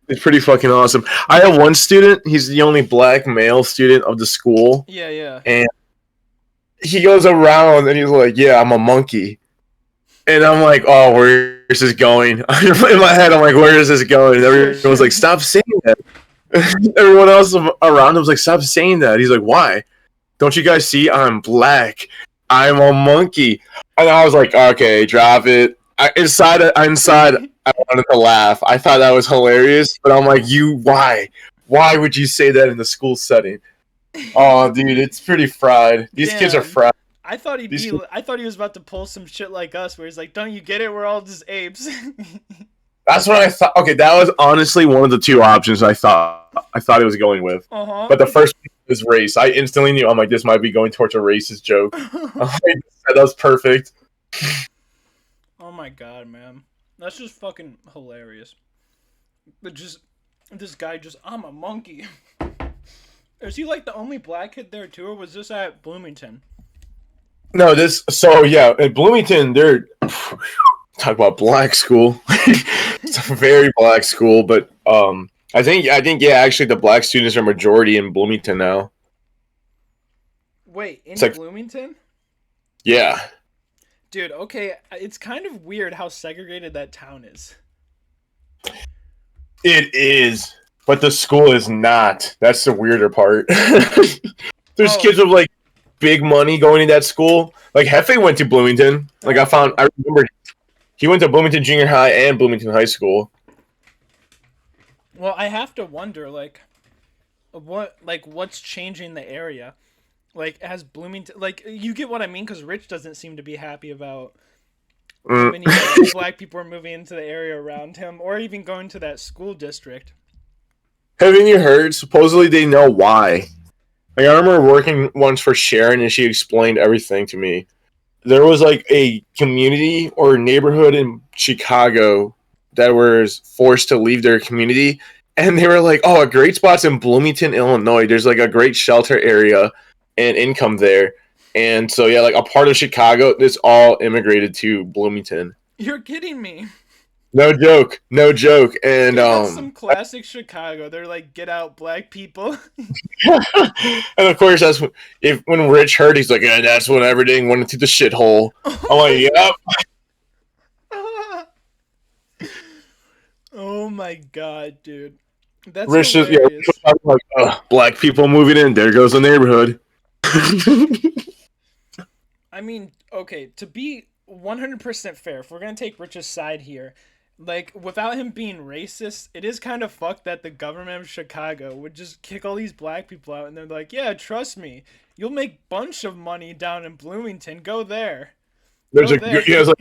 It's pretty fucking awesome. I have one student. He's the only black male student of the school, Yeah, yeah. and he goes around and he's like, "Yeah, I'm a monkey," and I'm like, "Oh, where is this going?" In my head, I'm like, "Where is this going?" And everyone's like, "Stop saying that." Everyone else around him was like, "Stop saying that." He's like, "Why? Don't you guys see I'm black? I'm a monkey." And I was like, "Okay, drop it." Inside, I wanted to laugh. I thought that was hilarious, but I'm like, "You, why? Why would you say that in the school setting?" Oh, dude, it's pretty fried. These kids are Damn. fried. I thought he'd These be. kids, I thought he was about to pull some shit like us, where he's like, "Don't you get it? We're all just apes." that's what I thought. Okay, that was honestly one of the two options I thought it was going with. Uh But the first one was race. I instantly knew. I'm like, this might be going towards a racist joke. I'm huh. like, that was perfect. Oh my god, man, that's just fucking hilarious. But just this guy, just I'm a monkey. Is he like the only black kid there too, or was this at Bloomington? No, this. So yeah, in Bloomington, they're talk about black school. It's a very black school, but I think yeah, actually the black students are majority in Bloomington now. Wait, It's in like Bloomington? yeah, Dude, okay, it's kind of weird how segregated that town is. it is, but the school is not. That's the weirder part. There's Oh, kids with like big money going to that school. Like Hefe went to Bloomington. Like oh. I remember he went to Bloomington Junior High and Bloomington High School. Well, I have to wonder, what's changing the area? Like, has Bloomington, like, you get what I mean? Because Rich doesn't seem to be happy about how Mm. many black people are moving into the area around him, or even going to that school district. Haven't you heard? Supposedly they know why. Like I remember working once for Sharon, and she explained everything to me. There was like a community or neighborhood in Chicago that was forced to leave their community, and they were like, "Oh, a great spot's in Bloomington, Illinois. There's like a great shelter area and income there." And so yeah, like a part of Chicago, this all immigrated to Bloomington. You're kidding me. No joke, no joke. And Dude, that's some classic Chicago. They're like, get out, black people. and of course, if when Rich heard, he's like, "Yeah, that's when everything went into the shithole." I'm like, "Yep." Oh my god, dude. That's Rich just yeah, Rich was hilarious. talking like, black people moving in. There goes the neighborhood. I mean, okay, to be 100% fair, if we're going to take Rich's side here, like, without him being racist, it is kind of fucked that the government of Chicago would just kick all these black people out and they're like, yeah, trust me, you'll make bunch of money down in Bloomington. Go there. There's Go a there. good, yeah, it's like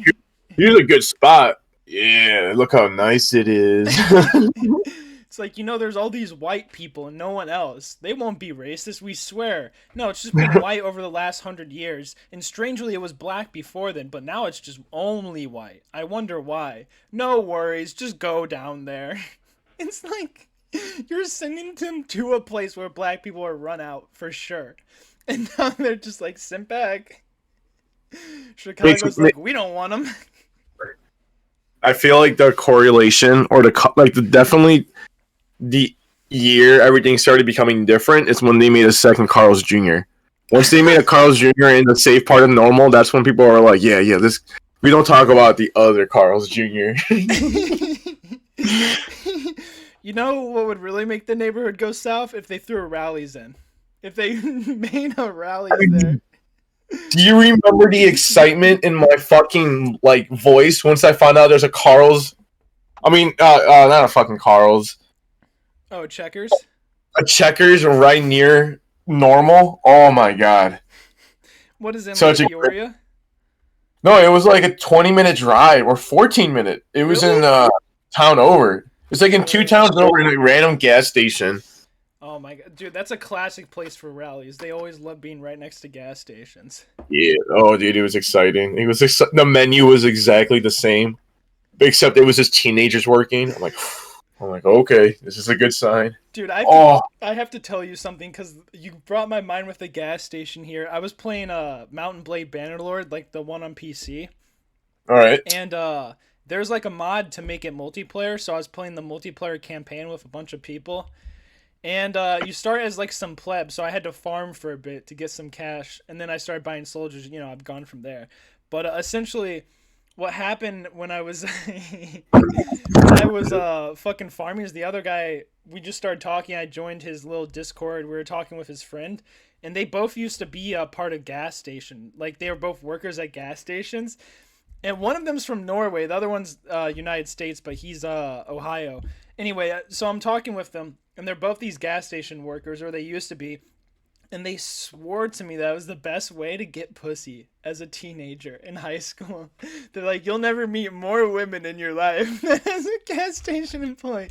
here's a good spot. Yeah, look how nice it is. It's like, there's all these white people and no one else. They won't be racist, we swear. No, it's just been white over the last 100 years. And strangely, it was black before then, but now it's just only white. I wonder why. No worries, just go down there. It's like, you're sending them to a place where black people are run out for sure. And now they're just like, sent back. makes, Chicago's like, we don't want them. I feel like the correlation or like the definitely the year everything started becoming different is when they made a second Carl's Jr. Once they made a Carl's Jr. in the safe part of Normal, that's when people are like, yeah, yeah, this. We don't talk about the other Carl's Jr. You know what would really make the neighborhood go south? If they threw a rallies in. If they made a rallies there. Do you remember the excitement in my fucking like voice once I found out there's a Carl's? I mean, not a fucking Carl's, Oh, Checkers? a Checkers right near Normal. Oh my god, What is in like such a Peoria? no. It was like a 20-minute drive or 14-minute. It was in Really? town over. It's like in two Oh. towns over in a random gas station. Oh my god. Dude, that's a classic place for rallies. They always love being right next to gas stations. Yeah. Oh, dude, it was exciting. The menu was exactly the same, except it was just teenagers working. I'm like, okay, this is a good sign. Dude, Oh, I have to tell you something because you brought my mind with the gas station here. I was playing Mountain Blade Bannerlord, like the one on PC. all right. And there's like a mod to make it multiplayer, so I was playing the multiplayer campaign with a bunch of people. And you start as like some pleb, so I had to farm for a bit to get some cash, and then I started buying soldiers. You know, I've gone from there. But essentially, what happened when I was when I was fucking farming is the other guy. We just started talking. I joined his little Discord. We were talking with his friend, and they both used to be a part of gas station. Like they were both workers at gas stations. And one of them's from Norway. The other one's United States, but he's Ohio. Anyway, so I'm talking with them, and they're both these gas station workers, or they used to be. And they swore to me that was the best way to get pussy as a teenager in high school. They're like, you'll never meet more women in your life than as a gas station employee.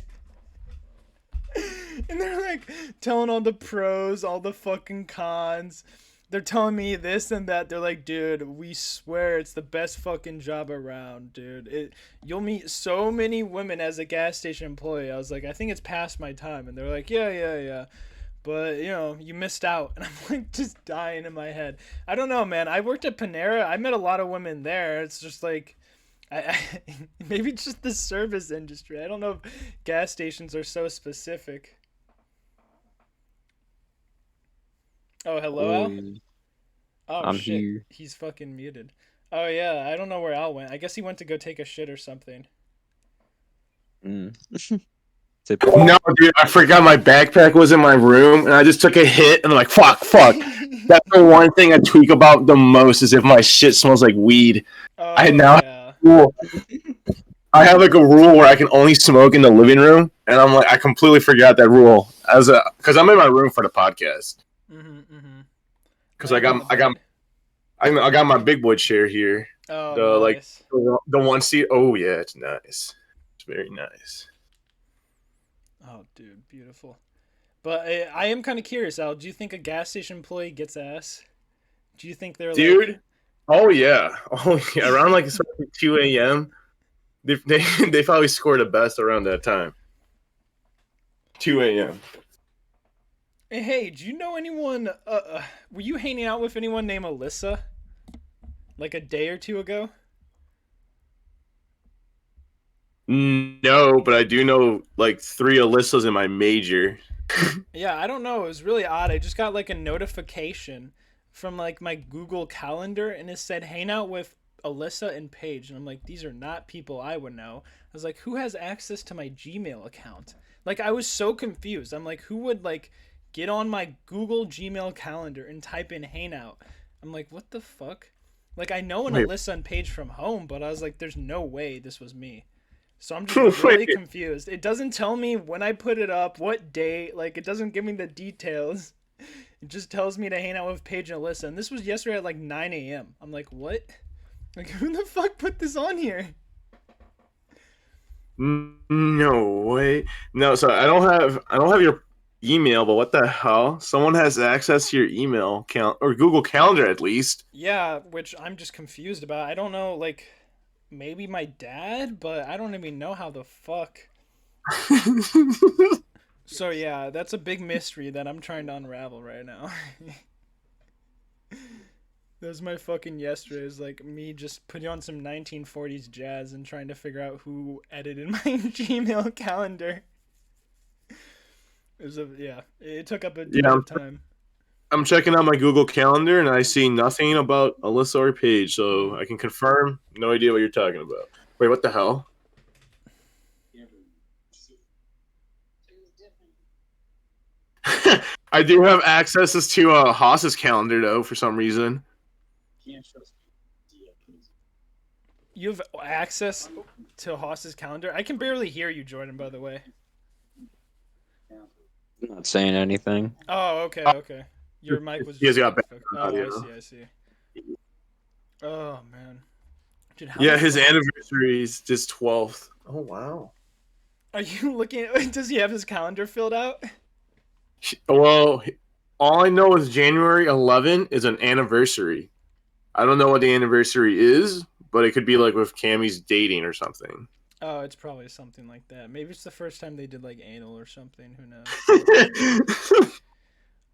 And they're like telling all the pros, all the fucking cons. They're telling me this and that. They're like, dude, we swear it's the best fucking job around, dude. You'll meet so many women as a gas station employee. I was like, I think it's past my time. And they're like, yeah. But, you know, you missed out. And I'm like just dying in my head. I don't know, man. I worked at Panera. I met a lot of women there. It's just like, maybe just the service industry. I don't know if gas stations are so specific. Oh, hello, Al? Oh, Oh, I'm shit. here. He's fucking muted. Oh, yeah. I don't know where Al went. I guess he went to go take a shit or something. Mm. Typical. No, dude, I forgot my backpack was in my room, and I just took a hit, and I'm like, fuck. That's the one thing I tweak about the most is if my shit smells like weed. Oh, I now have yeah. a rule. I have like a rule where I can only smoke in the living room, and I'm like, I completely forgot that rule because I'm in my room for the podcast. Because I got my big boy chair here. Oh, The like nice. the one seat. Oh yeah, it's nice. It's very nice. Oh, dude, beautiful. But I am kind of curious, Al. Do you think a gas station employee gets ass? Do you think they're Dude. like, Oh yeah. Around like sort of 2 a.m. They probably score the best around that time. 2 a.m. hey, do you know anyone? Were you hanging out with anyone named Alyssa? Like a day or two ago? No, but I do know like 3 Alyssas in my major. Yeah, I don't know. It was really odd. I just got like a notification from like my Google Calendar, and it said hang out with Alyssa and Paige, and I'm like, these are not people I would know. I was like, who has access to my Gmail account? Like, I was so confused. I'm like, who would like get on my Google Gmail calendar and type in hangout? I'm like, what the fuck? Like, I know an Wait. Alyssa and Paige from home, but I was like, there's no way this was me. So I'm just really Wait. confused. It doesn't tell me when I put it up, what date. Like, it doesn't give me the details. It just tells me to hang out with Paige and Alyssa. And this was yesterday at like 9 a.m. I'm like, what? Like, who the fuck put this on here? No way. No, so I don't have your email, but what the hell? Someone has access to your email account or Google Calendar at least. Yeah, which I'm just confused about. I don't know, like, maybe my dad, but I don't even know how the fuck. So yeah, that's a big mystery that I'm trying to unravel right now. That was my fucking yesterday. It was like me just putting on some 1940s jazz and trying to figure out who edited my Gmail calendar. It took up a Yeah, ton of time. I'm checking out my Google Calendar and I see nothing about Alyssa or Paige, so I can confirm. No idea what you're talking about. Wait, what the hell? I do have access to Haas's calendar though for some reason. You have access to Haas's calendar? I can barely hear you, Jordan, by the way. I'm not saying anything. Oh, okay. Your mic was He has got just... background Oh, audio. I see. Oh, man. Dude, how Yeah, the his fuck- anniversary is just 12th. Oh wow. Are you looking at... Does he have his calendar filled out? Well, all I know is January 11 is an anniversary. I don't know what the anniversary is, but it could be like with Cammy's dating or something. Oh, it's probably something like that. Maybe it's the first time they did, like, anal or something. Who knows?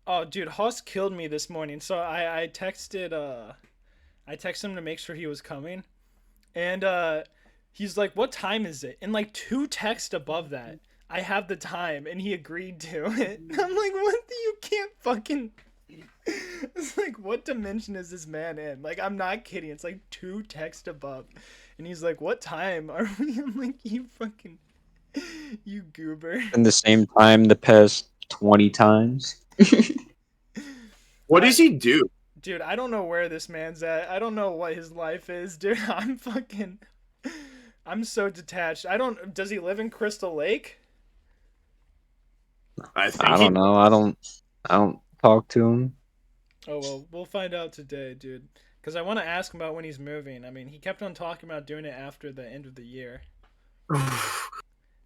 Oh, dude, Haas killed me this morning. So I texted him to make sure he was coming. And He's like, "What time is it?" And like 2 texts above that, "I have the time," and he agreed to it. I'm like, "What? You can't fucking." It's like, what dimension is this man in? Like, I'm not kidding. It's like 2 texts above, and he's like, "What time are we?" I'm like, "You fucking, you goober." In the same time, the past 20 times. What does he do? Dude, I don't know where this man's at. I don't know what his life is, dude. I'm so detached. I don't. Does he live in Crystal Lake? I think I don't know. I don't talk to him. Oh well, we'll find out today, dude. Because I want to ask him about when he's moving. I mean, he kept on talking about doing it after the end of the year.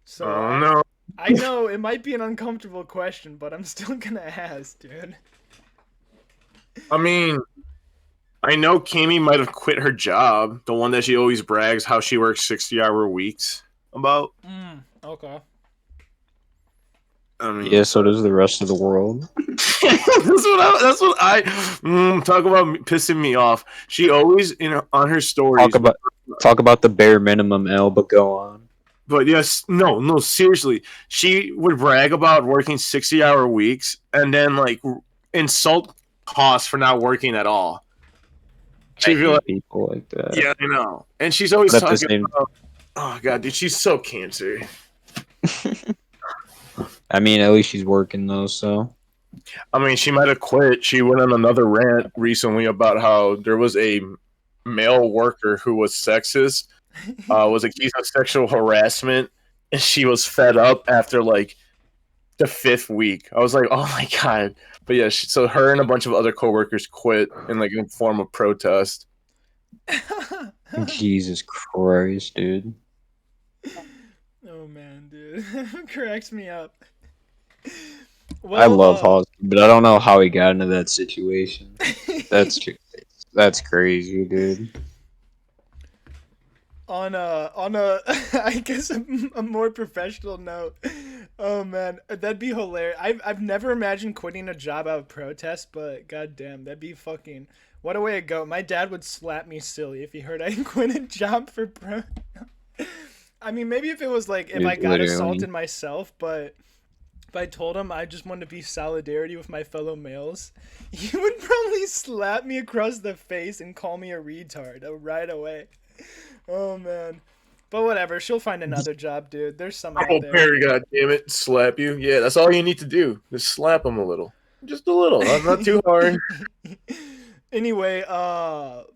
So Oh no. I know it might be an uncomfortable question, but I'm still gonna ask, dude. I mean, I know Kimmy might have quit her job, the one that she always brags how she works 60-hour weeks about. Okay. I mean, Yeah, so does the rest of the world. that's what I talk about pissing me off. She always on her stories. Talk about the bare minimum, L, but go on. But yes, no, seriously. She would brag about working 60-hour weeks and then like insult Haas for not working at all. I hate people like that. Yeah, I know. And she's always But at the talking same- about, oh god, dude, she's so cancer. I mean, at least she's working though, so. I mean, she might have quit. She went on another rant recently about how there was a male worker who was sexist, was accused of sexual harassment, and she was fed up after like the 5th week. I was like, oh my god. But yeah, so her and a bunch of other coworkers quit in like in form of protest. Jesus Christ, dude. Oh man, dude, cracks me up. I love Halsey, but I don't know how he got into that situation. That's crazy, dude. On a I guess a more professional note. Oh man, that'd be hilarious. I've never imagined quitting a job out of protest, but goddamn, that'd be fucking what a way to go. My dad would slap me silly if he heard I quit a job for I mean, maybe if it was like if I got Literally. assaulted myself, but if I told him I just wanted to be solidarity with my fellow males, he would probably slap me across the face and call me a retard right away. Oh man. But whatever, she'll find another job, dude. There's some out Oh, there. Perry, god damn it, slap you. Yeah, that's all you need to do. Just slap him a little. Just a little. Not too hard. Anyway, the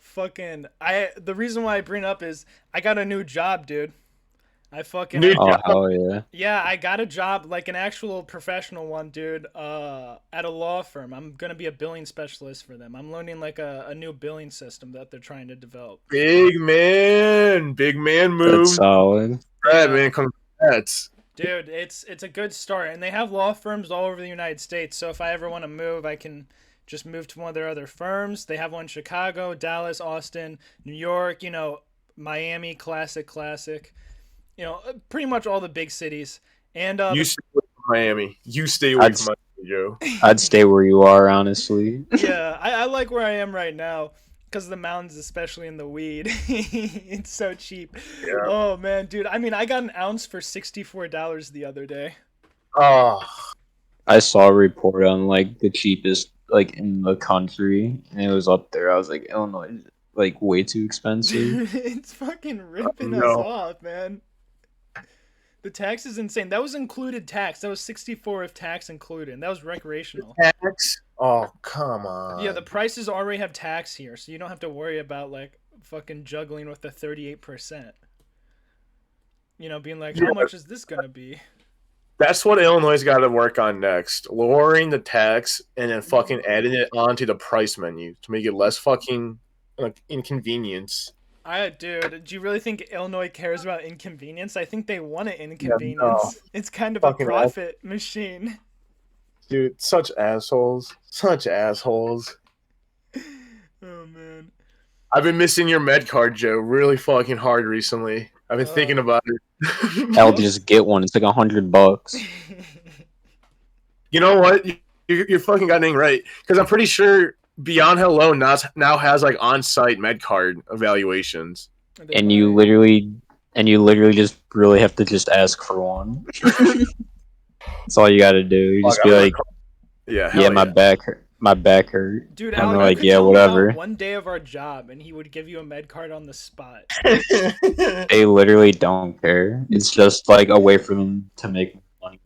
reason why I bring it up is I got a new job, dude. I fucking New Oh, job? hell yeah. Yeah, I got a job, like an actual professional one, dude, at a law firm. I'm gonna be a billing specialist for them. I'm learning like a new billing system that they're trying to develop. Big man That's moves. solid. Right, man, congrats. Dude, it's a good start, and they have law firms all over the United States. So if I ever want to move, I can just move to one of their other firms. They have one in Chicago, Dallas, Austin, New York. Miami, classic. Pretty much all the big cities. And You stay away from Miami. You stay away from Miami, Joe. I'd stay where you are, honestly. yeah, I like where I am right now because of the mountains, especially in the weed. It's so cheap. Yeah. Oh man, dude. I mean, I got an ounce for $64 the other day. Oh, I saw a report on like the cheapest like in the country, and it was up there. I was like, Illinois is like way too expensive. It's fucking ripping us no. off, man. The tax is insane. That was included tax. That was 64 if tax included, and that was recreational. tax? Oh, come on. Yeah, the prices already have tax here, so you don't have to worry about like fucking juggling with the 38%. Being like, how much is this gonna be? That's what Illinois got to work on next. Lowering the tax and then fucking adding it onto the price menu to make it less fucking inconvenience. Dude, do you really think Illinois cares about inconvenience? I think they want an inconvenience. It's kind of a Fucking profit machine. Dude, such assholes. Such assholes. Oh man. I've been missing your med card, Joe, really fucking hard recently. I've been thinking about it. I'll just get one. It's like $100. You know what? You're fucking got dang right. Because I'm pretty sure Beyond Hello now has like on-site med card evaluations. And you literally and you literally just really have to just ask for one. That's all you gotta do. You Fuck, just be I'm gonna like, call- yeah, yeah, hell yeah. my back hurt. Dude, And Al, they're you like, could yeah, tell him whatever. about one day of our job, and he would give you a med card on the spot. They literally don't care. It's just like a way for them to make money.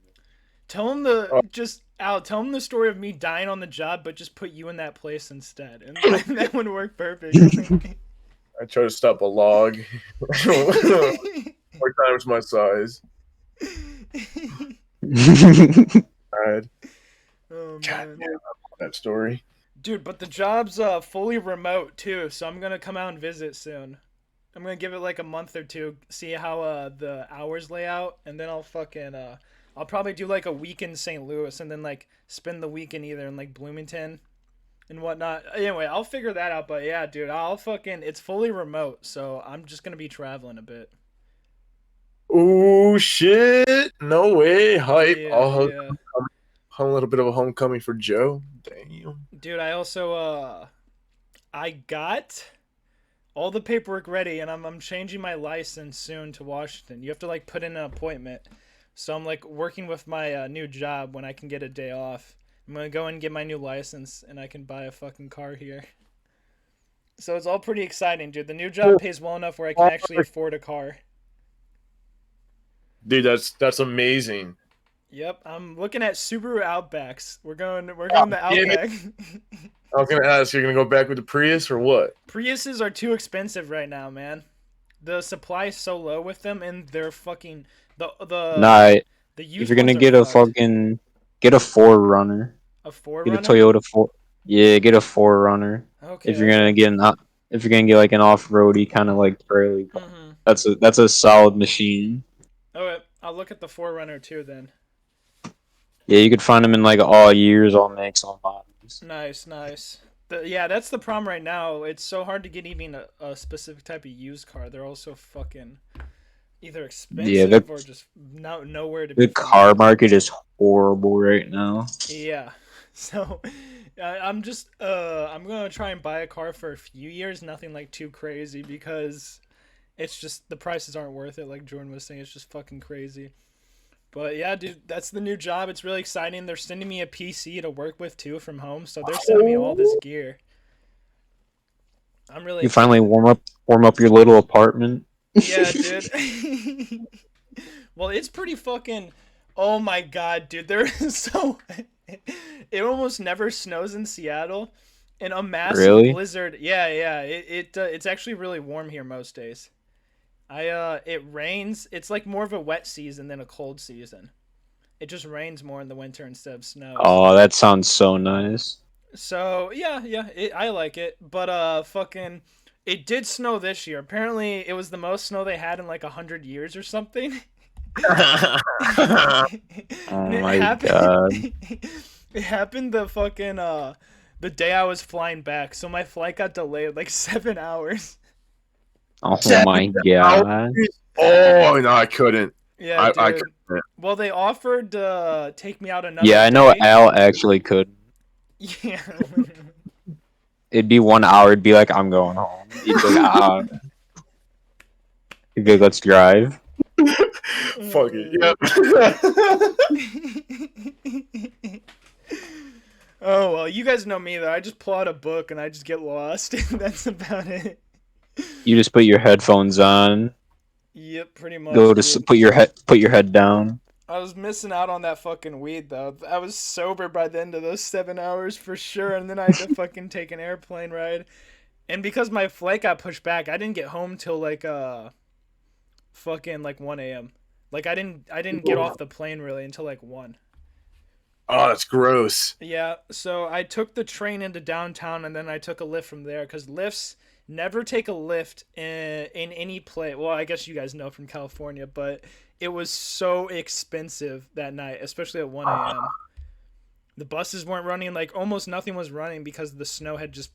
Tell him Oh, Tell him the story of me dying on the job, but just put you in that place instead, and that would work perfectly. I try to stop a log. 4 times my size. Alright. Oh God man. damn, I love that story. Dude, but the job's fully remote too, so I'm gonna come out and visit soon. I'm gonna give it like a month or two, see how the hours lay out, and then I'll probably do like a week in St. Louis, and then like spend the weekend either in like Bloomington and whatnot. Anyway, I'll figure that out. But yeah, dude, it's fully remote, so I'm just gonna be traveling a bit. Oh shit! No way! Hype! Yeah, I'll hug yeah. a little bit of a homecoming for Joe. Damn. Dude, I also I got all the paperwork ready, and I'm changing my license soon to Washington. You have to like put in an appointment. So I'm like working with my new job when I can get a day off. I'm gonna go and get my new license, and I can buy a fucking car here. So it's all pretty exciting, dude. The new job pays well enough where I can actually afford a car. Dude, that's amazing. Yep, I'm looking at Subaru Outbacks. We're going to Damn Outback. I was gonna ask, you're gonna go back with the Prius or what? Priuses are too expensive right now, man. The supply is so low with them, and they're fucking Nah, the if used you're gonna ones are get a fucked. fucking get a Forerunner, A get a 4Runner? Toyota 4. Yeah, get a Forerunner. Okay, If you're gonna okay. get if you're gonna get like an off-roady kind of like trailer, Mm-hmm. that's a solid machine. Okay, I'll look at the 4Runner too then. Yeah, you could find them in like all years, all makes, all models. Nice, nice. Yeah, that's the problem right now. It's so hard to get even a specific type of used car. They're all so fucking either Yeah, expensive or just nowhere to be the found. car market is horrible right now. Yeah. So I'm gonna try and buy a car for a few years, nothing like too crazy because it's just the prices aren't worth it. Like Jordan was saying, it's just fucking crazy. But yeah, dude, that's the new job. It's really exciting. They're sending me a PC to work with too from home, so they're sending me all this gear. I'm really You finally excited. warm up your little apartment. Yeah, dude. Well, it's pretty fucking. Oh my god, dude. There is so. It almost never snows in Seattle, and a massive Really? blizzard. Yeah, yeah. It's actually really warm here most days. It rains. It's like more of a wet season than a cold season. It just rains more in the winter instead of snows. Oh, that sounds so nice. So yeah, yeah, I like it. But fucking, it did snow this year. Apparently, it was the most snow they had in like 100 years or something. Oh And it my happened. god. It happened the fucking the day I was flying back. So my flight got delayed like 7 hours. Oh 7 my god. hours? Oh no, I couldn't. Yeah, I dude. couldn't. Well, they offered to take me out another Yeah, I know day. Al actually could. Yeah. It'd be 1 hour. It'd be like, I'm going home. He'd be like, he'd be like, let's drive. Fuck it. Yep. Oh well, you guys know me though. I just pull out a book and I just get lost. That's about it. You just put your headphones on, Yep, pretty much, go to dude. put your head down. I was missing out on that fucking weed though. I was sober by the end of those 7 hours for sure, and then I had to fucking take an airplane ride. And because my flight got pushed back, I didn't get home till like fucking like 1 a.m. Like I didn't get off the plane really until like 1. Oh, that's gross. Yeah, so I took the train into downtown and then I took a lift from there because lifts never take a lift in any place. Well, I guess you guys know from California, but it was so expensive that night, especially at 1 a.m. The buses weren't running, like almost nothing was running because the snow had just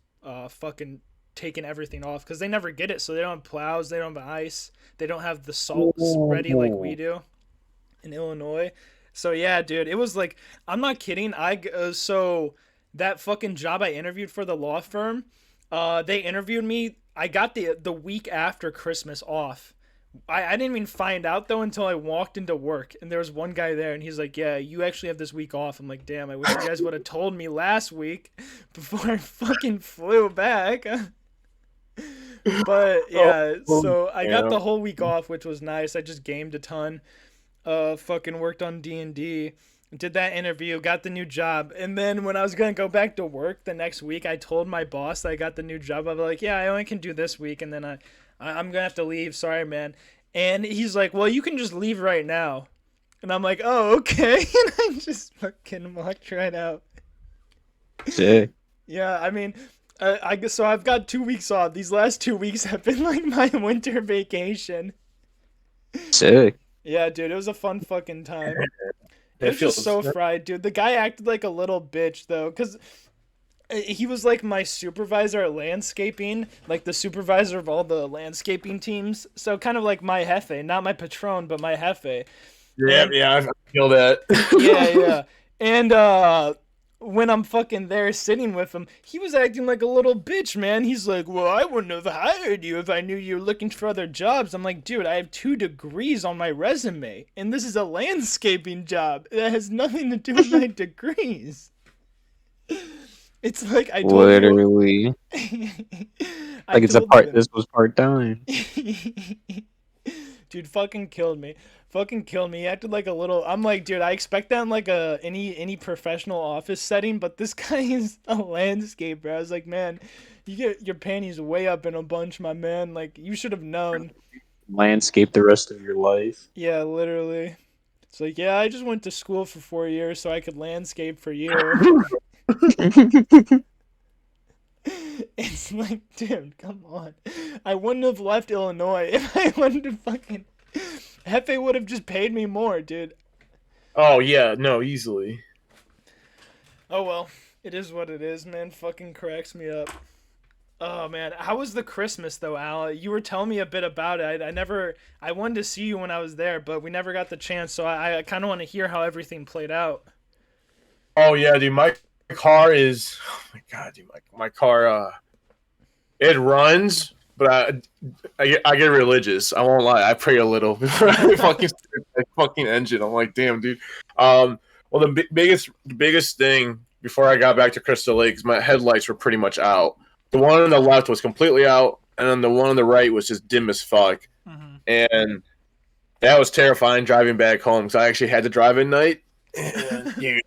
fucking taken everything off because they never get it. So they don't have plows, they don't have ice, they don't have the salts ready like we do in Illinois. So yeah, dude, it was like I'm not kidding. So that fucking job I interviewed for the law firm, they interviewed me. I got the week after Christmas off, I didn't even find out though until I walked into work and there was one guy there and he's like, "Yeah, you actually have this week off." I'm like, "Damn, I wish you guys would have told me last week before I fucking flew back." But yeah, so I got the whole week off, which was nice. I just gamed a ton. Fucking worked on D&D, did that interview, got the new job, and then when I was gonna go back to work the next week, I told my boss that I got the new job. I was like, "Yeah, I only can do this week, and then I'm gonna have to leave. Sorry, man." And he's like, "Well, you can just leave right now." And I'm like, "Oh, okay." And I just fucking walked right out. Sick. Yeah, I mean, I guess so. I've got 2 weeks off. These last 2 weeks have been like my winter vacation. Sick. Yeah, dude, it was a fun fucking time. It It was just feels so fried, dude. The guy acted like a little bitch though, because he was like my supervisor at landscaping, like the supervisor of all the landscaping teams. So kind of like my jefe, not my patron, but my jefe. yeah, And yeah, I feel that. yeah, yeah. And when I'm fucking there sitting with him, he was acting like a little bitch, man. He's like, "Well, I wouldn't have hired you if I knew you were looking for other jobs." I'm like, "Dude, I have 2 degrees on my resume, and this is a landscaping job. That has nothing to do with my degrees." It's like I told Literally. you. I Like it's a told part. you. This was part time. Dude, fucking killed me. Fucking killed me. He acted like a little. I'm like, dude, I expect that in like a any professional office setting, but this guy is a landscaper. I was like, "Man, you get your panties way up in a bunch, my man. Like you should have known." Landscape the rest of your life. Yeah, literally. It's like, "Yeah, I just went to school for 4 years so I could landscape for you." It's like, dude, come on. I wouldn't have left Illinois if I wouldn't have fucking. Hefe would have just paid me more, dude. Oh yeah, no, easily. Oh well, it is what it is, man. Fucking cracks me up. Oh man, how was the Christmas though, Al? You were telling me a bit about it. I wanted to see you when I was there, but we never got the chance. So I kind of want to hear how everything played out. Oh yeah, dude, my car is. Oh my god, dude, my car. It runs, but I get religious. I won't lie. I pray a little before I fucking start that fucking engine. I'm like, damn, dude. Well, the biggest thing before I got back to Crystal Lake is my headlights were pretty much out. The one on the left was completely out, and then the one on the right was just dim as fuck. Mm-hmm. And that was terrifying driving back home because I actually had to drive at night. And, dude,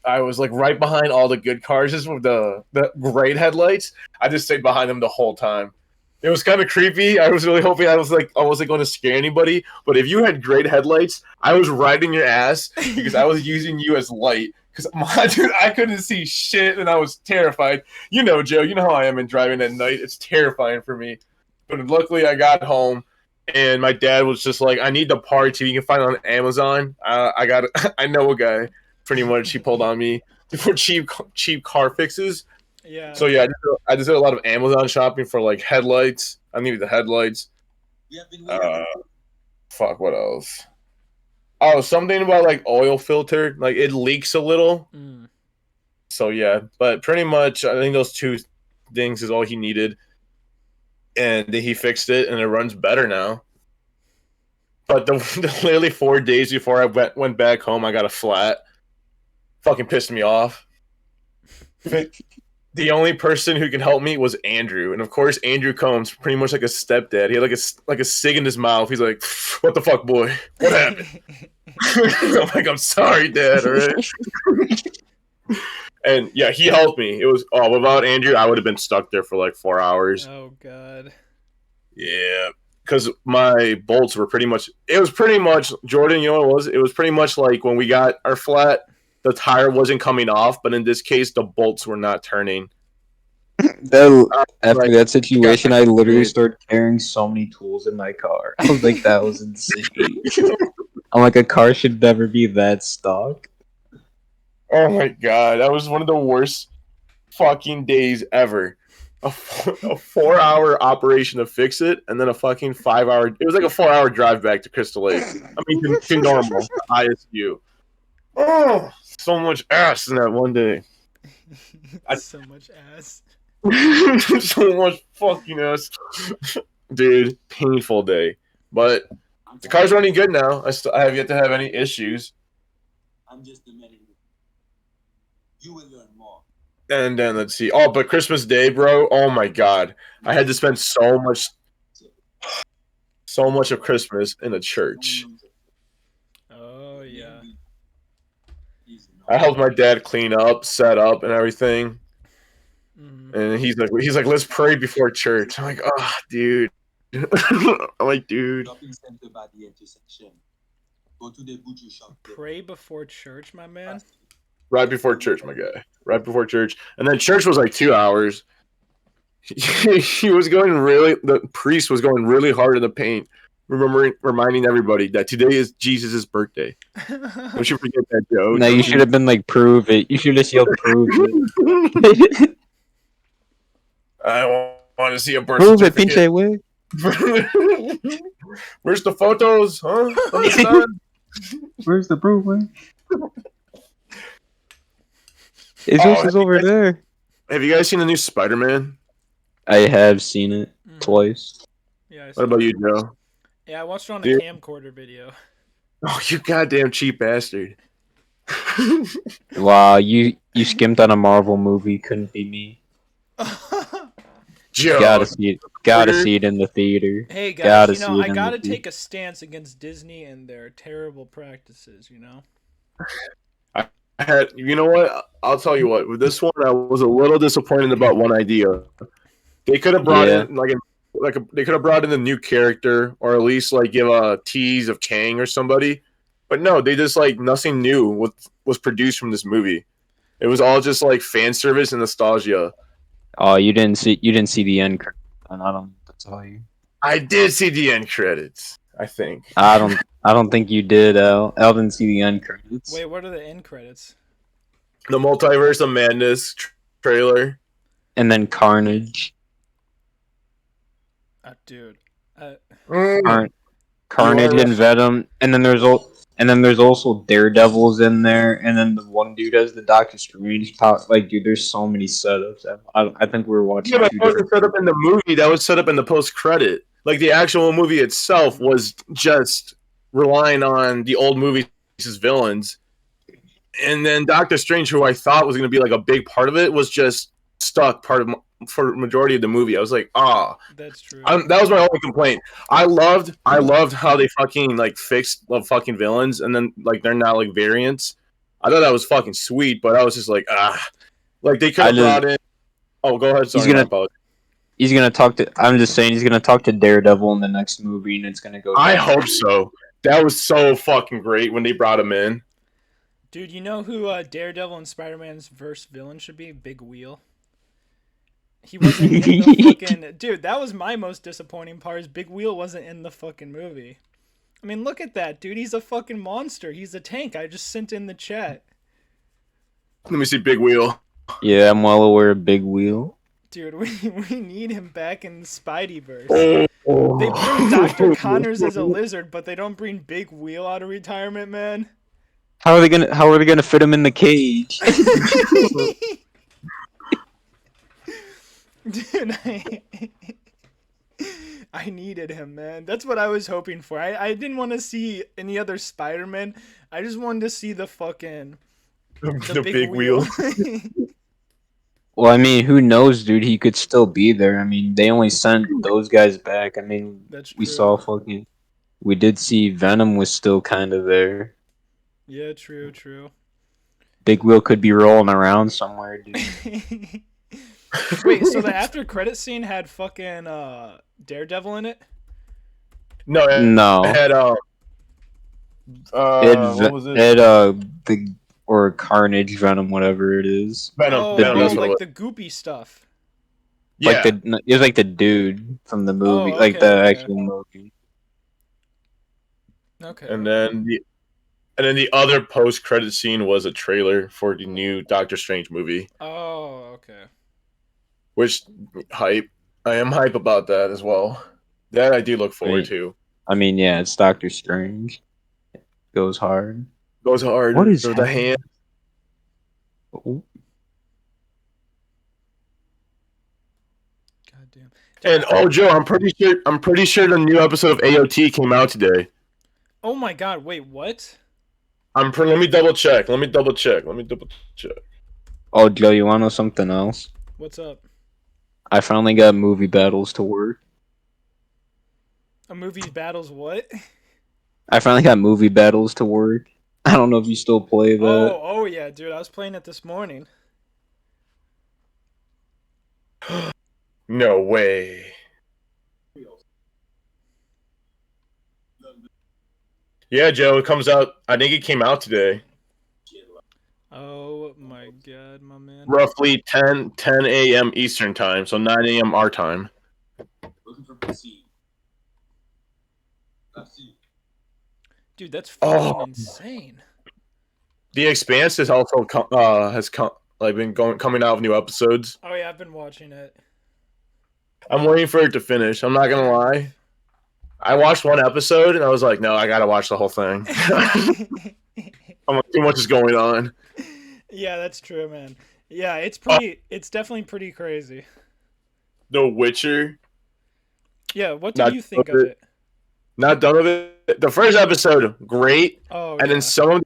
I was like right behind all the good cars just with the great headlights. I just stayed behind them the whole time. It was kind of creepy. I was really hoping I wasn't going to scare anybody. But if you had great headlights, I was riding your ass because I was using you as light. Because dude, I couldn't see shit and I was terrified. You know, Joe, you know how I am in driving at night. It's terrifying for me. But luckily, I got home. And my dad was just like, "I need the parts you can find on Amazon. I know a guy. Pretty much, he pulled on me for cheap car fixes. Yeah. So yeah, I just did a lot of Amazon shopping for like headlights. I needed the headlights. Fuck, what else? Oh, something about like oil filter. Like it leaks a little. Mm. So yeah, but pretty much, I think those two things is all he needed. And he fixed it, and it runs better now. But the literally 4 days before I went back home, I got a flat. Fucking pissed me off. The only person who could help me was Andrew, and of course, Andrew Combs, pretty much like a stepdad. He had like a cig in his mouth. He's like, "What the fuck, boy? What happened?" I'm like, "I'm sorry, Dad." All right. And yeah, he helped me. It was without Andrew, I would have been stuck there for like 4 hours. Oh god. Yeah, because my bolts were pretty much. It was pretty much Jordan. You know what it was? It was pretty much like when we got our flat. The tire wasn't coming off, but in this case, the bolts were not turning. After that situation, I literally started carrying so many tools in my car. I was like, that was insane. I'm like, a car should never be that stock. Oh my god, that was one of the worst fucking days ever. A 4-hour operation to fix it, and then a fucking 5-hour. It was like a 4-hour drive back to Crystal Lake. I mean, to normal, to ISU. Oh, so much ass in that one day. So much ass. So much fucking ass. Dude, painful day. But the car's running good now. I have yet to have any issues. I'm just a man. You will learn more. And then let's see. Oh, but Christmas Day, bro. Oh my God, I had to spend so much of Christmas in a church. Oh yeah. I helped my dad clean up, set up, and everything. Mhm. And he's like, let's pray before church. I'm like, oh, dude. I'm like, dude. Shopping center by the intersection. Go to the butcher shop. Pray before church, my man. Right before church, my guy. Right before church. And then church was like 2 hours. He was going the priest was going really hard in the paint, reminding everybody that today is Jesus' birthday. Don't you forget that, Joe. No, you should have been like, prove it. You should have yelled, prove it. I want to see a birth Prove it, certificate. pinche way. Where's the photos, huh? On the side? Where's the proof, man? His Oh, house is over there. Have you guys seen the new Spider-Man? I have seen it Mhm. twice. Yeah. I saw What about it. you, Joe? Yeah, I watched it on a Dude. camcorder video. Oh, you goddamn cheap bastard. Wow, you skimmed on a Marvel movie. Couldn't be me. Joe. Gotta see it. Gotta see it in the theater. Hey guys, Gotta you know, see it I in gotta the theater. take a stance against Disney and their terrible practices, you know? You know what? I'll tell you what. With this one, I was a little disappointed about one idea. They could have brought Yeah. in they could have brought in a new character, or at least like give a tease of Kang or somebody. But no, they just like nothing new was produced from this movie. It was all just like fan service and nostalgia. Oh, you didn't see the end credit, and I don't know what to tell you. I did see the end credits. I think. I don't think you did, Al. Al didn't see the end credits. Wait, what are the end credits? The Multiverse of Madness trailer. And then Carnage. Dude. Carnage You are- and Venom, and then there's also Daredevil's in there, and then the one dude has the Doctor Strange power. Like, dude, there's so many setups. I think we were watching Yeah, but two that wasn't different. set up in the movie. That was set up in the post credit. Like the actual movie itself was just relying on the old movie's villains, and then Doctor Strange, who I thought was going to be like a big part of it, was just stuck for majority of the movie. I was like, That's true. that was my only complaint. I loved how they fucking like fixed the fucking villains, and then like they're not like variants. I thought that was fucking sweet, but I was just like, like they could have brought in. Oh, go ahead. Sorry, my apologies. He's gonna talk to. I'm just saying he's gonna talk to Daredevil in the next movie, and it's gonna go. I down. hope so. That was so fucking great when they brought him in. Dude, you know who Daredevil and Spider-Man's first villain should be? Big Wheel. He wasn't in the fucking... Dude, that was my most disappointing part, is Big Wheel wasn't in the fucking movie. I mean, look at that, dude. He's a fucking monster. He's a tank. I just sent in the chat. Let me see Big Wheel. Yeah, I'm well aware of Big Wheel. Dude, we need him back in the Spideyverse. Oh. They bring Dr. Connors as a lizard, but they don't bring Big Wheel out of retirement, man. How are they gonna fit him in the cage? Dude, I needed him, man. That's what I was hoping for. I didn't want to see any other Spider-Man. I just wanted to see the fucking... the big wheel. Well, I mean, who knows, dude? He could still be there. I mean, they only sent those guys back. I mean, That's we true. saw fucking. We did see Venom was still kind of there. Yeah, true. Big Wheel could be rolling around somewhere, dude. Wait, so the after credit scene had fucking Daredevil in it? No, No. it had what was it? The or Carnage, Venom, whatever it is. Venom. Oh, Venom, that's what it like was. the goopy stuff. Yeah. Like it was like the dude from the movie, Oh, like okay, the okay. actual movie. Okay. and then the other post credit scene was a trailer for the new Doctor Strange movie, Oh, okay. which hype. I am hype about that as well. That I do look forward Right. to. I mean, yeah, it's Doctor Strange. Goes hard. Goes hard. What is with the happening? hand? Ooh. God damn. And oh, Joe, I'm pretty sure the new episode of AOT came out today. Oh my god, wait, what? Let me double check. Let me double check. Oh, Joe, you wanna know something else? What's up? I finally got movie battles to work. A movie battles what? I finally got movie battles to work. I don't know if you still play that. Oh yeah, dude, I was playing it this morning. No way. Yeah, Joe, it comes out. I think it came out today. Oh my god, my man. Roughly 10 a.m. Eastern time, so 9 a.m. our time. Looking for PC. Dude, that's fucking Oh. insane. The Expanse has also been coming out with new episodes. Oh yeah, I've been watching it. I'm waiting for it to finish. I'm not gonna lie. I watched one episode and I was like, no, I gotta watch the whole thing. Too much is going on. Yeah, that's true, man. Yeah, it's definitely pretty crazy. The Witcher. Yeah, what Not did you think of of it. it? Not done with it. The first episode, great, Oh, and yeah. then some of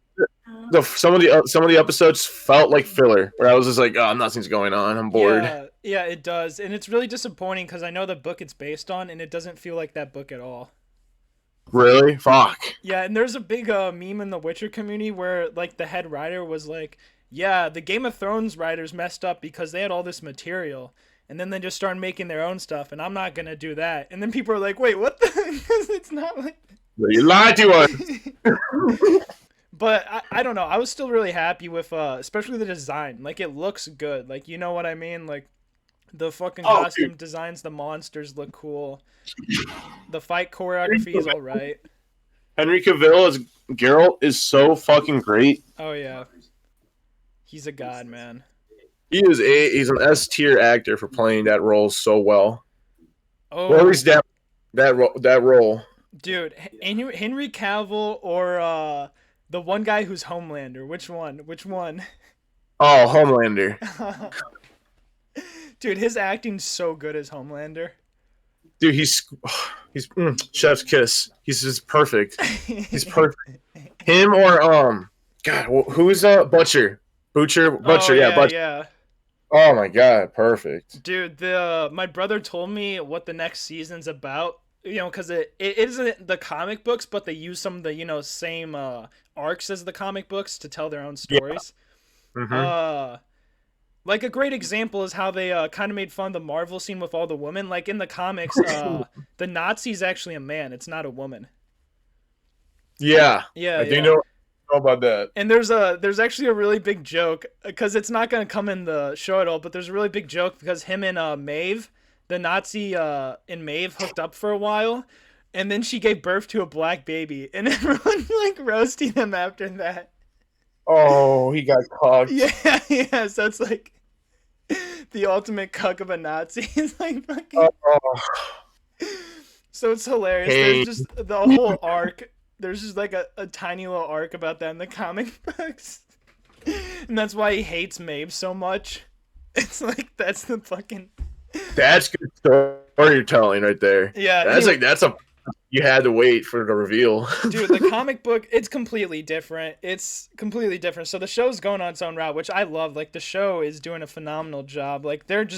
the episodes felt like filler. Where I was just like, oh, nothing's going on. I'm bored. Yeah, it does. And it's really disappointing because I know the book it's based on, and it doesn't feel like that book at all. Really? Fuck. Yeah, and there's a big meme in the Witcher community where, like, the head writer was like, yeah, the Game of Thrones writers messed up because they had all this material, and then they just started making their own stuff, and I'm not going to do that. And then people are like, wait, what the? Because it's not like... You lied to us. But I don't know. I was still really happy with, especially the design. Like, it looks good. Like, you know what I mean? Like, the fucking costume designs, the monsters look cool. The fight choreography is alright. Henry Cavill as Geralt is so fucking great. Oh, yeah. He's a god, man. He's an S tier actor for playing that role so well. Oh, Well, at least that role. dude, Henry Cavill or the one guy who's Homelander. Which one? Oh, Homelander. Dude, his acting's so good as Homelander. Dude, he's chef's kiss. He's just perfect. He's perfect. Him or God, who's Butcher? Butcher, Oh, yeah, Butcher. yeah. Oh my God, perfect. Dude, my brother told me what the next season's about. You know, because it isn't the comic books, but they use some of the same arcs as the comic books to tell their own stories. Yeah. Mm-hmm. Like a great example is how they kind of made fun of the Marvel scene with all the women. Like in the comics, the Nazi's actually a man; it's not a woman. Yeah, Yeah, I do know about that. And there's actually a really big joke because it's not gonna come in the show at all, but there's a really big joke because him and Maeve, the Nazi and Maeve hooked up for a while, and then she gave birth to a black baby, and everyone like roasting him after that. Oh, he got caught. Yeah. So it's like the ultimate cuck of a Nazi. It's like fucking. So it's hilarious. Hey. There's just the whole arc. There's just like a tiny little arc about that in the comic books, and that's why he hates Maeve so much. It's like that's the fucking. That's good storytelling right there. Yeah, that's you had to wait for the reveal. Dude, the comic book, it's completely different. So the show's going on its own route, which I love. Like the show is doing a phenomenal job. Like they're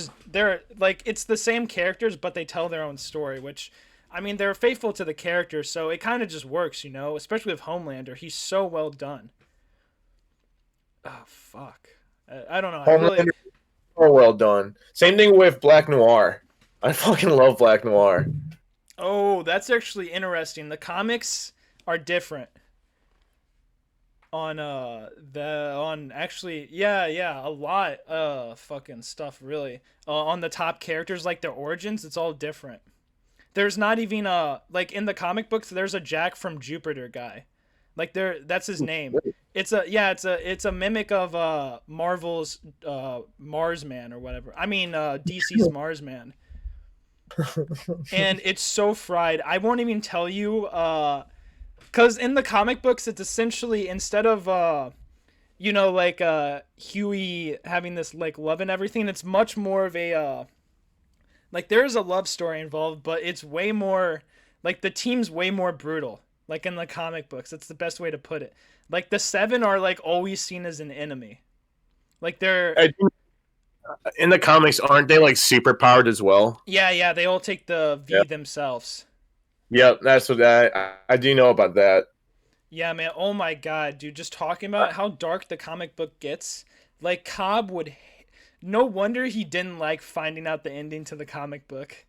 like it's the same characters, but they tell their own story, which I mean they're faithful to the characters, so it kind of just works, especially with Homelander. He's so well done. Oh fuck. I don't know. Homelander, so well done. Same thing with Black Noir. I fucking love Black Noir. Oh, that's actually interesting. The comics are different. On a lot fucking stuff really. On the top characters, like their origins, it's all different. There's not even like in the comic books there's a Jack from Jupiter guy. Like that's his name. It's a mimic of Marvel's Marsman or whatever. I mean DC's Marsman. And it's so fried. I won't even tell you cuz in the comic books it's essentially instead of Huey having this like love and everything, it's much more of a Like there is a love story involved, but it's way more like the team's way more brutal. Like in the comic books, that's the best way to put it. Like the Seven are like always seen as an enemy. Like they're In the comics, aren't they like super powered as well? yeah, they all take the V Yep. themselves. Yep, that's what I do know about that. Yeah, man. Oh my god, dude. Just talking about how dark the comic book gets. Like Cobb would. No wonder he didn't like finding out the ending to the comic book.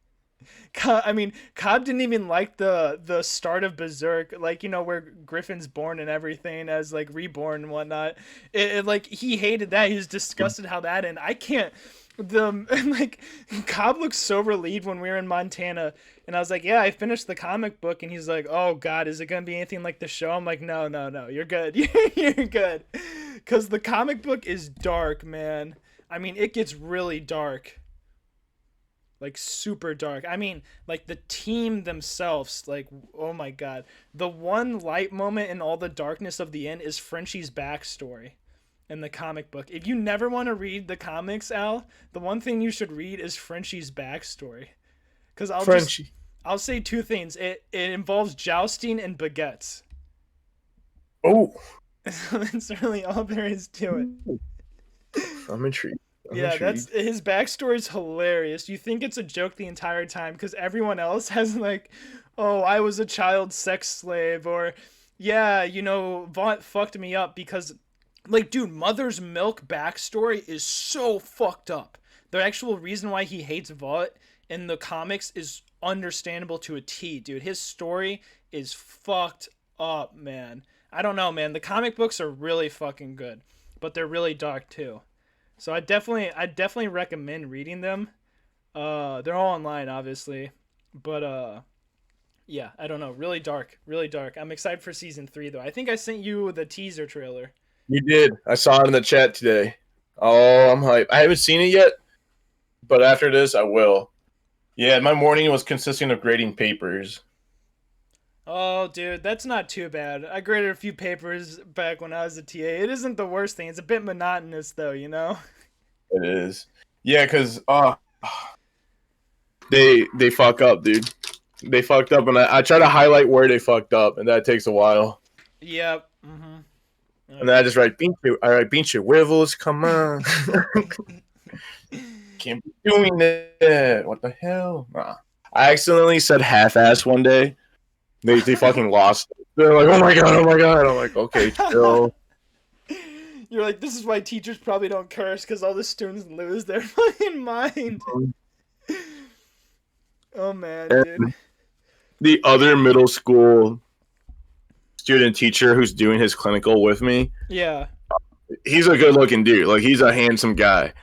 I mean, Cobb didn't even like the start of Berserk, like where Griffin's born and everything as like reborn and whatnot. Like he hated that. He was disgusted how that ended. I can't. The like Cobb looked so relieved when we were in Montana, and I was like, "Yeah, I finished the comic book," and he's like, "Oh God, is it gonna be anything like the show?" I'm like, "No, you're good, you're good," because the comic book is dark, man. I mean, it gets really dark. Like super dark. I mean, like the team themselves, like oh my god. The one light moment in all the darkness of the end is Frenchie's backstory in the comic book. If you never want to read the comics, Al, the one thing you should read is Frenchie's backstory. Cuz I'll say two things. It involves jousting and baguettes. Oh, That's really all there is to it. I'm intrigued. Yeah, that's his backstory is hilarious. You think it's a joke the entire time because everyone else has like, oh, I was a child sex slave, or yeah, Vaught fucked me up because, like, dude, Mother's Milk backstory is so fucked up. The actual reason why he hates Vaught in the comics is understandable to a T, dude. His story is fucked up, man. I don't know, man. The comic books are really fucking good, but they're really dark too. So I definitely recommend reading them. They're all online, obviously, but yeah, I don't know, really dark, really dark. I'm excited for season 3 though. I think I sent you the teaser trailer. You did. I saw it in the chat today. Oh, I'm hyped. I haven't seen it yet, but after this, I will. Yeah, my morning was consisting of grading papers. Oh, dude, that's not too bad. I graded a few papers back when I was a TA. It isn't the worst thing. It's a bit monotonous though, It is. Yeah, because they fuck up, dude. They fucked up, and I try to highlight where they fucked up, and that takes a while. Yep. Mhm. And then I just write pinche huevos, come on. Can't be doing that. What the hell? Nah. I accidentally said half-ass one day. They fucking lost it. They're like, oh my god. I'm like, okay, chill. You're like, this is why teachers probably don't curse because all the students lose their fucking mind. Oh man, dude. And the other middle school student teacher who's doing his clinical with me, Yeah. he's a good looking dude. Like, he's a handsome guy.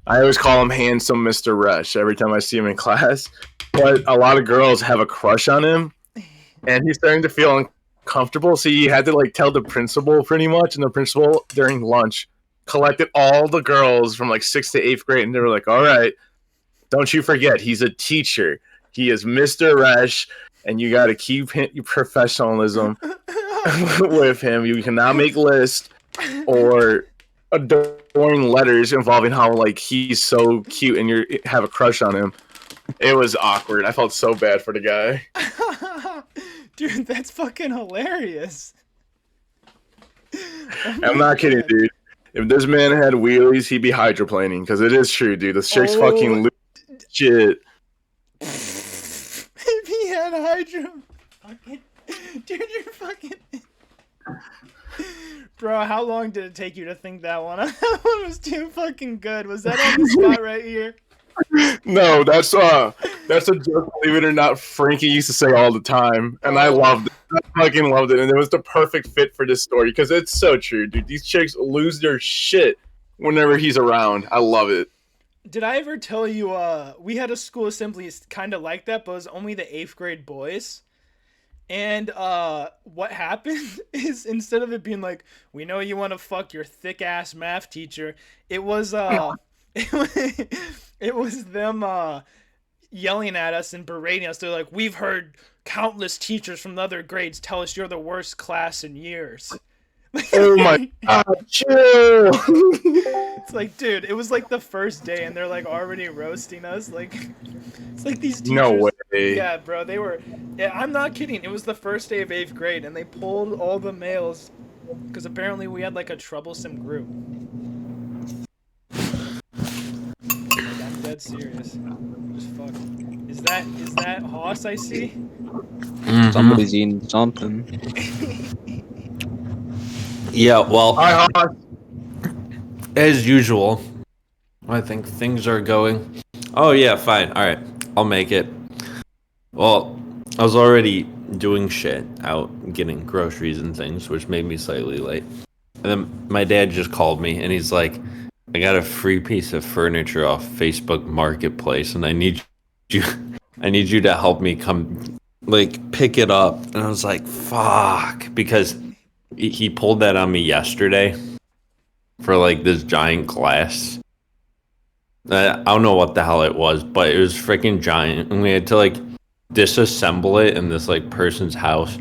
I always call him handsome Mr. Rush every time I see him in class. But a lot of girls have a crush on him, and he's starting to feel uncomfortable. So he had to like tell the principal pretty much, and the principal during lunch collected all the girls from like 6th to 8th grade, and they were like, "All right, don't you forget, he's a teacher. He is Mr. Rush, and you got to keep your professionalism with him. You cannot make lists or adoring letters involving how like he's so cute and you have a crush on him." It was awkward. I felt so bad for the guy. Dude, that's fucking hilarious. I'm not kidding, dude. If this man had wheelies, he'd be hydroplaning, because it is true, dude. This chick's fucking shit. If he had hydro, fucking, dude, you're fucking. Bro, how long did it take you to think that one? That one was too fucking good. Was that on the spot right here? No, that's a joke, believe it or not, Frankie used to say all the time, and I loved it. I fucking loved it, and it was the perfect fit for this story, because it's so true, dude. These chicks lose their shit whenever he's around. I love it. Did I ever tell you, we had a school assembly kind of like that, but it was only the 8th grade boys. And what happened is, instead of it being like, we know you want to fuck your thick ass math teacher, it was it was them yelling at us and berating us. They're like, we've heard countless teachers from the other grades tell us you're the worst class in years. Oh my god, chill. It's like, dude, it was like the first day, and they're like already roasting us. Like, it's like these teachers. No way. Yeah, bro, they were. Yeah, I'm not kidding. It was the first day of 8th grade, and they pulled all the males because apparently we had like a troublesome group. Like, I'm dead serious. Just fuck. Is that Hoss I see? Somebody's eating something. Yeah, well, Hi, Hoss. as usual, I think things are going. Oh, yeah, fine. All right, I'll make it. Well, I was already doing shit out getting groceries and things, which made me slightly late. And then my dad just called me and he's like, I got a free piece of furniture off Facebook Marketplace and I need you to help me come like pick it up. And I was like, fuck, because he pulled that on me yesterday for like this giant glass. I don't know what the hell it was, but it was freaking giant, and we had to like disassemble it in this like person's house.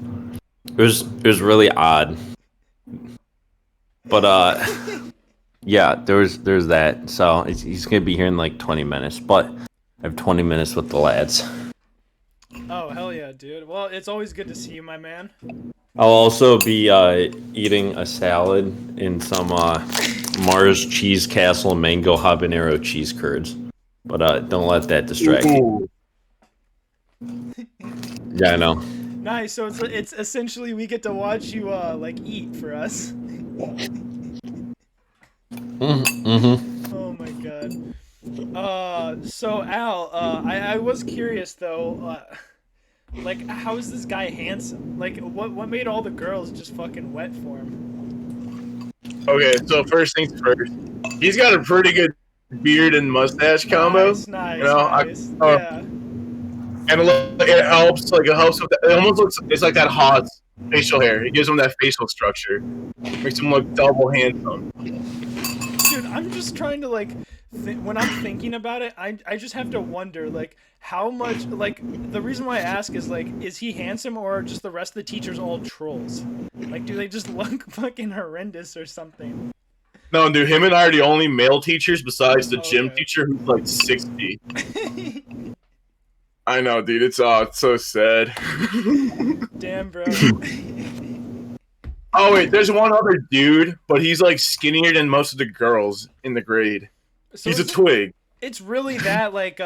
It was really odd. But yeah, there's that. So he's gonna be here in like 20 minutes, but I have 20 minutes with the lads. Oh hell yeah, dude. Well, it's always good to see you, my man. I'll also be eating a salad and some Mars Cheese Castle mango habanero cheese curds. But don't let that distract you. Ooh. Yeah, I know. Nice. So it's essentially we get to watch you like eat for us. Mm-hmm. Oh my god. So Al, I was curious though, like how is this guy handsome? Like what made all the girls just fucking wet for him? Okay, so first things first. He's got a pretty good beard and mustache combo. Nice, you know, nice. yeah. And it helps. Like it helps with that. It almost looks. It's like that hot facial hair. It gives him that facial structure. Makes him look double handsome. Dude, I'm just trying to like, when I'm thinking about it, I just have to wonder like how much like the reason why I ask is like, is he handsome or are just the rest of the teachers all trolls? Like, do they just look fucking horrendous or something? No, dude. Him and I are the only male teachers besides the gym Okay. teacher who's like 60. I know, dude. It's so sad. Damn, bro. Oh wait, there's one other dude, but he's like skinnier than most of the girls in the grade. So He's a twig. it's really that like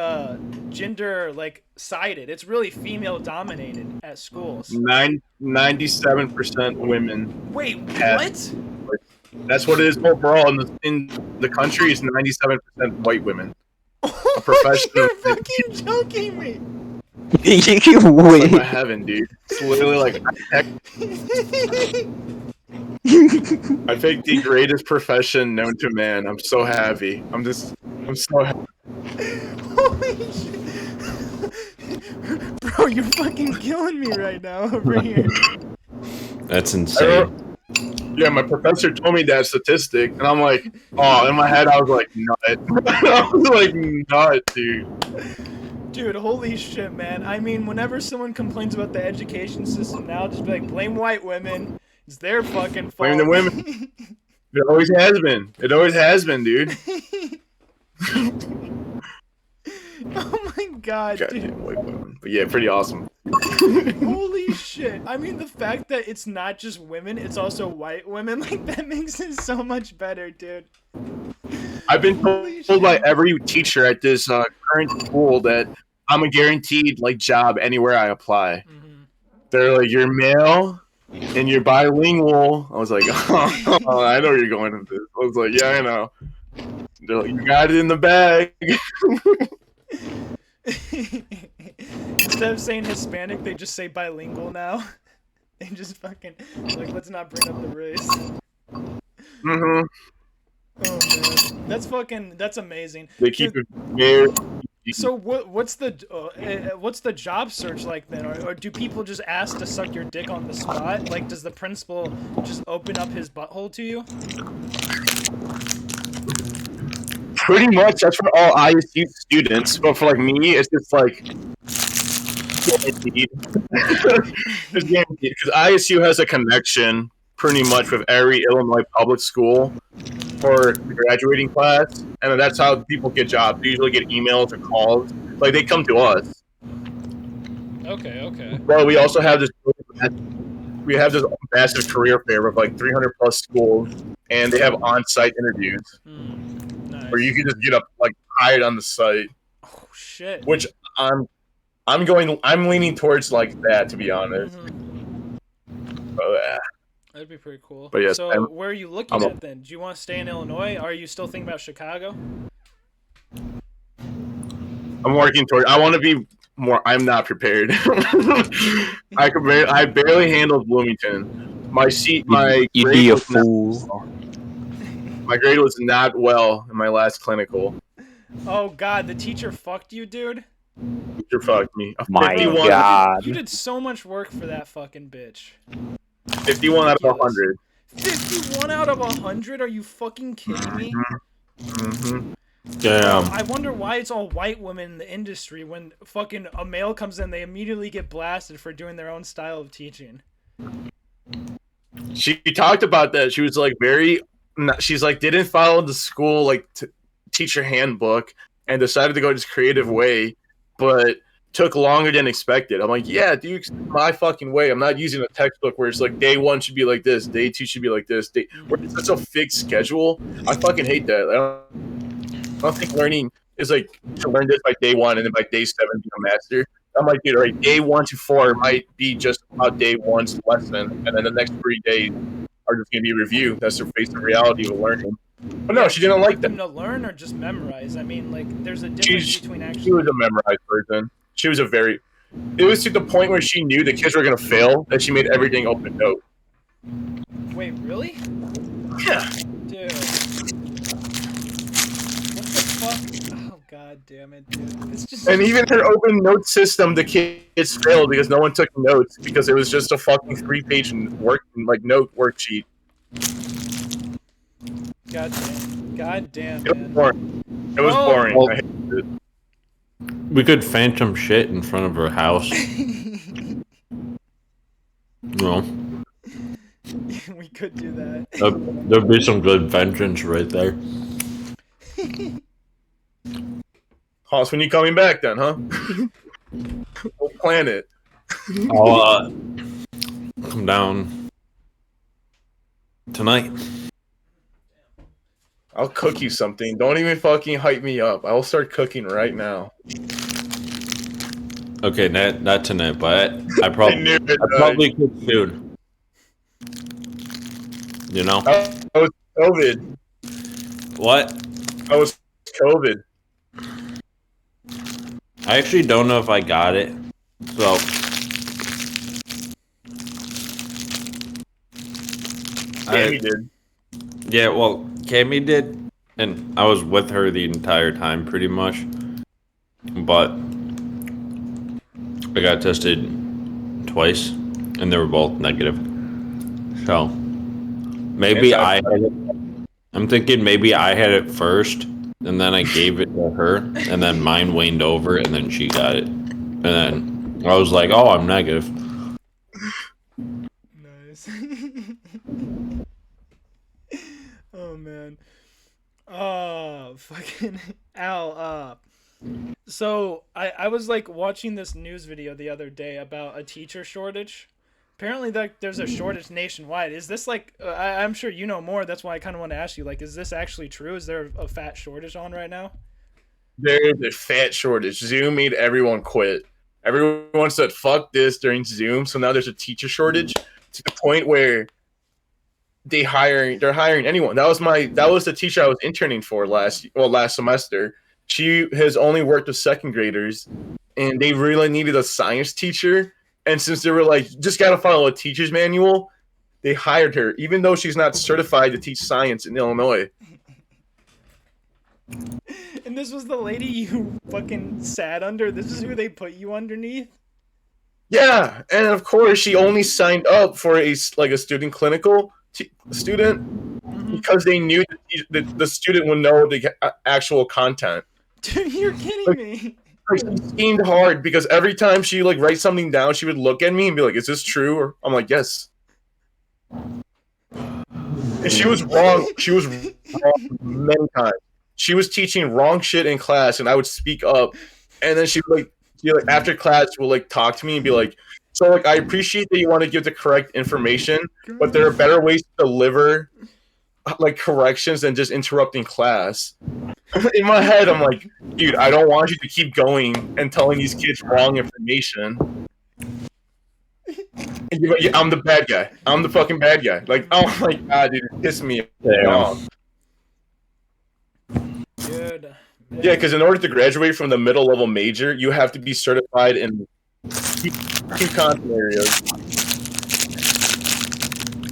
gender like sided. It's really female dominated at schools. 97% women. Wait, Yeah. what? That's what it is overall in the country. Is 97% white women. Professional. You're fucking joking me. It's like Wait. my heaven, dude. It's literally like I picked the greatest profession known to man. I'm so happy. I'm so happy. Holy shit. Bro, you're fucking killing me right now over here. That's insane. Yeah, my professor told me that statistic, and I'm like, oh, in my head, I was like, nut. I was like, nut, dude. Dude, holy shit, man. I mean, whenever someone complains about the education system now, just be like, blame white women. It's their fucking fault. Blame the women. It always has been. It always has been, dude. Oh my god, dude. Goddamn white women. But yeah, pretty awesome. Holy shit. I mean, the fact that it's not just women, it's also white women, like, that makes it so much better, dude. I've been Holy told by shit. every teacher at this current school that I'm a guaranteed like job anywhere I apply. Mhm. They're like, you're male and you're bilingual. I was like, oh, I know where you're going with this. I was like, yeah, I know. They're like, you got it in the bag. Instead of saying Hispanic, they just say bilingual now. They just fucking, like, let's not bring up the race. hmm Oh, man. That's amazing. They keep Dude, it very. So what's the job search like then, or do people just ask to suck your dick on the spot? Like, does the principal just open up his butthole to you? Pretty much, that's for all ISU students. But for like me, it's just like guaranteed. It's guaranteed because ISU has a connection pretty much with every Illinois public school for the graduating class, and that's how people get jobs. They usually get emails or calls. Like they come to us. Okay. Well, we also have this. We have this massive career fair with like 300 plus schools, and they have on-site interviews Nice. where you can just get up like hired on the site. Oh shit. Which I'm leaning towards like that, to be honest. So, yeah. That'd be pretty cool. But yes, so where are you looking I'm at then? Do you want to stay in Illinois? Are you still thinking about Chicago? I'm working toward. I want to be more. I'm not prepared. I barely handled Bloomington. My You'd grade be a was not- fool. my grade was not well in my last clinical. Oh god, the teacher fucked you, dude. Teacher fucked me. A My 51, God. You did so much work for that fucking bitch. 51 out of 100. 51 out of 100? Are you fucking kidding me? Mm-hmm. Damn. I wonder why it's all white women in the industry. When fucking a male comes in, they immediately get blasted for doing their own style of teaching. She talked about that. She was like she's like didn't follow the school like teacher handbook and decided to go this creative way, but took longer than expected. I'm like, yeah, dude, my fucking way. I'm not using a textbook where it's like day 1 should be like this, day 2 should be like this. Where it's such a fixed schedule. I fucking hate that. I don't think learning is like to learn this by day 1 and then by day 7 be a master. I'm like, dude, all right, day 1 to 4 might be just about day 1's lesson, and then the next 3 days are just gonna be review. That's the face of reality of learning. But no, she didn't like that. To learn or just memorize? I mean, like, there's a difference between actually. She was a memorized person. She was it was to the point where she knew the kids were gonna fail that she made everything open note. Wait, really? Yeah. Dude. What the fuck? Oh god damn it, dude. It's just. And even her open note system, the kids failed because no one took notes because it was just a fucking 3-page note worksheet. God damn, It was man. boring. It was Oh. boring. Well- I hated it. We could phantom shit in front of her house. No, We could do that. there'd be some good vengeance right there. Hoss, when you coming back then, huh? We'll plan it. I'll come down tonight. I'll cook you something. Don't even fucking hype me up. I will start cooking right now. Okay, not tonight, but I I probably knew it. probably cook soon. You know That was COVID. what? That was COVID. I actually don't know if I got it. So Tammy did. yeah, well, Cammy did, and I was with her the entire time, pretty much. But I got tested twice, and they were both negative. So maybe I had it. I'm thinking maybe I had it first, and then I gave it to her, and then mine waned over, and then she got it. And then I was like, oh, I'm negative. Nice. Oh man. Oh fucking Al. So I was like watching this news video the other day about a teacher shortage. Apparently, there's a shortage nationwide. Is this like? I'm sure you know more. That's why I kind of want to ask you. Like, is this actually true? Is there a fat shortage on right now? There's a fat shortage. Zoom made everyone quit. Everyone said fuck this during Zoom, so now there's a teacher shortage to the point where they're hiring anyone. That was the teacher I was interning for last semester. She has only worked with second graders, and they really needed a science teacher. And since they were like, just gotta follow a teacher's manual, they hired her, even though she's not certified to teach science in Illinois. And this was the lady you fucking sat under. This is who they put you underneath. Yeah, and of course she only signed up for a student clinical student because they knew that the student would know the actual content. Dude, you're kidding me. Like, she schemed hard because every time she write something down, she would look at me and be like, "Is this true?" Or I'm like, "Yes." And she was wrong. She was wrong many times. She was teaching wrong shit in class, and I would speak up. And then she would like after class will like talk to me and be like, "So like I appreciate that you want to give the correct information, but there are better ways to deliver like corrections than just interrupting class." In my head, I'm like, "Dude, I don't want you to keep going and telling these kids wrong information." I'm the bad guy. I'm the fucking bad guy. Like, oh my god, dude, it pissed me off. Dude. Yeah, because in order to graduate from the middle level major, you have to be certified in two content areas.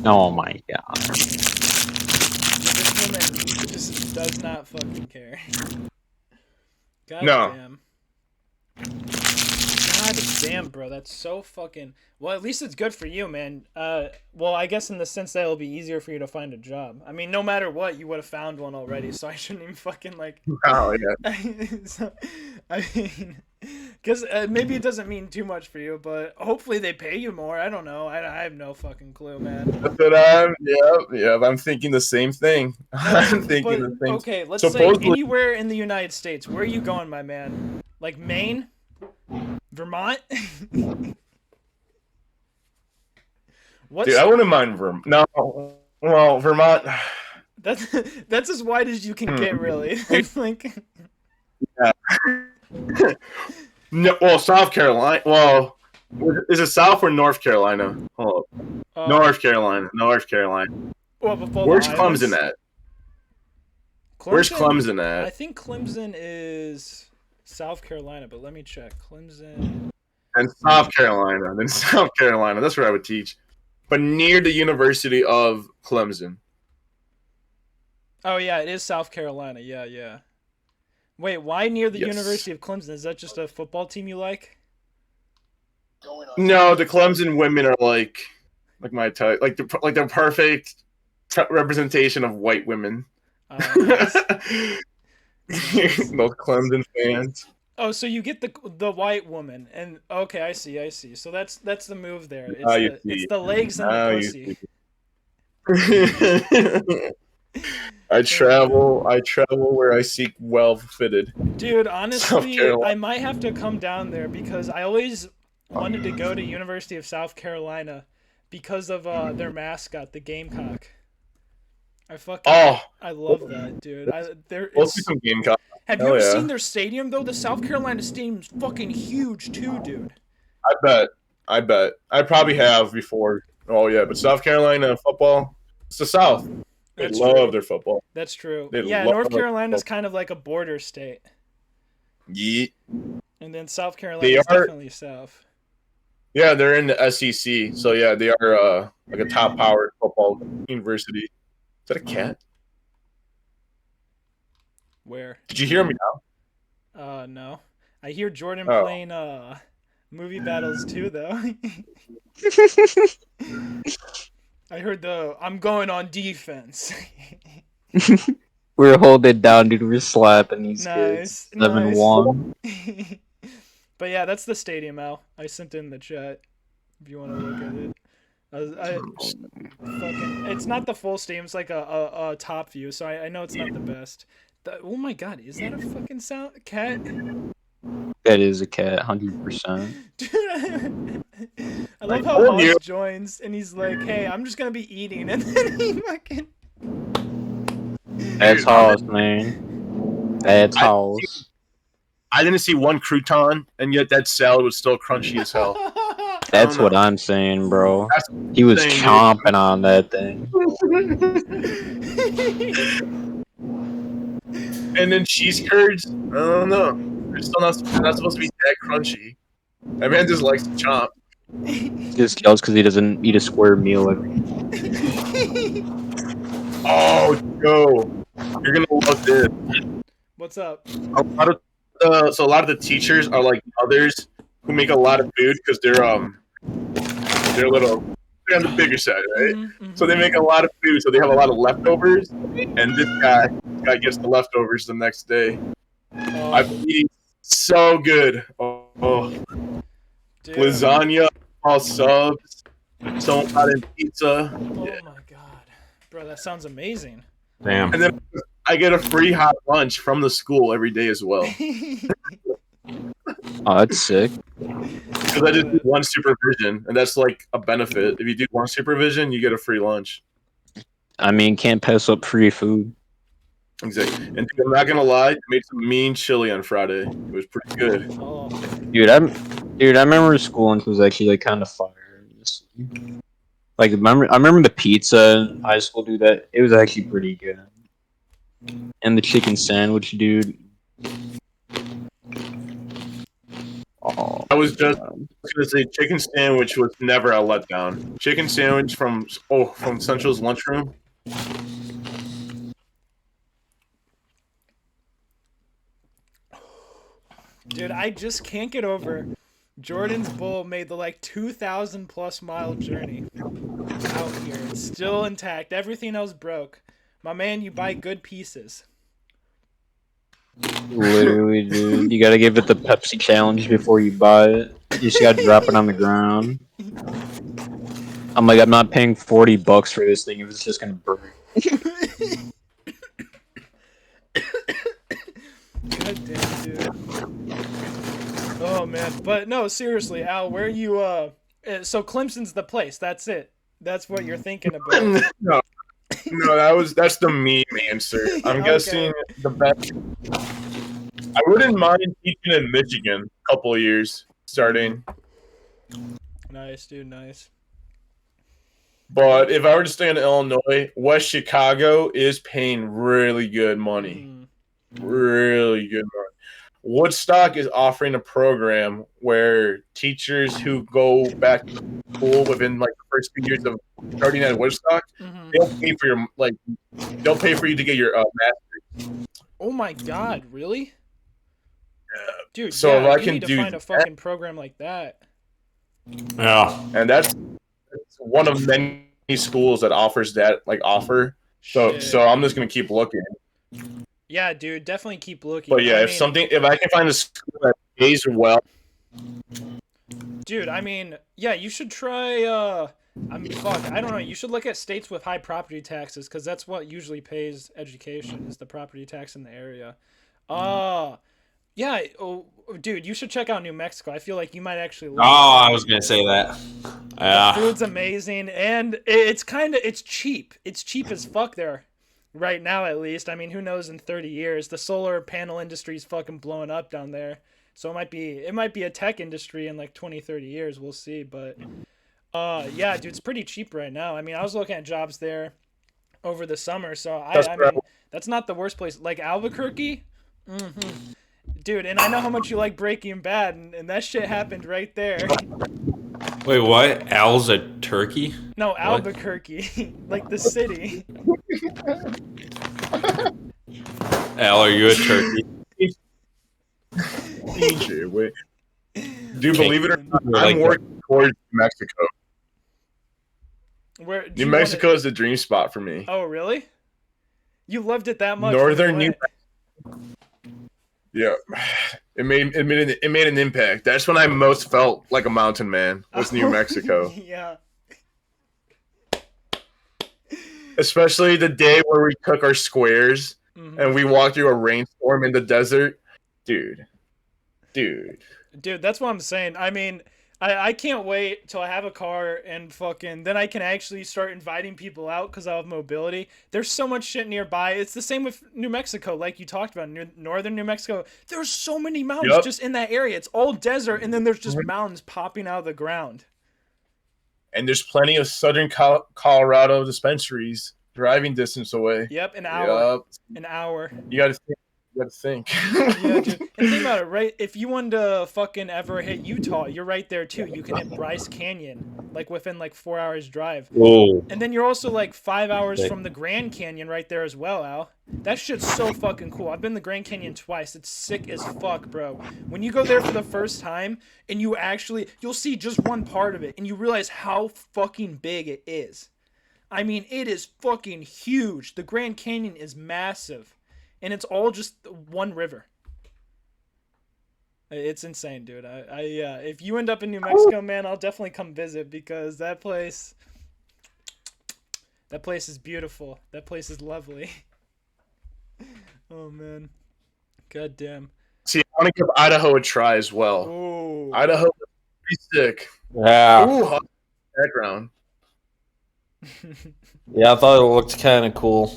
Oh my god. This woman just does not fucking care. God No. damn. God damn, bro, that's so fucking. Well, at least it's good for you, man. Well, I guess in the sense that it'll be easier for you to find a job. I mean, no matter what, you would have found one already, so I shouldn't even fucking like. Oh yeah. So, I mean, because maybe it doesn't mean too much for you, but hopefully they pay you more. I don't know. I have no fucking clue, man. But I'm thinking the same thing. I'm thinking the same. Okay, let's Supposedly- say anywhere in the United States. Where are you going, my man? Like Maine? Vermont? What's Dude, I wouldn't mind Vermont. No, well, Vermont. that's as wide as you can get, really. It's like No, well, South Carolina. Well, is it South or North Carolina? Hold up. North Carolina. North Carolina. well, before the Where's islands. Clemson at? Where's Clemson I at? think Clemson is South Carolina, but let me check. Clemson. And South Carolina. Then South Carolina. That's where I would teach. But near the University of Clemson. Oh yeah, it is South Carolina. Yeah, yeah. Wait, why near the Yes. University of Clemson? Is that just a football team you like? No, the Clemson women are like my type, like the perfect representation of white women. Nice. Those Clemson fans. Oh, so you get the white woman, and okay, I see. So that's the move there. It's, Now you see. it's the legs and Now the you pussy. I travel where I seek well fitted. Dude, South honestly, Carolina. I might have to come down there because I always wanted to go to University of South Carolina because of their mascot, the Gamecock. Oh, I love that, dude. let's do some Gamecock. Have you hell ever yeah. seen their stadium though? The South Carolina stadium's fucking huge too, dude. I bet. I probably have before. Oh yeah, but South Carolina football, it's the South. They That's love true. their football. That's true. They Yeah, love North their Carolina's football. kind of like a border state, Yeet. and then South Carolina's are- definitely south. Yeah, they're in the SEC, so yeah, they are like a top-powered football university. Is that a cat? Where? Did you hear me now? No. I hear Jordan Oh. playing movie battles too, though. I heard I'm going on defense. We're holding down, dude. We're slapping these Nice, kids. 7-1. But yeah, that's the stadium, Al. I sent it in the chat if you want to look at it. It's not the full stadium. It's like a top view, so I know it's not the best. Oh my god, is that a fucking cat? That is a cat, 100%. Dude, I love how told you. Hoss joins and he's like, "Hey, I'm just gonna be eating," and then he fucking. That's House, man. That's House. I didn't see one crouton, and yet that salad was still crunchy as hell. That's don't what know. I'm saying, bro. That's He was saying, dude. chomping on that thing. And then cheese curds, I don't know. They're still they're not supposed to be that crunchy. That man just likes to chomp. Just yells because he doesn't eat a square meal every. Oh, Joe, you're gonna love this. What's up? A lot of the teachers are like others who make a lot of food because they're on the bigger side, right? Mhm, So they make a lot of food, so they have a lot of leftovers, and this guy gets the leftovers the next day. mhm. I've been eating so good. Oh, Dude. lasagna, all subs, so hot and pizza. Oh my god. Bro, that sounds amazing. Damn. And then I get a free hot lunch from the school every day as well. Oh, that's sick. Because I just do one supervision, and that's like a benefit. If you do one supervision, you get a free lunch. I mean, can't pass up free food. Exactly. And dude, I'm not gonna lie, I made some mean chili on Friday. It was pretty good. Oh, Dude, I remember school lunch was actually like kind of fire. Like, I remember the pizza in high school, dude. That it was actually pretty good. And the chicken sandwich, dude. Oh, I was just gonna say chicken sandwich was never a letdown. Chicken sandwich from Central's lunchroom. dude, I just can't get over. Jordan's bull made the like 2,000 plus mile journey out here. It's still intact. Everything else broke. My man, you buy good pieces. literally, dude. You gotta give it the Pepsi challenge before you buy it. You just gotta drop it on the ground. I'm like, I'm not paying $40 for this thing if it's just gonna break. God damn, dude. Oh man, but no, seriously, Al, where you so Clemson's the place. That's it. That's what you're thinking about. No, that's the meme answer. I'm Okay. guessing the best. I wouldn't mind teaching in Michigan a couple of years starting, Nice, dude, nice. but if I were to stay in Illinois, West Chicago is paying really good money. Mm. Really good money. Woodstock is offering a program where teachers who go back to school within like the first few years of starting at Woodstock, Mhm. they'll pay for you to get your master's. Oh my god, really? Dude, So yeah, if I you can need to do find a that- fucking program like that. Yeah. And that's one of many schools that offers that offer. Shit. So I'm just gonna keep looking. Yeah, dude, definitely keep looking. But yeah, I if mean, I can find a school that pays well, dude, I mean, yeah, you should try I don't know, you should look at states with high property taxes cuz that's what usually pays education is the property tax in the area. Yeah, dude, you should check out New Mexico. I feel like you might actually Oh, like I was gonna say that. The Yeah. food's amazing and it's cheap. It's cheap as fuck there. Right now, at least. I mean, who knows in 30 years? The solar panel industry's fucking blowing up down there. So it might be a tech industry in like 20, 30 years. We'll see. But yeah, dude, it's pretty cheap right now. I mean, I was looking at jobs there over the summer. So I mean, that's not the worst place. Like Albuquerque, dude. And I know how much you like Breaking Bad, and that shit happened right there. Wait, what? Al's a turkey? No, Albuquerque, like the city. Al, are you a turkey? wait. Do believe it or not, I'm working towards New Mexico. Where do New you wanna- Mexico is the dream spot for me. Oh, really? You loved it that much? when Northern you New went? Yeah, it made an impact. That's when I most felt like a mountain man. Was New Mexico, Yeah. especially the day where we took our squares Mhm. and we walked through a rainstorm in the desert, dude. Dude, that's what I'm saying. I mean, I can't wait till I have a car and fucking then I can actually start inviting people out because I have mobility. There's so much shit nearby. It's the same with New Mexico, like you talked about, northern New Mexico. There's so many mountains Yep. just in that area. It's all desert, and then there's just mountains popping out of the ground. And there's plenty of southern Colorado dispensaries driving distance away. Yep, an hour. Yup. An hour. You gotta think. You gotta think. Yeah, dude. And think about it, right? If you wanted to fucking ever hit Utah, you're right there too. You can hit Bryce Canyon, like within like 4 hours drive. Whoa. And then you're also like 5 hours Okay. from the Grand Canyon right there as well, Al. That shit's so fucking cool. I've been to the Grand Canyon twice. It's sick as fuck, bro. When you go there for the first time and you'll see just one part of it and you realize how fucking big it is. I mean, it is fucking huge. The Grand Canyon is massive. And it's all just one river. It's insane, dude. If you end up in New Mexico, man, I'll definitely come visit because that place That place is beautiful. That place is lovely. Oh man, god damn. See, I want to give Idaho a try as well. Oh, Idaho is pretty sick. Yeah. Ooh, hot background. Yeah, I thought it looked kind of cool.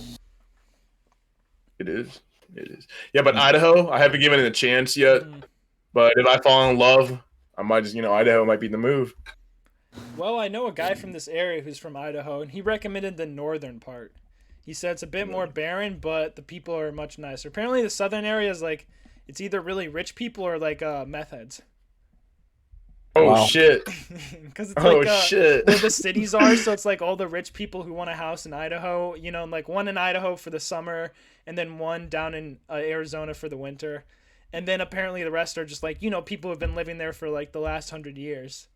It is. It is. Yeah, but Idaho, I haven't given it a chance yet. Mm. But if I fall in love, I might just, Idaho might be the move. Well, I know a guy from this area who's from Idaho, and he recommended the northern part. He said it's a bit more barren, but the people are much nicer. Apparently, the southern area is like, it's either really rich people or like meth heads. Oh, Wow. shit. Because it's Oh, like shit. where the cities are, so it's like all the rich people who want a house in Idaho, and like one in Idaho for the summer, and then one down in Arizona for the winter. And then apparently the rest are just like, people who have been living there for like the last 100 years.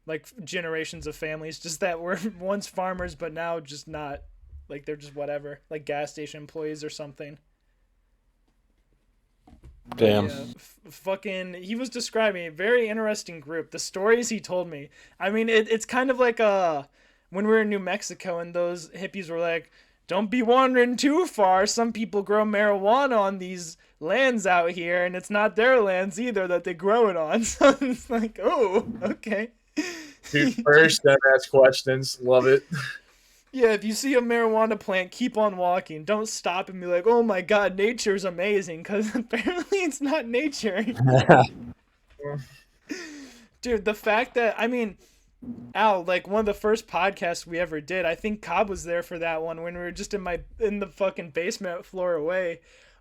Like generations of families just that were once farmers, but now just not. Like they're just whatever. Like gas station employees or something. Damn. Yeah, fucking, he was describing a very interesting group. The stories he told me. I mean, it's kind of like when we were in New Mexico and those hippies were like, don't be wandering too far. Some people grow marijuana on these lands out here, and it's not their lands either that they grow it on. So it's like, oh, okay. Dude, first, then ask questions. Love it. Yeah, if you see a marijuana plant, keep on walking. Don't stop and be like, oh my god, nature's amazing, because apparently it's not nature. Dude, the fact that, I mean, Al, like one of the first podcasts we ever did, I think Cobb was there for that one when we were just in the fucking basement floor away.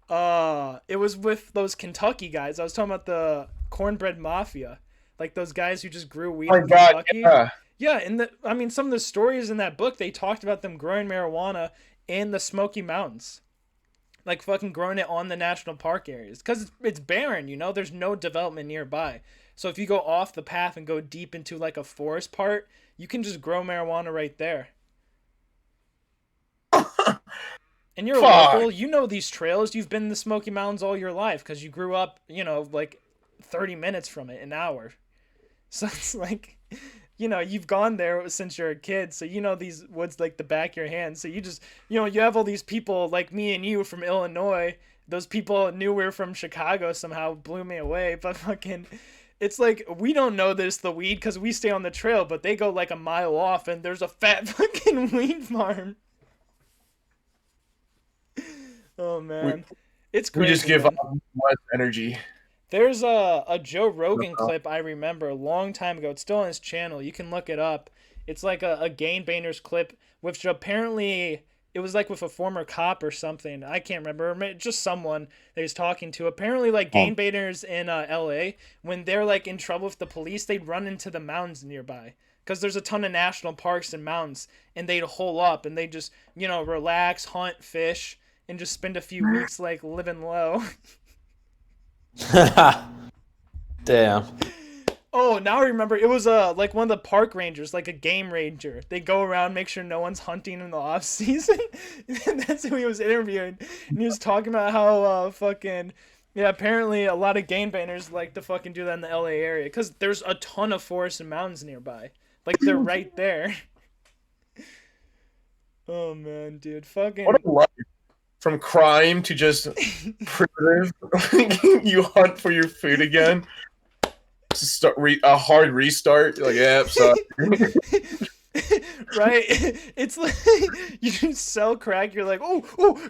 It was with those Kentucky guys. I was talking about the Cornbread Mafia. Like those guys who just grew weed Oh in my god, Kentucky. yeah. Yeah, and some of the stories in that book, they talked about them growing marijuana in the Smoky Mountains. Like fucking growing it on the national park areas. Because it's barren, there's no development nearby. So if you go off the path and go deep into like a forest part, you can just grow marijuana right there. And you're a Fuck. local, you know these trails. You've been in the Smoky Mountains all your life because you grew up, like 30 minutes from it, an hour. So it's like, you've gone there since you're a kid, so you know these woods like the back of your hand. So you just, you have all these people like me and you from Illinois. Those people knew we were from Chicago somehow, blew me away. But fucking, it's like, we don't know the weed because we stay on the trail, but they go like a mile off and there's a fat fucking weed farm. Oh, man. It's crazy. We just give man. off less energy. There's a Joe Rogan clip I remember a long time ago. It's still on his channel. You can look it up. It's like a gangbangers clip, which apparently it was like with a former cop or something. I can't remember. Just someone that he's talking to. Apparently, like gangbangers in L.A., when they're like in trouble with the police, they'd run into the mountains nearby. Because there's a ton of national parks and mountains, and they'd hole up and they just, relax, hunt, fish, and just spend a few weeks like living low. Damn. Oh, now I remember. It was like one of the park rangers, like a game ranger. They go around, make sure no one's hunting in the off season. And that's who he was interviewing. And he was talking about how apparently a lot of gangbangers like to fucking do that in the LA area because there's a ton of forests and mountains nearby. Like they're right there. Oh man, dude, fucking. What a life. From crime to just primitive. You hunt for your food again. Just start a hard restart. You're like, yeah, sorry. Right? It's like you sell crack. You're like,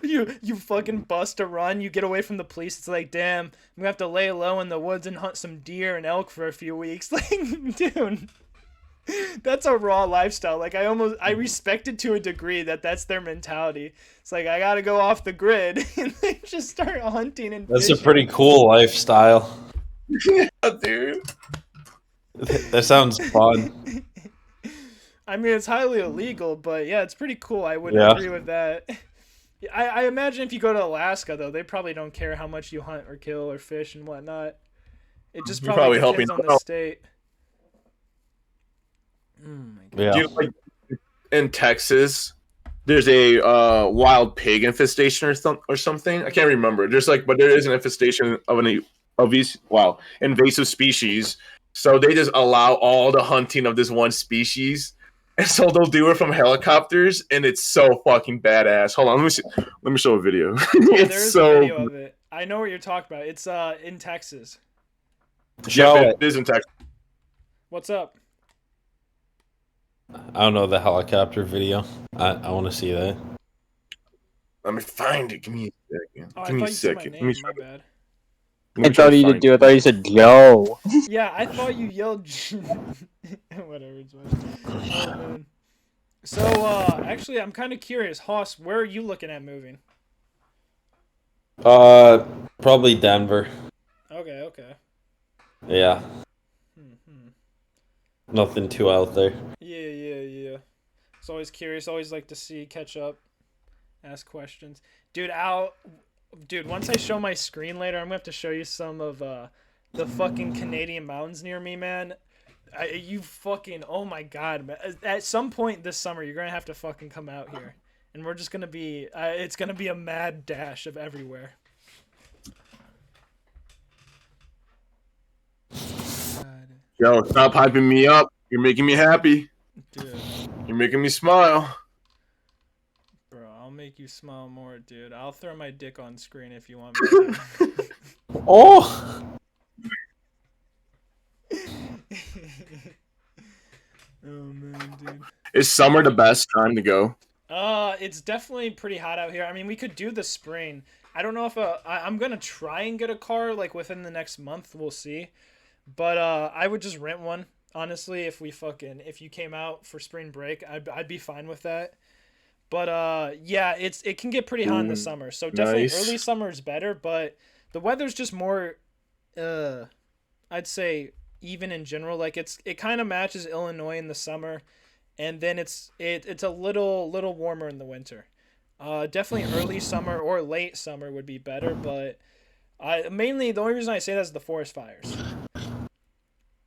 you fucking bust a run. You get away from the police. It's like, damn, I'm gonna have to lay low in the woods and hunt some deer and elk for a few weeks. Like, dude, that's a raw lifestyle. Like, I respect it to a degree that's their mentality. It's like, I gotta go off the grid, and they just start hunting and That's fishing. a pretty cool lifestyle. Yeah, dude. That sounds fun. I mean, it's highly illegal, but yeah, it's pretty cool. I would Yeah. agree with that. I imagine if you go to Alaska, though, they probably don't care how much you hunt or kill or fish and whatnot. It just You're probably probably depends on helping the out. state. Oh my god. Yeah. You know, like in Texas, there's a wild pig infestation or something. I can't remember. But there is an infestation of these invasive species. So they just allow all the hunting of this one species. And so they'll do it from helicopters, and it's so fucking badass. Hold on, let me see. Let me show a video. Yeah, It's there is so a video of it. I know what you're talking about. It's in Texas. Show yeah, it. it is in Texas. What's up? I don't know the helicopter video. I want to see that. Let me find it. Give me a second. Oh, I Give me thought a you said my second. Let name. me My try, bad. let me I try thought to you find did too. I it. thought you said Joe. Yeah, I thought you yelled. Whatever. It's fine. Oh man. So actually, I'm kind of curious, Hoss. Where are you looking at moving? Probably Denver. Okay. Okay. Yeah, Hmm. nothing too out there. Yeah. It's always curious. Always like to see, catch up, ask questions. Dude, once I show my screen later, I'm gonna have to show you some of the fucking Canadian mountains near me, man. You fucking, oh my god, man. At some point this summer, you're gonna have to fucking come out here, and we're just gonna be. It's gonna be a mad dash of everywhere. God, Yo, stop hyping me up. You're making me happy. dude. You're making me smile. Bro, I'll make you smile more, dude. I'll throw my dick on screen if you want me to. Oh, Oh man, dude. Is summer the best time to go? It's definitely pretty hot out here. I mean, we could do the spring. I don't know if I'm gonna try and get a car like within the next month. We'll see. But I would just rent one. Honestly, if you came out for spring break, I'd be fine with that. But yeah, it can get pretty hot in the summer. So definitely Nice. early summer is better, but the weather's just more I'd say even in general. Like it kind of matches Illinois in the summer, and then it's a little warmer in the winter. Definitely early summer or late summer would be better, but mainly the only reason I say that is the forest fires.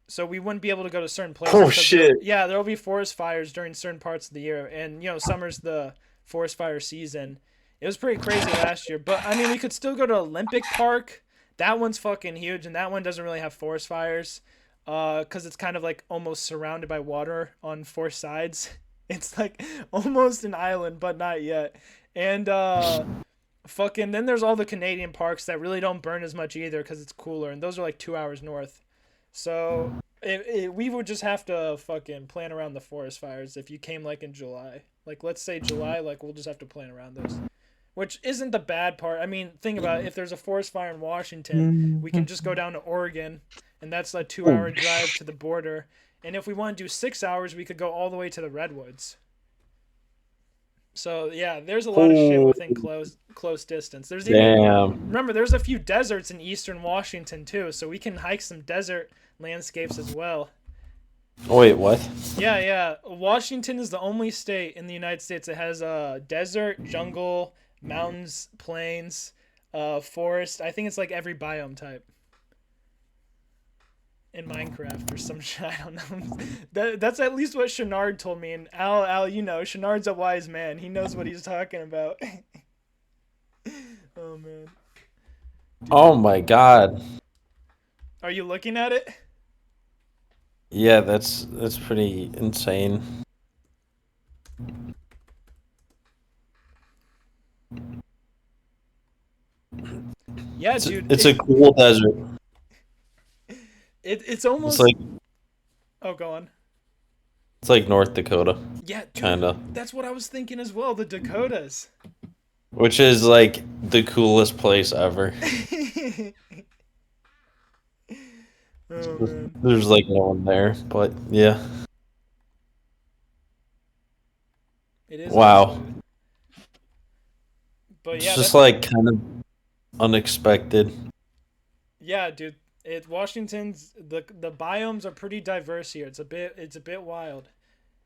So we wouldn't be able to go to certain places. Oh, 'cause shit. there'll be forest fires during certain parts of the year, and summer's the forest fire season. It was pretty crazy last year, but I mean we could still go to Olympic Park. That one's fucking huge, and that one doesn't really have forest fires, cause it's kind of like almost surrounded by water on four sides. It's like almost an island, but not yet. And fucking then there's all the Canadian parks that really don't burn as much either, cause it's cooler, and those are like 2 hours north. So we would just have to fucking plan around the forest fires if you came like in July. Like let's say July, like we'll just have to plan around those. Which isn't the bad part. I mean, think about it. If there's a forest fire in Washington, we can just go down to Oregon, and that's a 2 hour drive to the border. And if we want to do 6 hours, we could go all the way to the redwoods. So yeah, there's a lot of shit within close distance. There's even Damn. remember there's a few deserts in eastern Washington too, so we can hike some desert landscapes as well. wait, what? Yeah. Washington is the only state in the United States that has a desert, jungle, mountains, plains, forest. I think it's like every biome type. In Minecraft or some shit, I don't know. That's at least what Shenard told me. And Al, Shenard's a wise man. He knows what he's talking about. Oh man. Oh my god. Are you looking at it? Yeah, that's pretty insane. Yeah, dude. It's a cool desert. It's almost. It's like Oh, go on. it's like North Dakota, Yeah, dude. kinda. That's what I was thinking as well. The Dakotas. Which is like the coolest place ever. Oh man. There's like no one there, but yeah. It is. Wow. actually. But It's yeah, just that's, like kind of unexpected. yeah, dude. Washington's the biomes are pretty diverse here. It's a bit wild.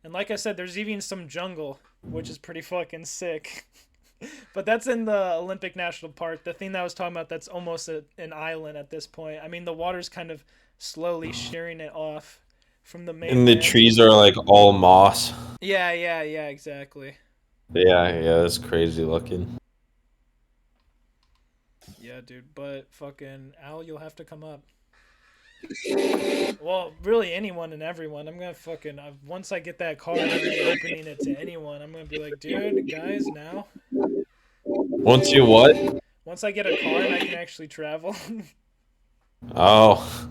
And like I said, there's even some jungle, which is pretty fucking sick. But that's in the Olympic National Park. The thing that I was talking about, that's almost an island at this point. I mean, the water's kind of slowly shearing it off from the main. And the trees are like all moss. Yeah, exactly. Yeah, it's crazy looking. Yeah, dude. But fucking Al, you'll have to come up. Well, really anyone and everyone. I'm gonna fucking once I get that car, I'm gonna be opening it to anyone. I'm gonna be like, dude, guys, now. Once you what? Once I get a car and I can actually travel, Oh,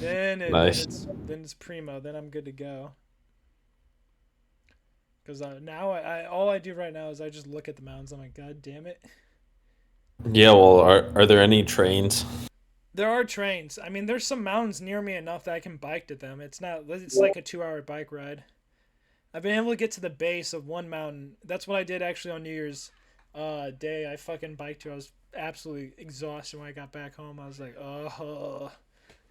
nice. then it's primo. Then I'm good to go. Because now I all I do right now is I just look at the mountains. I'm like, God damn it. Yeah, well, are there any trains? There are trains. I mean, there's some mountains near me enough that I can bike to them. It's not. It's like a 2-hour bike ride. I've been able to get to the base of one mountain. That's what I did actually on New Year's Day. I fucking biked to. I was absolutely exhausted when I got back home. I was like, oh,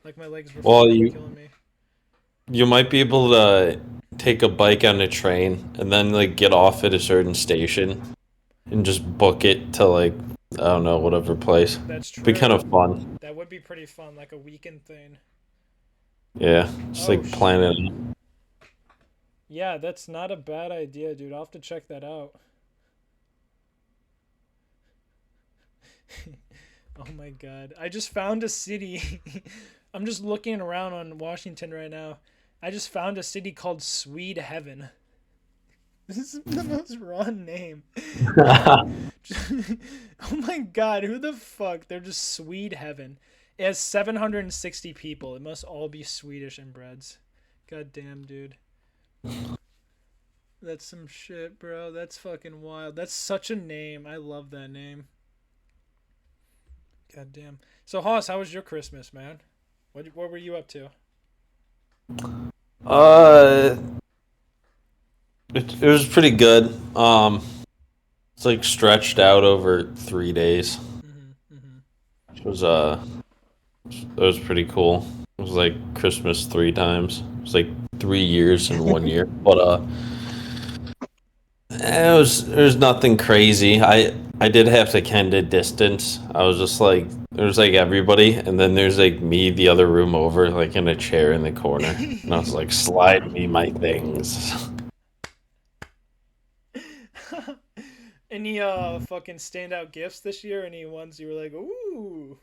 like my legs were Well, fucking killing me. You might be able to take a bike on a train and then like get off at a certain station and just book it to like I don't know whatever place. That's true. Be kind of fun. That would be pretty fun, like a weekend thing. Yeah, just Oh, like plan it. Yeah, that's not a bad idea, dude. I'll have to check that out. Oh my god. I just found a city. I'm just looking around on Washington right now. I just found a city called Swede Heaven. This is the most raw name. Oh my god, who the fuck? They're just Swede Heaven. It has 760 people. It must all be Swedish inbreds. God damn, dude. That's some shit, bro. That's fucking wild. That's such a name. I love that name. God damn. So, Hoss, how was your Christmas, man? What were you up to? It was pretty good. It's like stretched out over 3 days. It was pretty cool. It was like Christmas 3 times. It was like 3 years in 1 year. But it was nothing crazy. I did have to kind of distance. I was just like there's like everybody, and then there's like me, the other room over, like in a chair in the corner, and I was like, slide me my things. Any fucking standout gifts this year? Any ones you were like, ooh?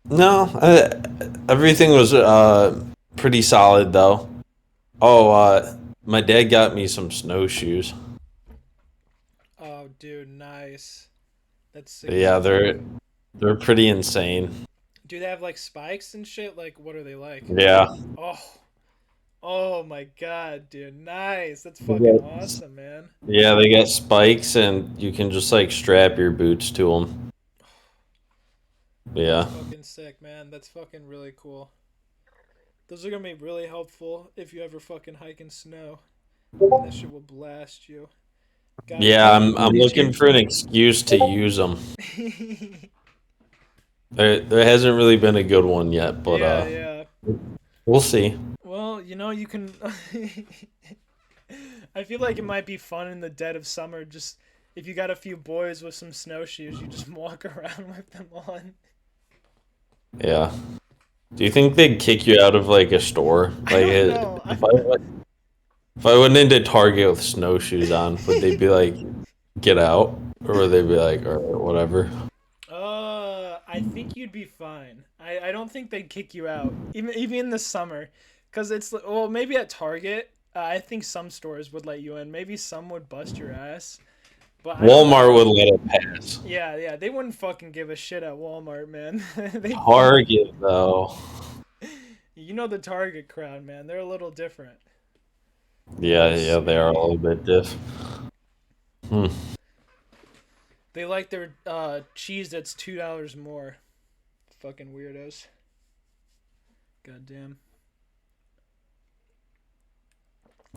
No, everything was pretty solid though. Oh, my dad got me some snowshoes. Oh, dude, nice. That's sick. Yeah, they're pretty insane. Do they have like spikes and shit? Like, what are they like? Yeah. Oh my god, dude, nice. That's fucking awesome, man. Yeah, they got spikes, and you can just like strap your boots to them. Yeah. That's fucking sick, man. That's fucking really cool. Those are gonna be really helpful if you ever fucking hike in snow. That shit will blast you. God Yeah, damn. I'm looking for an excuse to use them. There hasn't really been a good one yet, but yeah. we'll see. Well, you can. I feel like it might be fun in the dead of summer. Just if you got a few boys with some snowshoes, you just walk around with them on. Yeah. Do you think they'd kick you out of like a store? Like, know. if I went into Target with snowshoes on, would they be like, get out, or would they be like, or whatever? I think you'd be fine. I don't think they'd kick you out, even in the summer, because it's well maybe at Target. I think some stores would let you in. Maybe some would bust your ass. But Walmart would let it pass. Yeah, they wouldn't fucking give a shit at Walmart, man. Target though. You know the Target crowd, man. They're a little different. Yeah, they are a little bit diff. They like their cheese that's $2 more. Fucking weirdos. Goddamn.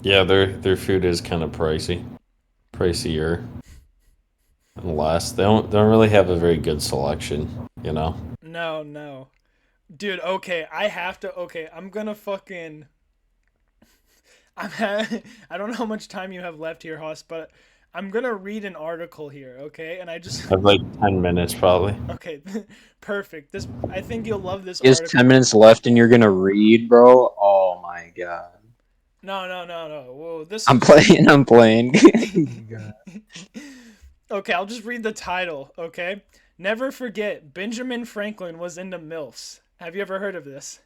Yeah, their food is kind of pricier. Unless they don't really have a very good selection, you know. No. Dude, okay, I'm gonna fucking I don't know how much time you have left here, Hoss, but I'm gonna read an article here, okay? And I just I have like 10 minutes probably. okay, perfect. I think you'll love this He has article. 10 minutes left and you're gonna read, bro? Oh my god. No. Whoa, this I'm playing. Okay, I'll just read the title, okay? Never forget, Benjamin Franklin was into MILFs. Have you ever heard of this?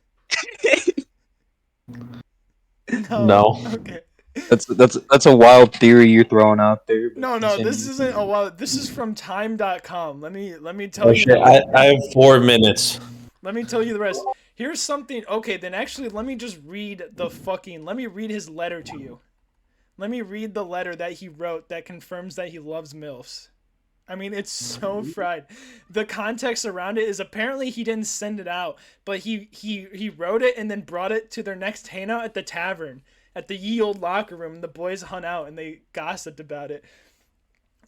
No. Okay. That's a wild theory you're throwing out there. But No, this continue. isn't a while. This is from time.com. Let me tell Oh you shit! I have 4 minutes. Let me tell you the rest. Here's something. Okay, then actually let me just read let me read his letter to you. Let me read the letter that he wrote that confirms that he loves MILFs. I mean, it's so fried. The context around it is apparently he didn't send it out, but he wrote it and then brought it to their next hangout at the tavern, at the ye old locker room, and the boys hung out and they gossiped about it.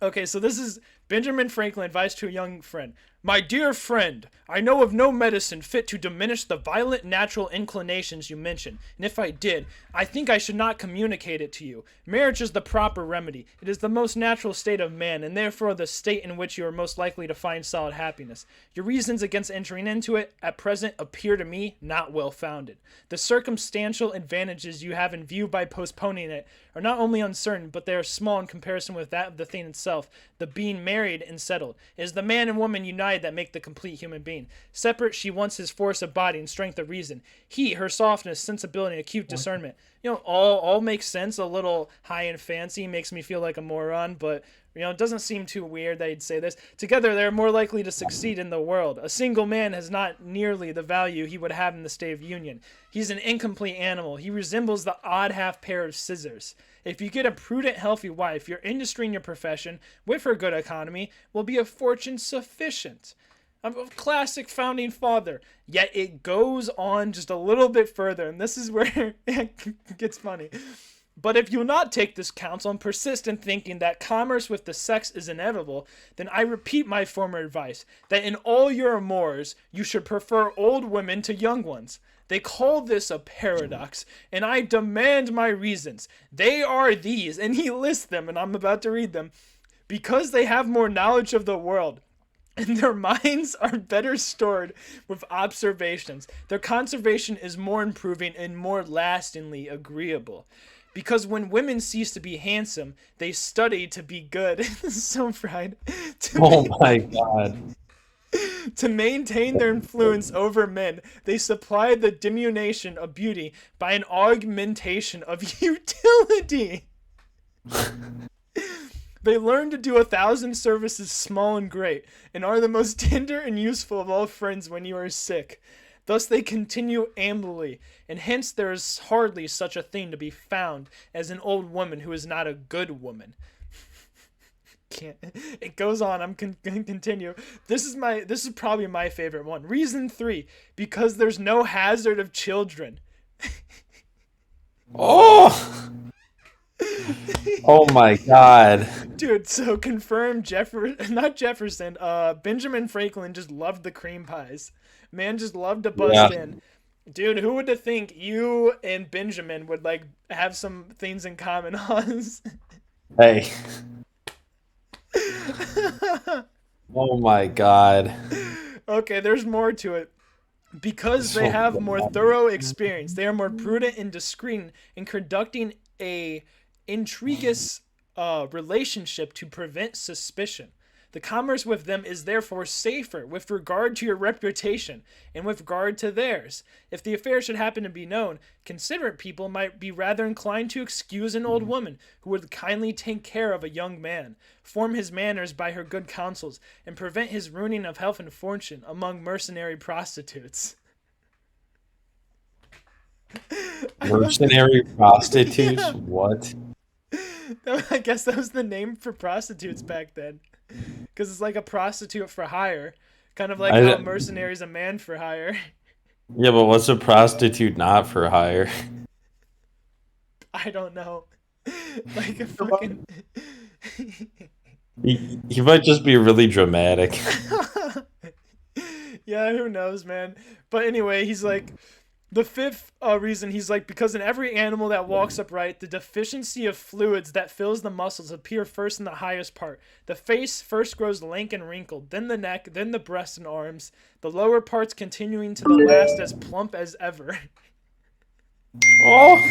Okay, so this is Benjamin Franklin advice to a young friend. My dear friend, I know of no medicine fit to diminish the violent natural inclinations you mention, and if I did, I think I should not communicate it to you. Marriage is the proper remedy. It is the most natural state of man, and therefore the state in which you are most likely to find solid happiness. Your reasons against entering into it at present appear to me not well founded. The circumstantial advantages you have in view by postponing it are not only uncertain, but they are small in comparison with that of the thing itself, the being married and settled. It is the man and woman united that make the complete human being. Separate, she wants his force of body and strength of reason. He, her softness, sensibility, and acute discernment. You know, all makes sense. A little high and fancy, makes me feel like a moron, but you know, it doesn't seem too weird that he'd say this. Together, they're more likely to succeed in the world. A single man has not nearly the value he would have in the state of union. He's an incomplete animal. He resembles the odd half pair of scissors. If you get a prudent, healthy wife, your industry and your profession, with her good economy, will be a fortune sufficient. I'm a classic founding father. Yet it goes on just a little bit further, and this is where it gets funny. But if you will not take this counsel and persist in thinking that commerce with the sex is inevitable, then I repeat my former advice, that in all your amours you should prefer old women to young ones. They call this a paradox, and I demand my reasons. They are these, and he lists them, and I'm about to read them. Because they have more knowledge of the world, and their minds are better stored with observations, their conservation is more improving and more lastingly agreeable. Because when women cease to be handsome, they study to be good. This is so fried. Oh my god. To maintain their influence over men, they supply the diminution of beauty by an augmentation of utility. They learn to do 1,000 services small and great, and are the most tender and useful of all friends when you are sick. Thus they continue ambly, and hence there is hardly such a thing to be found as an old woman who is not a good woman. It goes on. I'm gonna continue. This is probably my favorite one. Reason 3, because there's no hazard of children. Oh. Oh my god. Dude, so confirmed not Jefferson, Benjamin Franklin just loved the cream pies. Man just loved to bust in. Dude, who would have think you and Benjamin would like have some things in common on? Hey. Oh my god. Okay, there's more to it. Because they have more thorough experience, they are more prudent and discreet in conducting a intriguous relationship to prevent suspicion. The commerce with them is therefore safer with regard to your reputation and with regard to theirs. If the affair should happen to be known, considerate people might be rather inclined to excuse an old woman who would kindly take care of a young man, form his manners by her good counsels, and prevent his ruining of health and fortune among mercenary prostitutes. Mercenary prostitutes? What? I guess that was the name for prostitutes back then. Because it's like a prostitute for hire. Kind of like how a mercenary is a man for hire. Yeah, but what's a prostitute not for hire? I don't know. Like a fucking... He might just be really dramatic. Yeah, who knows, man. But anyway, he's like... The fifth reason, he's like, because in every animal that walks upright, the deficiency of fluids that fills the muscles appear first in the highest part. The face first grows lank and wrinkled, then the neck, then the breast and arms, the lower parts continuing to the last as plump as ever. Oh!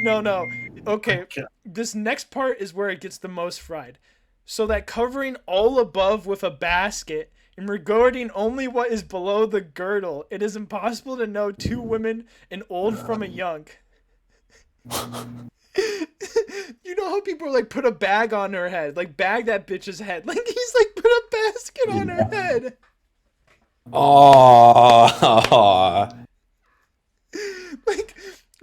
No. Okay, this next part is where it gets the most fried. so that covering all above with a basket and regarding only what is below the girdle, it is impossible to know two women, an old from a young. You know how people are like, put a bag on her head, like bag that bitch's head. Like he's like, put a basket on her head. Oh. Like,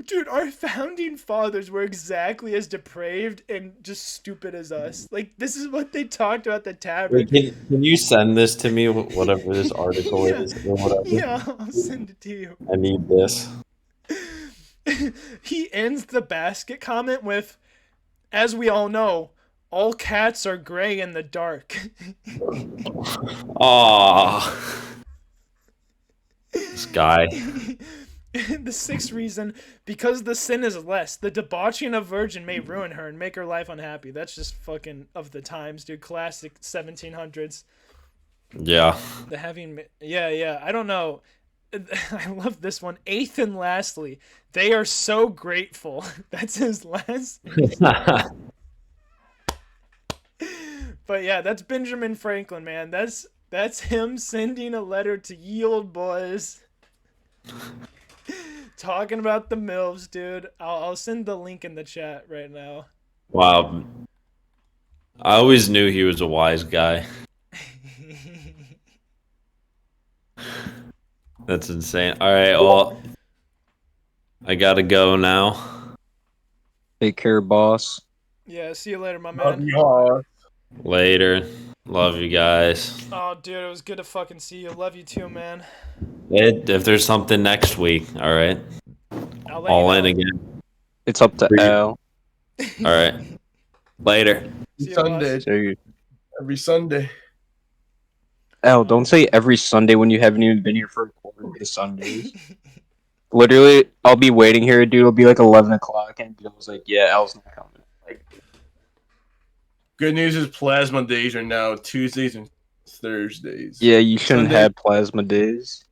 dude, our founding fathers were exactly as depraved and just stupid as us. Like, this is what they talked about the tavern. Wait, can you send this to me? Whatever this article Yeah. is or whatever. Yeah, I'll send it to you. I need this. He ends the basket comment with, as we all know, all cats are gray in the dark. Oh. This guy. The sixth reason, because the sin is less. The debauching of virgin may ruin her and make her life unhappy. That's just fucking of the times, dude. Classic 1700s. Yeah. The having, yeah. I don't know. I love this one. Eighth and lastly, they are so grateful. That's his last. But yeah, that's Benjamin Franklin, man. That's him sending a letter to ye old boys. Talking about the MILFs, dude. I'll send the link in the chat right now. Wow. I always knew he was a wise guy. That's insane. All right, well, I gotta go now. Take care, boss. Yeah, see you later, my Love man. you all. Later. Love you guys. Oh, dude, it was good to fucking see you. Love you too, man. If there's something next week, all right. I'll let All you in know. again. It's up to Al. All right. Later. See you, Sunday. boss. Every Sunday. Al, don't say every Sunday when you haven't even been here for a quarter of the Sundays. Literally, I'll be waiting here, dude. It'll be like 11 o'clock, and Bill's like, yeah, Al's not coming. Like, Good news is plasma days are now Tuesdays and Thursdays. yeah, you shouldn't Sunday- have plasma days.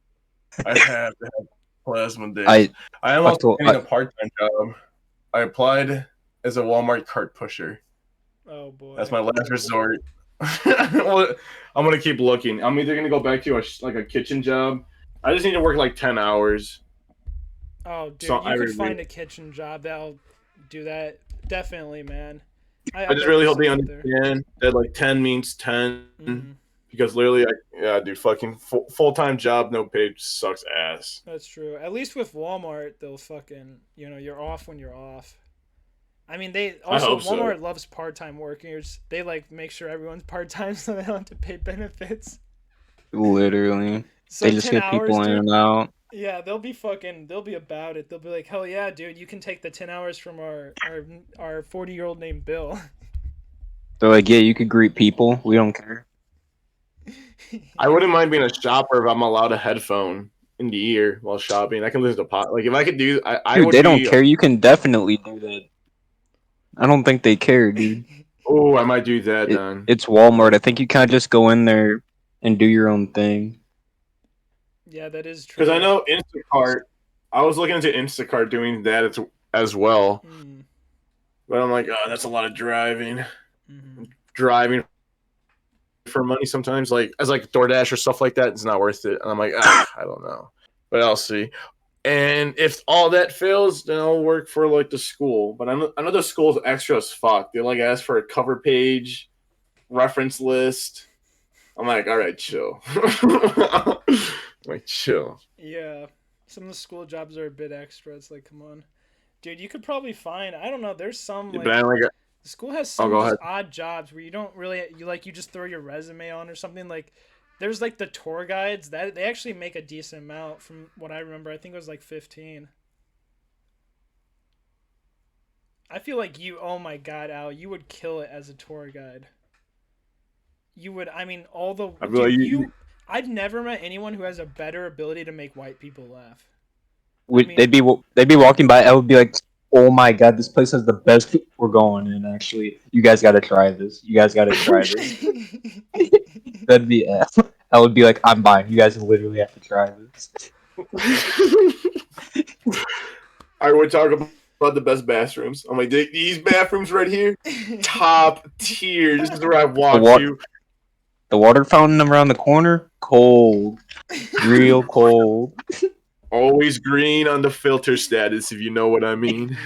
I have to have plasma days. I I am I also told- getting I- a part-time job. I applied as a Walmart cart pusher. Oh, boy. That's my last resort. Well, I'm gonna keep looking. I'm either gonna go back to a kitchen job. I just need to work like 10 hours. Oh, dude, So you I could really- find a kitchen job that'll do that. Definitely, man. I just really hope they understand that like 10 means 10 Mm-hmm. because literally, dude, fucking full-time job, no pay sucks ass. That's true. At least with Walmart, they'll fucking, you're off when you're off. I mean, they also hope so. Walmart loves part-time workers. They like make sure everyone's part-time so they don't have to pay benefits. literally, So they just 10 get people hours, in dude, and out. yeah, they'll be about it. They'll be like, hell yeah, dude, you can take the 10 hours from our 40-year-old named Bill. They're like, yeah, you could greet people. We don't care. I wouldn't mind being a shopper if I'm allowed a headphone in the ear while shopping. I can listen to pot. Like if I could do, I Dude, would. they don't care. You can definitely do that. I don't think they care, dude. Oh, I might do that then. It's Walmart. I think you kind of just go in there and do your own thing. Yeah, that is true. Because I know Instacart. I was looking into Instacart doing that as well, Mm, but I'm like, oh, that's a lot of driving. mhm. Driving for money sometimes, like as like DoorDash or stuff like that, it's not worth it. And I'm like, I don't know, but I'll see. And if all that fails, then I'll work for like the school. But I know the school's extra as fuck. They like ask for a cover page, reference list. I'm like, all right, chill. Like, chill. Yeah, some of the school jobs are a bit extra. It's like, come on, dude, you could probably find. I don't know. There's some like But I like, the school has some go just ahead. odd jobs where you don't really you just throw your resume on or something. Like there's like the tour guides that they actually make a decent amount from what I remember. I think it was like 15. I feel like oh my god, Al, you would kill it as a tour guide. You would. I mean, all the I feel like dude, I've never met anyone who has a better ability to make white people laugh. mean- They'd be walking by. I would be like, "Oh my god, this place has the best food. We're going in. Actually, you guys got to try this. You guys got to try this." That'd be. I would be like, "I'm buying. You guys literally have to try this." I would talk about about the best bathrooms. I'm like, these bathrooms right here, top tier. This is where I walk wa- to. The water fountain around the corner, cold, real cold. Always green on the filter status, if you know what I mean.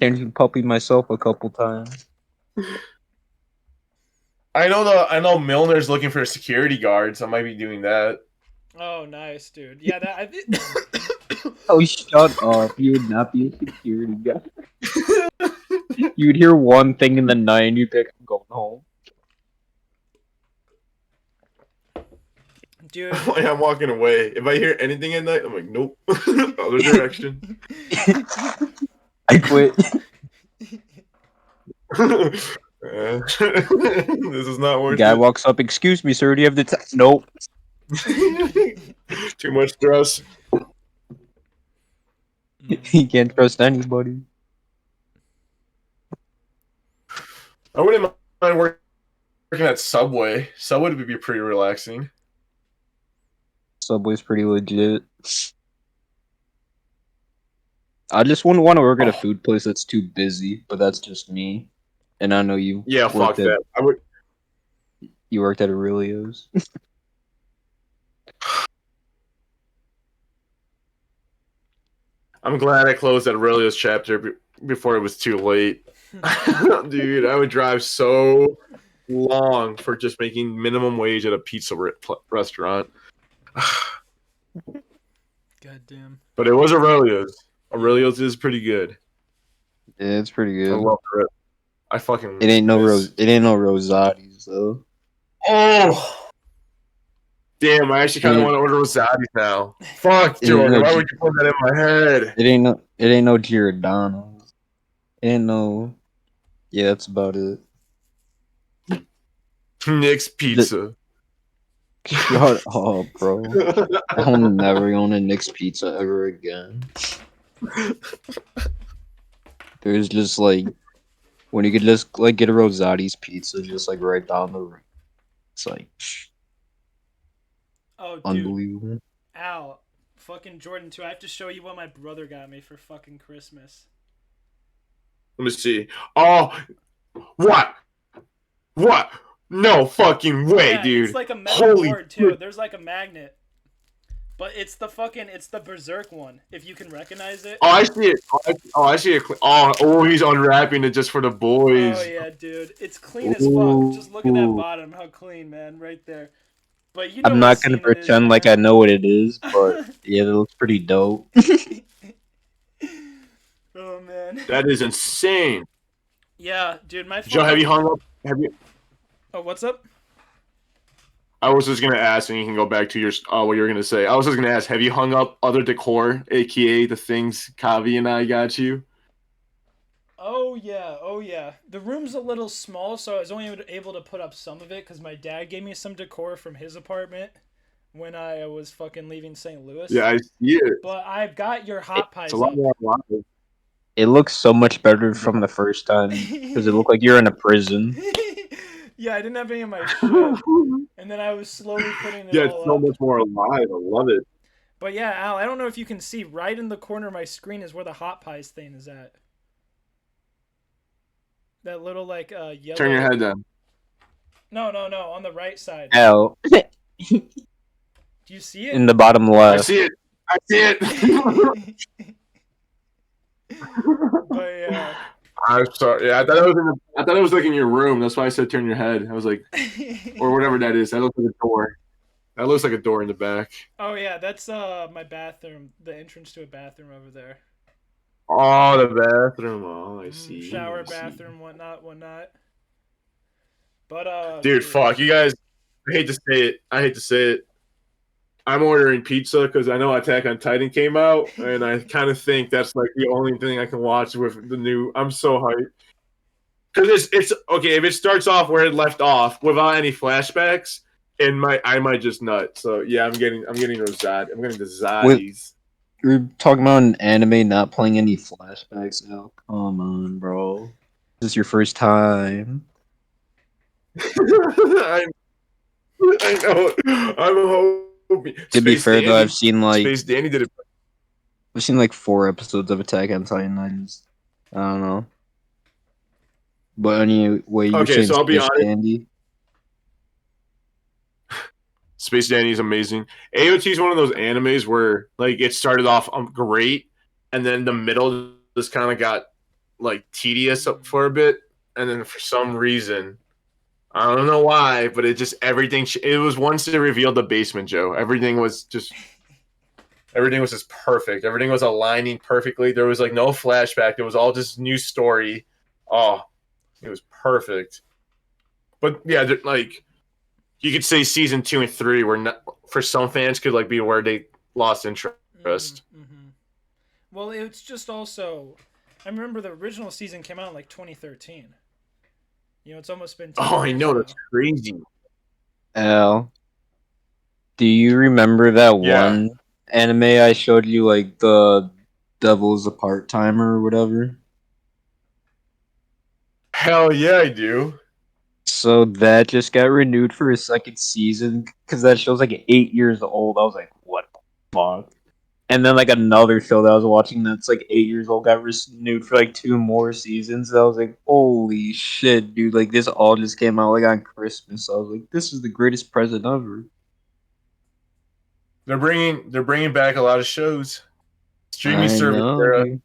Changed puppy myself a couple times. I know Milner's looking for security guards. I might be doing that. Oh, nice, dude. Yeah, that I think. Oh, shut up! You would not be a security guy. You'd hear one thing in the night, and you'd be like, "I'm going home." Dude. I'm walking away. If I hear anything at night, I'm like, nope. Other direction. I quit. This is not worth Guy it. walks up. Excuse me, sir. Do you have the? Nope. Too much stress. He can't trust anybody. I wouldn't mind working at Subway. Subway would be pretty relaxing. Subway's pretty legit. I just wouldn't want to work at a food place that's too busy, but that's just me. And I know you. Yeah, fuck worked at, that. I would. You worked at Aurelio's. I'm glad I closed that Aurelio's chapter before it was too late. Dude, I would drive so long for just making minimum wage at a pizza restaurant. Goddamn. But it was Aurelio's. Aurelio's is pretty good. Yeah, it's pretty I good. love it. I fucking. It ain't no miss- It ain't no Rosati's though. Oh. Damn, I actually kind of Yeah. want to order Rosati now. Fuck, Yeah, Jordan. no, Why would you put that in my head? It ain't no Giordano's. It ain't no. Yeah, that's about it. Nick's Pizza. Shut up, bro. I'm never going to Nick's Pizza ever again. There's just like when you could just like get a Rosati's pizza just like right down the road. It's like Oh, dude. unbelievable. Al. Fucking Jordan, too. I have to show you what my brother got me for fucking Christmas. Let me see. Oh, what? What? No fucking way, Yeah, dude. It's like a metal Holy board, too. shit. There's like a magnet. But it's the Berserk one, if you can recognize it. Oh, I see it. I see it. He's unwrapping it just for the boys. Oh, yeah, dude. It's clean as Ooh. fuck. Just look at that bottom. How clean, man. Right there. But you know I'm what not gonna scene it is, pretend like I man. know what it is, but yeah, it looks pretty dope. Oh, man. That is insane. Yeah, dude, my Joe, have you hung up? Have you? Oh, what's up? I was just gonna ask, and you can go back to your what you were gonna say. I was just gonna ask, have you hung up other decor, aka the things Kavi and I got you? Oh yeah. The room's a little small, so I was only able to put up some of it because my dad gave me some decor from his apartment when I was fucking leaving St. Louis. Yeah, I see it. But I've got your hot pies It's a lot up. more alive. It looks so much better from the first time because it looked like you're in a prison. Yeah, I didn't have any of my shit, and then I was slowly putting it Yeah, it's all so up. much more alive. I love it. But yeah, Al, I don't know if you can see right in the corner of my screen is where the hot pies thing is at. That little like yellow. Turn your head down. No, on the right side. Out Do you see it? in the bottom I left. see it. I see it. But yeah. I'm sorry. Yeah, I thought it was like in your room. That's why I said turn your head. I was like, or whatever that is. That looks like a door. That looks like a door in the back. Oh yeah, that's my bathroom, the entrance to a bathroom over there. Oh, the bathroom. Oh, I see. Shower, I see. bathroom, whatnot. But Dude, fuck you guys. I hate to say it. I'm ordering pizza because I know Attack on Titan came out, and I kind of think that's like the only thing I can watch with the new. I'm so hyped because it's okay if it starts off where it left off without any flashbacks, I might just nut. So yeah, I'm getting Rosati. I'm getting the Zadis. You're talking about an anime not playing any flashbacks now. Come on, bro. This is your first time. I know. I'm hoping. To be Space fair, though, Dandy- I've seen like Space Danny did it. I've seen like 4 episodes of Attack on Titan. I don't know. But anyway, you're Okay, saying so I'll be Space honest. Dandy? Space Dandy is amazing. AOT is one of those animes where like it started off great, and then the middle just kind of got like tedious for a bit, and then for some reason, I don't know why, but it just everything. It was once they revealed the Basement Joe, everything was just perfect. Everything was aligning perfectly. There was like no flashback. It was all just new story. Oh, it was perfect. But yeah, like you could say season 2 and 3 were not, for some fans could like be where they lost interest. Mm-hmm. Well, it's just also, I remember the original season came out in like 2013. You know, it's almost been 10 Oh, I years know now. that's crazy. Al, do you remember that Yeah. one anime I showed you, like the Devil's a Part Timer or whatever? Hell yeah, I do. So that just got renewed for a second season because that show's like 8 years old. I was like, what the fuck? And then like another show that I was watching that's like 8 years old got renewed for like 2 more seasons. And I was like, holy shit, dude! Like this all just came out like on Christmas. I was like, this is the greatest present ever. They're bringing back a lot of shows. Streaming I service know, era. dude.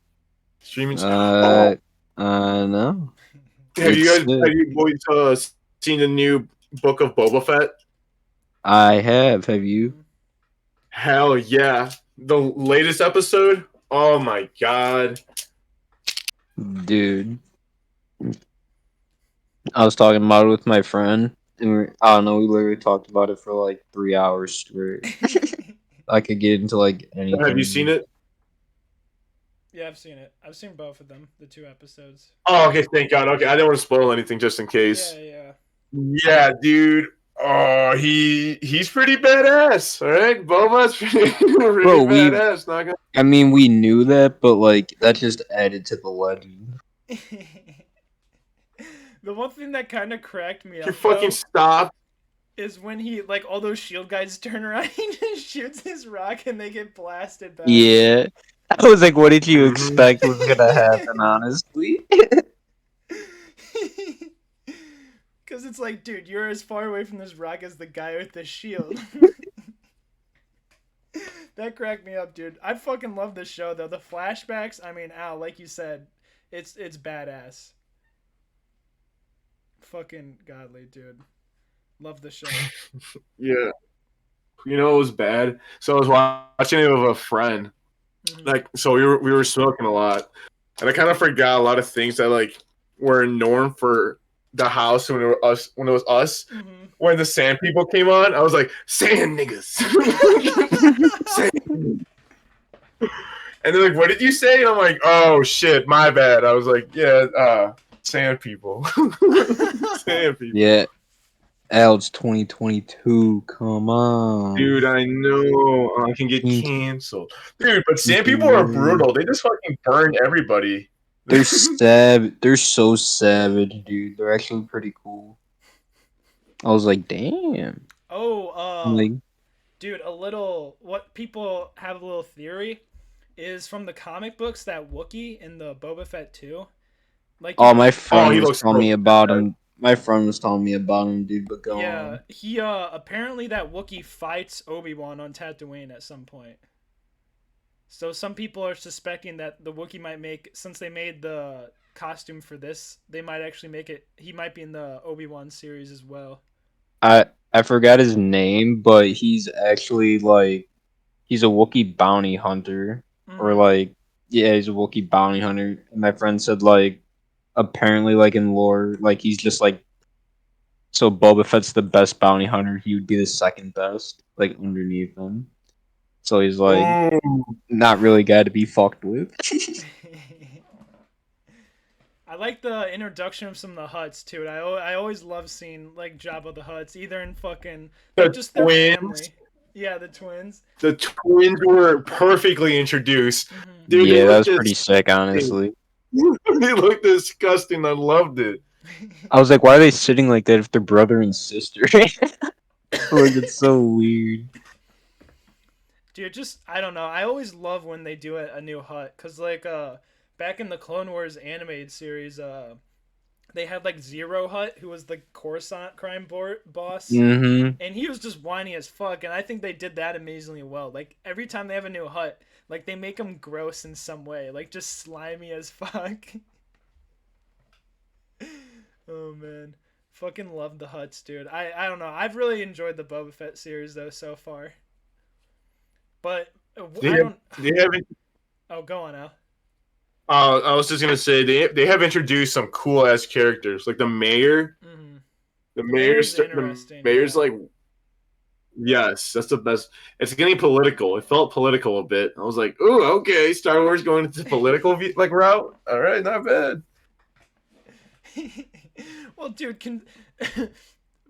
Streaming. I know. Have you It's guys sick. boys seen the new book of Boba Fett? I have. Have you? Hell yeah. The latest episode? Oh my god. Dude, I was talking about it with my friend, and I don't know, we literally talked about it for like 3 hours straight. I could get into like anything. Have you seen it? Yeah, I've seen it. I've seen both of them, the 2 episodes. Oh, okay, thank God. Okay, I didn't want to spoil anything just in case. Yeah. Yeah, dude. Oh, he's pretty badass. All right, Boba's pretty Bro, badass. Not gonna. I mean, we knew that, but like that just added to the legend. The one thing that kind of cracked me You up fucking though, stop. is when he, like, all those shield guys turn around, he just shoots his rock and they get blasted back. Yeah, I was like, what did you Mhm. expect was gonna happen? Honestly, Because it's like, dude, you're as far away from this rock as the guy with the shield. That cracked me up, dude. I fucking love this show, though. The flashbacks, I mean, Al, like you said, it's badass. Fucking godly, dude. Love the show. Yeah. You know it was bad. So I was watching it with a friend. Mhm. Like, so we were smoking a lot, and I kind of forgot a lot of things that like were a norm for the house when it was us. Mhm. When the sand people came on, I was like, sand niggas. Sand. And they're like, what did you say? And I'm like, oh shit, my bad. I was like, yeah, sand people. Sand people. yeah. Al, it's 2022. Come on, Dude, I know I can get canceled. Dude, but sand people are brutal. They just fucking burn everybody. They're savage. They're so savage, dude. They're actually pretty cool. I was like, damn. Oh, Like, dude, what people have a little theory is from the comic books that Wookiee in the Boba Fett 2. Like, oh, my friend he was looks telling me so about bad. him. My friend was telling me about him, dude. But go yeah, on. he apparently that Wookiee fights Obi-Wan on Tatooine at some point. So some people are suspecting that the Wookiee might make, since they made the costume for this, they might actually make it. He might be in the Obi-Wan series as well. I forgot his name, but he's actually like he's a Wookiee bounty hunter, or Mhm. like yeah, he's a Wookiee bounty hunter. And my friend said like apparently like in lore, like he's just like so Boba Fett's the best bounty hunter. He would be the second best, like underneath him. So he's like Ooh. not really guy to be fucked with. I like the introduction of some of the Hutts too. I always love seeing like Jabba the Hutts, either in fucking The like, just their twins. family. Yeah, the twins. The twins were perfectly introduced. Mhm. Dude, yeah, they that was looked pretty sick, honestly. they looked disgusting. I loved it. I was like, why are they sitting like that if they're brother and sister? Like it's so weird. Dude, just I don't know. I always love when they do a new hut, cause like back in the Clone Wars animated series, they had like Zero Hut, who was the Coruscant crime boss, Mm-hmm. and he was just whiny as fuck. And I think they did that amazingly well. Like every time they have a new hut, like they make him gross in some way, like just slimy as fuck. Oh man, fucking love the huts, dude. I don't know. I've really enjoyed the Boba Fett series though so far. But They I have, don't. they haven't. Oh, go on now. I was just gonna say they have introduced some cool ass characters like the mayor. Mm-hmm. The mayor's mayor's interesting, the mayor's yeah. like, yes, that's the best. It's getting political. It felt political a bit. I was like, ooh, okay, Star Wars going into political like route. All right, not bad. Well, dude,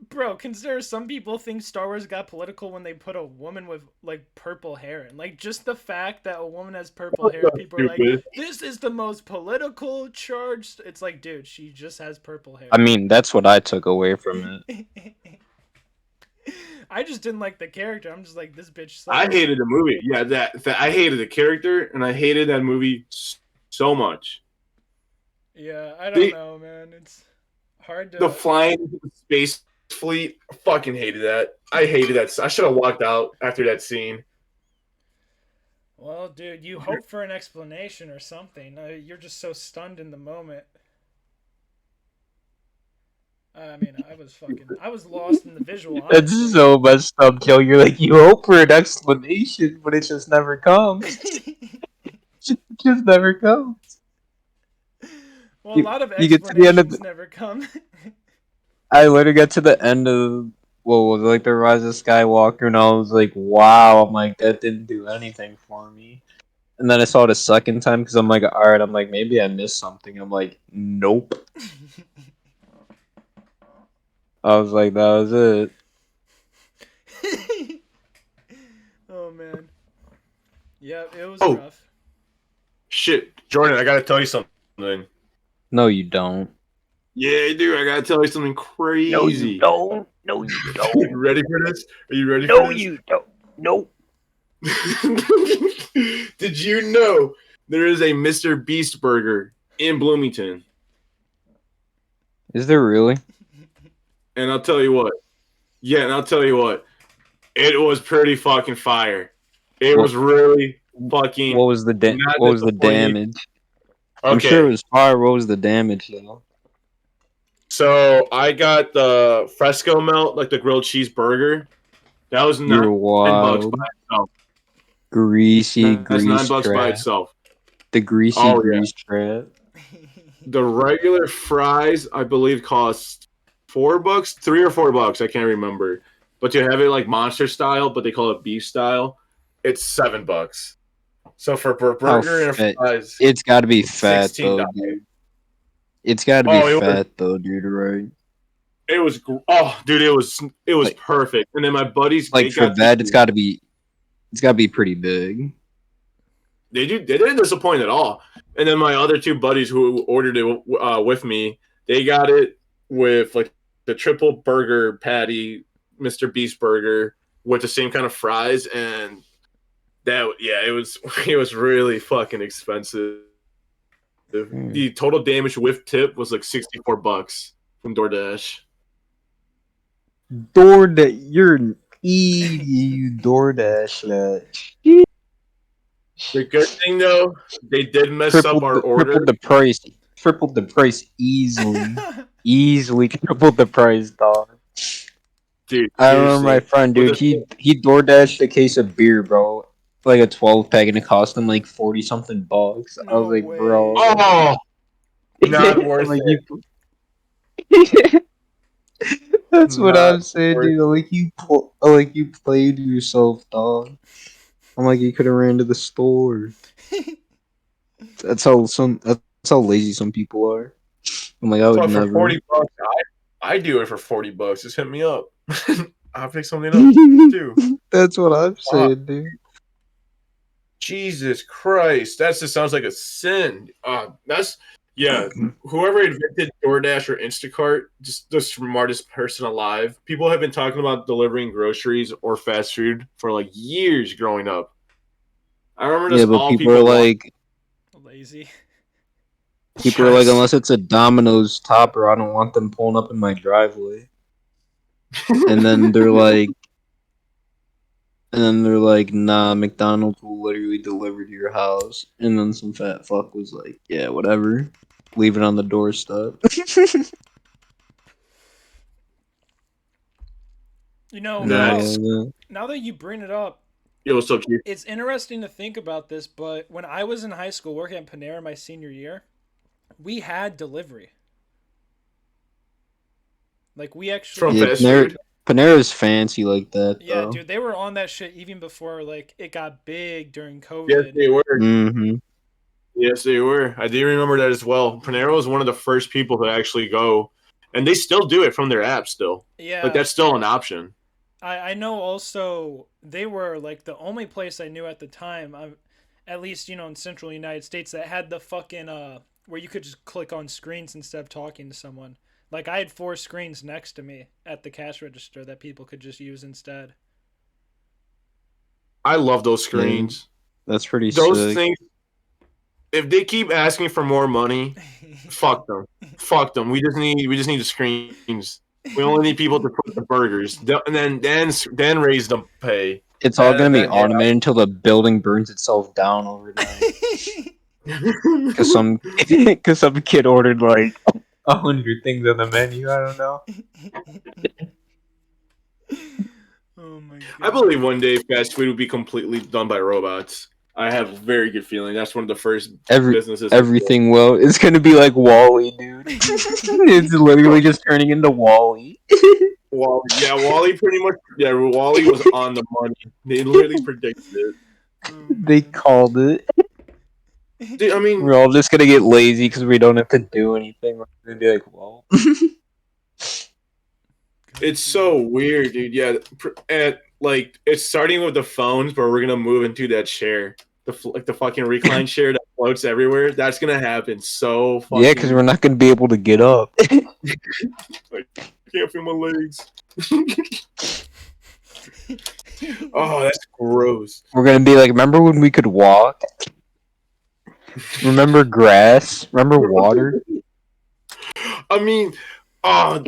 bro, consider some people think Star Wars got political when they put a woman with like purple hair, and like just the fact that a woman has purple hair, people are like, Stupid. this is the most political charged. It's like, dude, she just has purple hair. I mean, that's what I took away from it. I just didn't like the character. I'm just like, this bitch sucks. I hated the movie. Yeah, that I hated the character, and I hated that movie so much. Yeah, I don't They- know, man. It's hard to. The flying into the space fleet, fucking hated that. I hated that. I should have walked out after that scene. Well, dude, you hope for an explanation or something. You're just so stunned in the moment. I mean, I was lost in the visual. That's honestly. so messed up, Joe. You're like, you hope for an explanation, but it just never comes. It just never comes. Well, a lot of you get to the end of explanations never come. I literally got to the end of what was it, like the Rise of Skywalker, and I was like, wow. I'm like, that didn't do anything for me. And then I saw it a second time because I'm like, all right. I'm like, maybe I missed something. I'm like, nope. I was like, that was it. Oh man. Yeah, it was Oh. rough. Shit, Jordan, I gotta tell you something. No, you don't. Yeah, dude, I gotta tell you something crazy. No, you don't. No, you You don't. ready for this? Are you ready No, for this? you don't. Nope. Did you know there is a Mr. Beast burger in Bloomington? Is there really? And I'll tell you what. Yeah, and I'll tell you what. It was pretty fucking fire. It What- was really fucking. What was the Not what was the disappointing. damage? I'm sure it was fire. What was the damage though? So I got the fresco melt, like the grilled cheese burger. That was You're $9 wild. by itself. Greasy That's grease $9 by trap. itself. The greasy Oh, yeah. grease trap. The regular fries, I believe, cost $4, $3 or $4. I can't remember. But to have it like monster style, but they call it beef style, it's $7. So for a burger and a fat. fries, It's got to be fat $16. though, dude. It's got to be Oh, it was- fat though, dude. Right? it was dude, it was Like- perfect. And then my buddies, Like they for got that, the- it's got to be pretty big. They didn't disappoint at all. And then my other two buddies who ordered it with me, they got it with like the triple burger patty, Mr. Beast burger with the same kind of fries, and it was really fucking expensive. The total damage with tip was like $64 from DoorDash. You're an you DoorDash that. The good thing though, they did mess up our order. Tripled the price easily tripled the price, dog. Dude, I remember my seriously. friend, dude. He DoorDashed a case of beer, bro, like a 12-pack, and it cost him like 40 something bucks. I No was like, way. bro, Oh, not worth like, it. That's what Not I'm saying, worth dude. Like you played yourself, dog. I'm like, you could have ran to the store. That's how lazy some people are. I'm like, I would But for never. $40, I do it for $40. Just hit me up. I'll pick something up too. That's what I'm saying, dude. Jesus Christ, that just sounds like a sin. Whoever invented DoorDash or Instacart, just the smartest person alive. People have been talking about delivering groceries or fast food for like years growing up. I remember Yeah, just but all people are like, Lazy. Yes. unless it's a Domino's topper, I don't want them pulling up in my driveway. And then they're like, nah, McDonald's will literally deliver to your house. And then some fat fuck was like, yeah, whatever. Leave it on the doorstep. You know, Nice. now that you bring it up, Yo, what's up, Chief? it's interesting to think about this, but when I was in high school working at Panera my senior year, we had delivery. Like we From actually, fast food? Panera's fancy like that, yeah, though. dude, they were on that shit even before like it got big during Yes, COVID. they were. Mm-hmm. Yes, they were. I do remember that as well. Panera was one of the first people to actually go, and they still do it from their app still. Yeah, Like, that's still an option. I know also they were like the only place I knew at the time, at least, you know, in central United States that had the fucking where you could just click on screens instead of talking to someone. Like I had 4 screens next to me at the cash register that people could just use instead. I love those screens. That's pretty Those sick. things, if they keep asking for more money, fuck them. Fuck them. We just need the screens. We only need people to put the burgers, and then raise the pay. It's all gonna be Then, yeah. automated until the building burns itself down overnight. Cause some kid ordered like 100 things on the menu. I don't know. Oh my god. I believe one day fast food will be completely done by robots. I have a very good feeling that's one of the first businesses. Everything will. It's gonna be like Wall-E, dude. It's literally just turning into Wall-E. Wally, yeah, Wally pretty much. Yeah, Wally was on the money. They literally predicted it. They called it. Dude, I mean, We're all just gonna get lazy because we don't have to do anything. We're gonna be like, well. it's so weird, dude. Yeah, like it's starting with the phones, but we're gonna move into that chair, like the fucking recline chair that floats everywhere. That's gonna happen. So fucking. Yeah, because we're not gonna be able to get up. Like, I can't feel my legs. Oh, that's gross. We're gonna be like, remember when we could walk? Remember grass? Remember water? I mean, oh,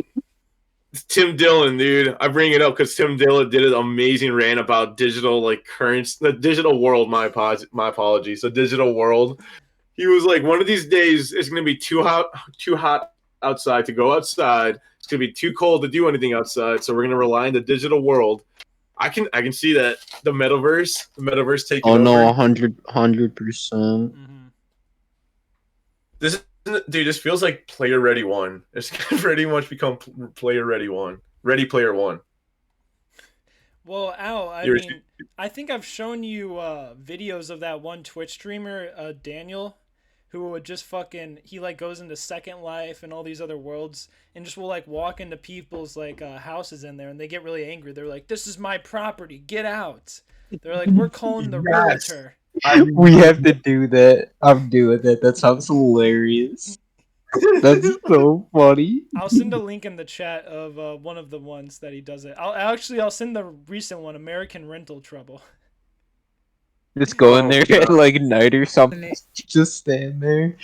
Tim Dillon, dude. I bring it up because Tim Dillon did an amazing rant about digital, like currents, the digital world. My apologies. The digital world. He was like, one of these days it's gonna be too hot outside to go outside. It's gonna be too cold to do anything outside. So we're gonna rely on the digital world. I can see that the metaverse taking over. Oh no, 100%. This feels like Player Ready 1. It's pretty much become Player Ready 1. Ready Player 1. Well, Al, I think I've shown you videos of that one Twitch streamer, Daniel, who would just he like goes into Second Life and all these other worlds and just will like walk into people's like houses in there and they get really angry. They're like, "This is my property, get out." They're like, "We're calling the realtor." We have to do that. I'm doing that. That sounds hilarious. That's so funny. I'll send a link in the chat of one of the ones that he does it. I'll send the recent one, American Rental Trouble. Just go in there God. at like night or something. Just stand there.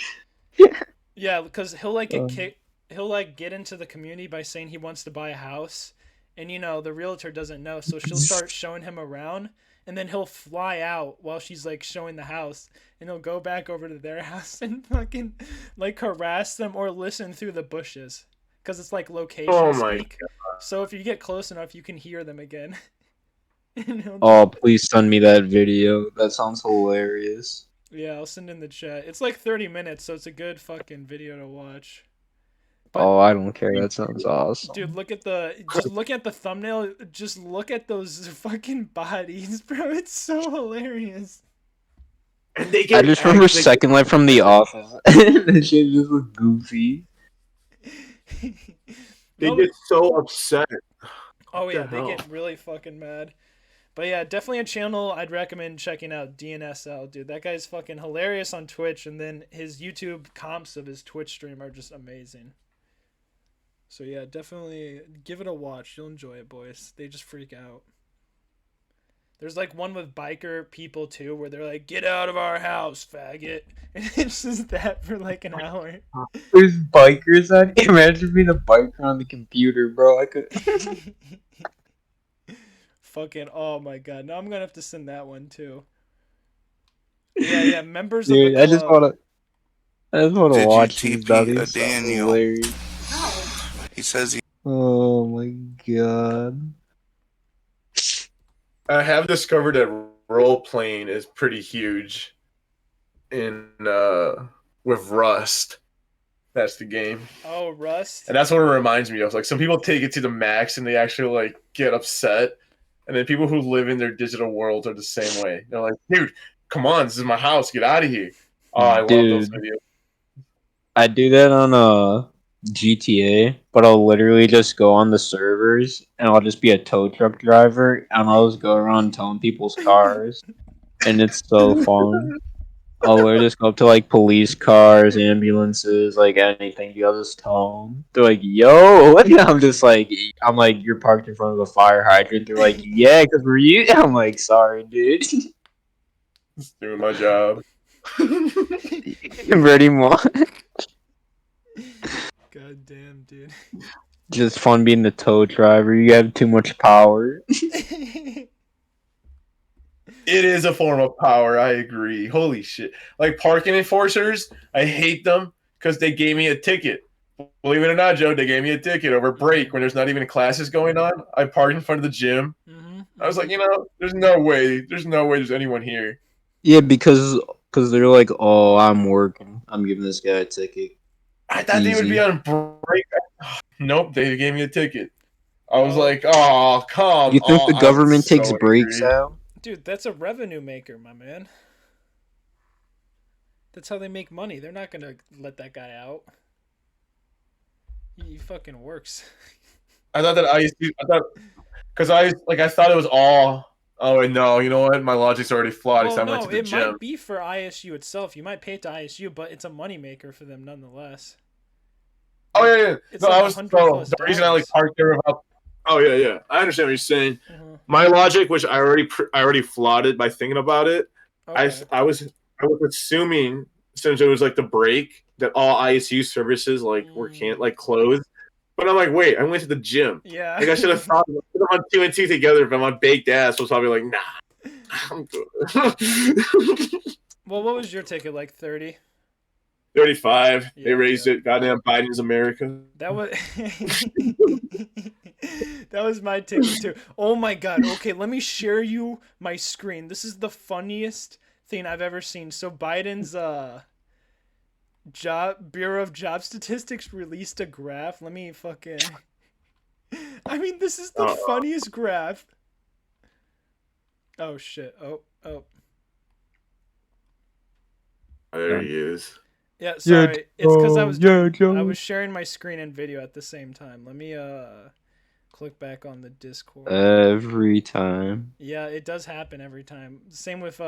Yeah, because he'll like he'll like get into the community by saying he wants to buy a house, and you know the realtor doesn't know, so she'll start showing him around, and then he'll fly out while she's like showing the house, and he'll go back over to their house and fucking like harass them or listen through the bushes, because it's like location speak. So if you get close enough, you can hear them again. Oh, please send me that video. That sounds hilarious. Yeah, I'll send in the chat. It's like 30 minutes, so it's a good fucking video to watch. But, Oh, I don't care. That sounds awesome. dude, look at the thumbnail. Just look at those fucking bodies, bro. It's so hilarious. And they I just remember Second Life from The Office. That shit just looked goofy. They get so upset. Oh yeah, the they hell? get really fucking mad. But yeah, definitely a channel I'd recommend checking out, DNSL, dude. That guy's fucking hilarious on Twitch, and then his YouTube comps of his Twitch stream are just amazing. So yeah, definitely give it a watch. You'll enjoy it, boys. They just freak out. There's like one with biker people too, where they're like, "Get out of our house, faggot," and it's just that for like an hour. There's bikers on. Imagine being a biker on the computer, bro. I could. Fucking oh my god! Now I'm gonna have to send that one too. Yeah. Members of Dude, the club. I just wanna Did you watch these TP doggies. a So Daniel? hilarious. He says he. Oh my god. I have discovered that role playing is pretty huge in with Rust. That's the game. Oh, Rust. And that's what it reminds me of. Like some people take it to the max and they actually like get upset. And then people who live in their digital world are the same way. They're like, dude, come on, this is my house. Get out of here. Oh, I love those Dude. videos. I do that on GTA, but I'll literally just go on the servers and I'll just be a tow truck driver and I'll just go around towing people's cars, and it's so fun. I'll literally just go up to like police cars, ambulances, like anything. I'll just tow them. They're like, "Yo," and I'm like, "You're parked in front of a fire hydrant." They're like, "Yeah, because we're you." I'm like, "Sorry, dude." Just doing my job. Pretty much. God damn, dude. Just fun being the tow driver. You have too much power. It is a form of power. I agree. Holy shit. Like parking enforcers, I hate them because they gave me a ticket. Believe it or not, Joe, they gave me a ticket over break when there's not even classes going on. I parked in front of the gym. I was like, there's no way there's anyone here. Yeah, because they're like, "Oh, I'm working. I'm giving this guy a ticket." I thought they would Easy. be on break. Nope, they gave me a ticket. I was like, oh, come You think on. the government I'm takes so breaks angry. out? Dude, that's a revenue maker, my man. That's how they make money. They're not gonna let that guy out. He fucking works. I thought that I thought it was all. Oh wait, no. You know what? My logic's already flawed. Well, I went no, to the it gym. might be for ISU itself. You might pay it to ISU, but it's a moneymaker for them nonetheless. Oh yeah. It's No, like I was $100+. the reason I like parked there about. Oh yeah. I understand what you're saying. Mhm. My logic, which I already flawed it by thinking about it. Okay. I was assuming since it was like the break that all ISU services were can't closed. But I'm like, wait, I went to the gym. Yeah. Like I should have thought put them on 2 and 2 together, but my baked ass was probably like, nah. I'm good. Well, what was your ticket like? 30. 35. They Yeah, raised yeah. it. Goddamn Biden's America. That was that was my ticket too. Oh my god. Okay, let me share you my screen. This is the funniest thing I've ever seen. So Biden's Bureau of Job Statistics released a graph. Let me fucking I mean, this is the funniest graph. Oh shit. Oh. There he is. Yeah, sorry. It's because I Joe. was sharing my screen and video at the same time. Let me click back on the Discord. Every time. Yeah, it does happen every time. Same with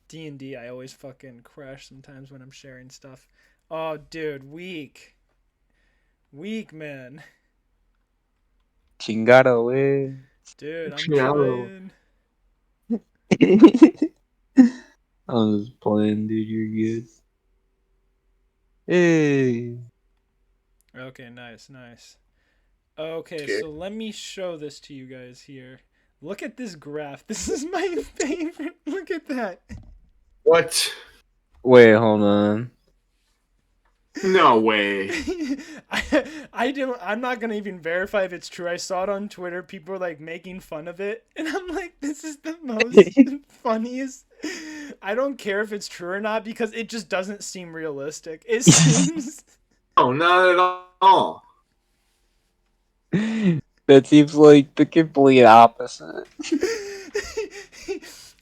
D&D. I always fucking crash sometimes when I'm sharing stuff. Oh, dude, weak, man. Chingado, way. Dude, I'm Chingado. trying. I was playing, dude. You're good. Hey. Okay, nice. Okay, so let me show this to you guys here. Look at this graph. This is my favorite. Look at that. What? Wait, hold on. No way. I'm not gonna even verify if it's true. I saw it on Twitter. People were like making fun of it, and I'm like, this is the most funniest. I don't care if it's true or not because it just doesn't seem realistic. It seems. Oh, not at all. That seems like the complete opposite.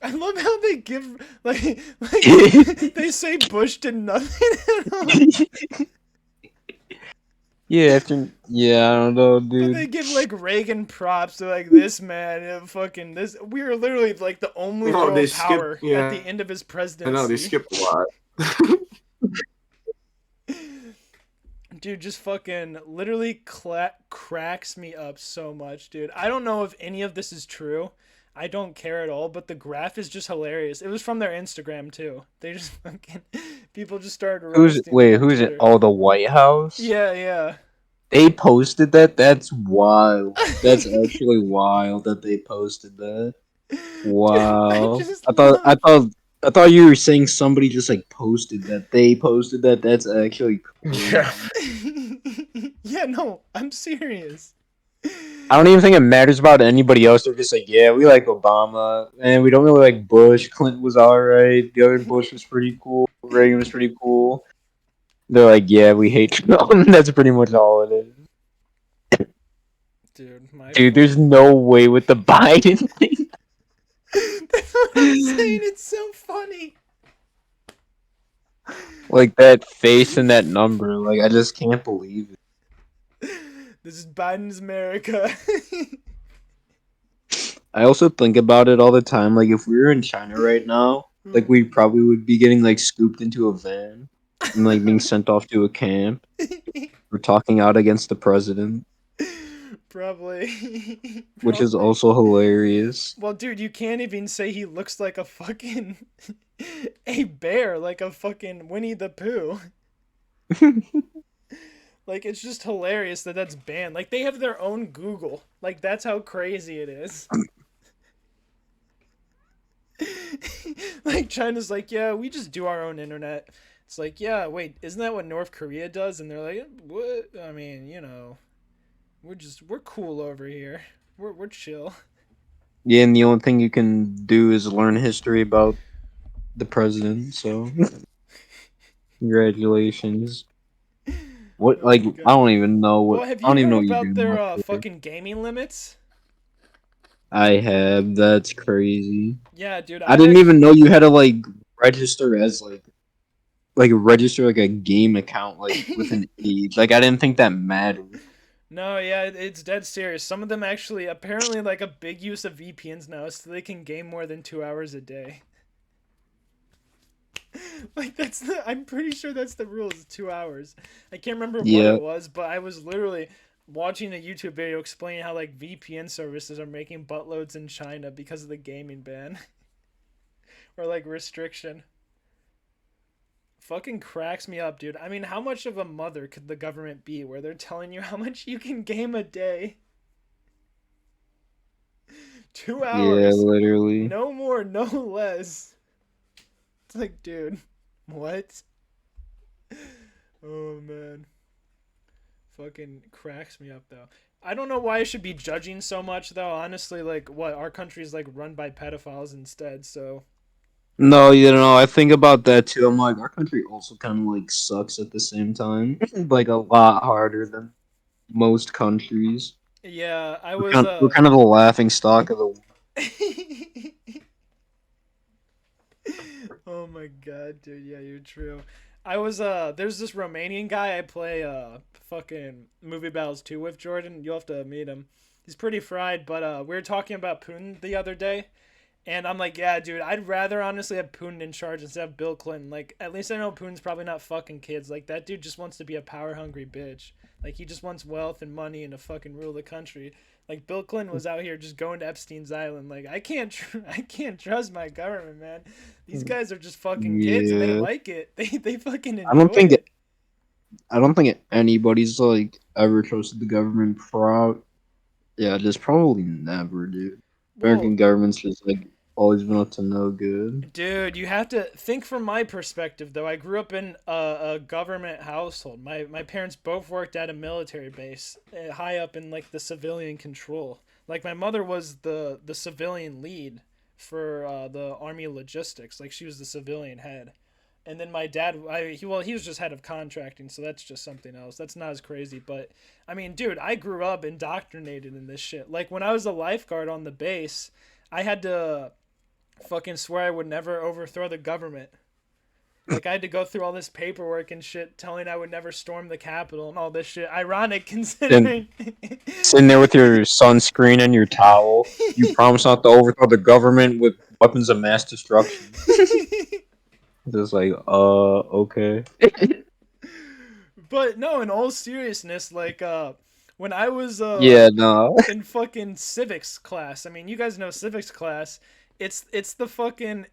I love how they give like they say Bush did nothing at all. Yeah, I don't know, But dude. they give like Reagan props to like this man, fucking this. We were literally like the only No, real they power skipped- yeah. at the end of his presidency. I know they skipped a lot. Dude, just fucking literally cracks me up so much, dude. I don't know if any of this is true. I don't care at all, but the graph is just hilarious. It was from their Instagram too. They just fucking people just started roasting them on Who's it? Twitter. Oh, the White House. Yeah, yeah. They posted that. That's wild. That's actually wild that they posted that. Wow. Dude, I just love. I thought you were saying somebody just like posted that. They posted that. That's actually crazy. Yeah. Yeah, no, I'm serious. I don't even think it matters about anybody else. They're just like, yeah, we like Obama, and we don't really like Bush. Clinton was alright. The other Bush was pretty cool. Reagan was pretty cool. They're like, yeah, we hate Trump. That's pretty much all it is. Dude, my Dude, there's no way with the Biden thing. That's what I'm saying. It's so funny. Like that face and that number. Like I just can't believe it. This is Biden's America. I also think about it all the time. Like if we were in China right now, like we probably would be getting like scooped into a van and like being sent off to a camp. We're talking out against the president, Probably. which is Probably. also hilarious. Well, dude, you can't even say he looks like a fucking a bear, like a fucking Winnie the Pooh. Like, it's just hilarious that that's banned. Like, they have their own Google. Like, that's how crazy it is. Like, China's like, yeah, we just do our own internet. It's like, yeah, wait, isn't that what North Korea does? And they're like, what? I mean, you know, we're cool over here. We're chill. Yeah, and the only thing you can do is learn history about the president. So, congratulations. What Oh like my I God. don't even know what Well, have I don't you even know heard what you about do. their fucking gaming limits? I have. That's crazy. Yeah, dude. I didn't even know you had to like register as like register like a game account like with an age. Like I didn't think that mattered. No, yeah, it's dead serious. Some of them actually, apparently, like a big use of VPNs now is so they can game more than 2 hours a day. Like I'm pretty sure that's the rule, is 2 hours. I can't remember what Yeah. it was, but I was literally watching a YouTube video explaining how like VPN services are making buttloads in China because of the gaming ban. Or like restriction. Fucking cracks me up, dude. I mean, how much of a mother could the government be where they're telling you how much you can game a day? 2 Yeah, hours. literally. No more, no less. It's like, dude, what? Oh, man. Fucking cracks me up, though. I don't know why I should be judging so much, though. Honestly, like, what? Our country's, like, run by pedophiles instead, so... No, you know, I think about that too. I'm like, our country also kind of like sucks at the same time. Like a lot harder than most countries. Yeah, I We're was, kind, we're kind of the laughing stock of the world. Oh my god, dude. Yeah, you're true. I was there's this Romanian guy I play fucking Movie Battles 2 with, Jordan. You'll have to meet him. He's pretty fried, but we were talking about Putin the other day, and I'm like, yeah, dude, I'd rather honestly have Putin in charge instead of Bill Clinton. Like, at least I know Putin's probably not fucking kids. Like, that dude just wants to be a power hungry bitch. Like, he just wants wealth and money and to fucking rule the country. Like, Bill Clinton was out here just going to Epstein's Island. Like, I can't trust my government, man. These guys are just fucking kids and they Yeah. like it. They fucking enjoy I don't think it. I don't think anybody's like ever trusted the government proud. Yeah, just probably never, dude. American Well, government's just like always been up to no good. dude, you have to think from my perspective, though. I grew up in a government household. My parents both worked at a military base, high up in like the civilian control. Like my mother was the civilian lead for the army logistics. Like she was the civilian head. And then my dad, he was just head of contracting, so that's just something else. That's not as crazy, but I mean, dude, I grew up indoctrinated in this shit. Like when I was a lifeguard on the base, I had to fucking swear I would never overthrow the government. Like I had to go through all this paperwork and shit telling I would never storm the Capitol and all this shit. Ironic considering. Sitting there with your sunscreen and your towel, you promise not to overthrow the government with weapons of mass destruction. Just like, okay. But no, in all seriousness, like when I was Yeah, no. in fucking civics class. I mean, you guys know civics class. It's the fucking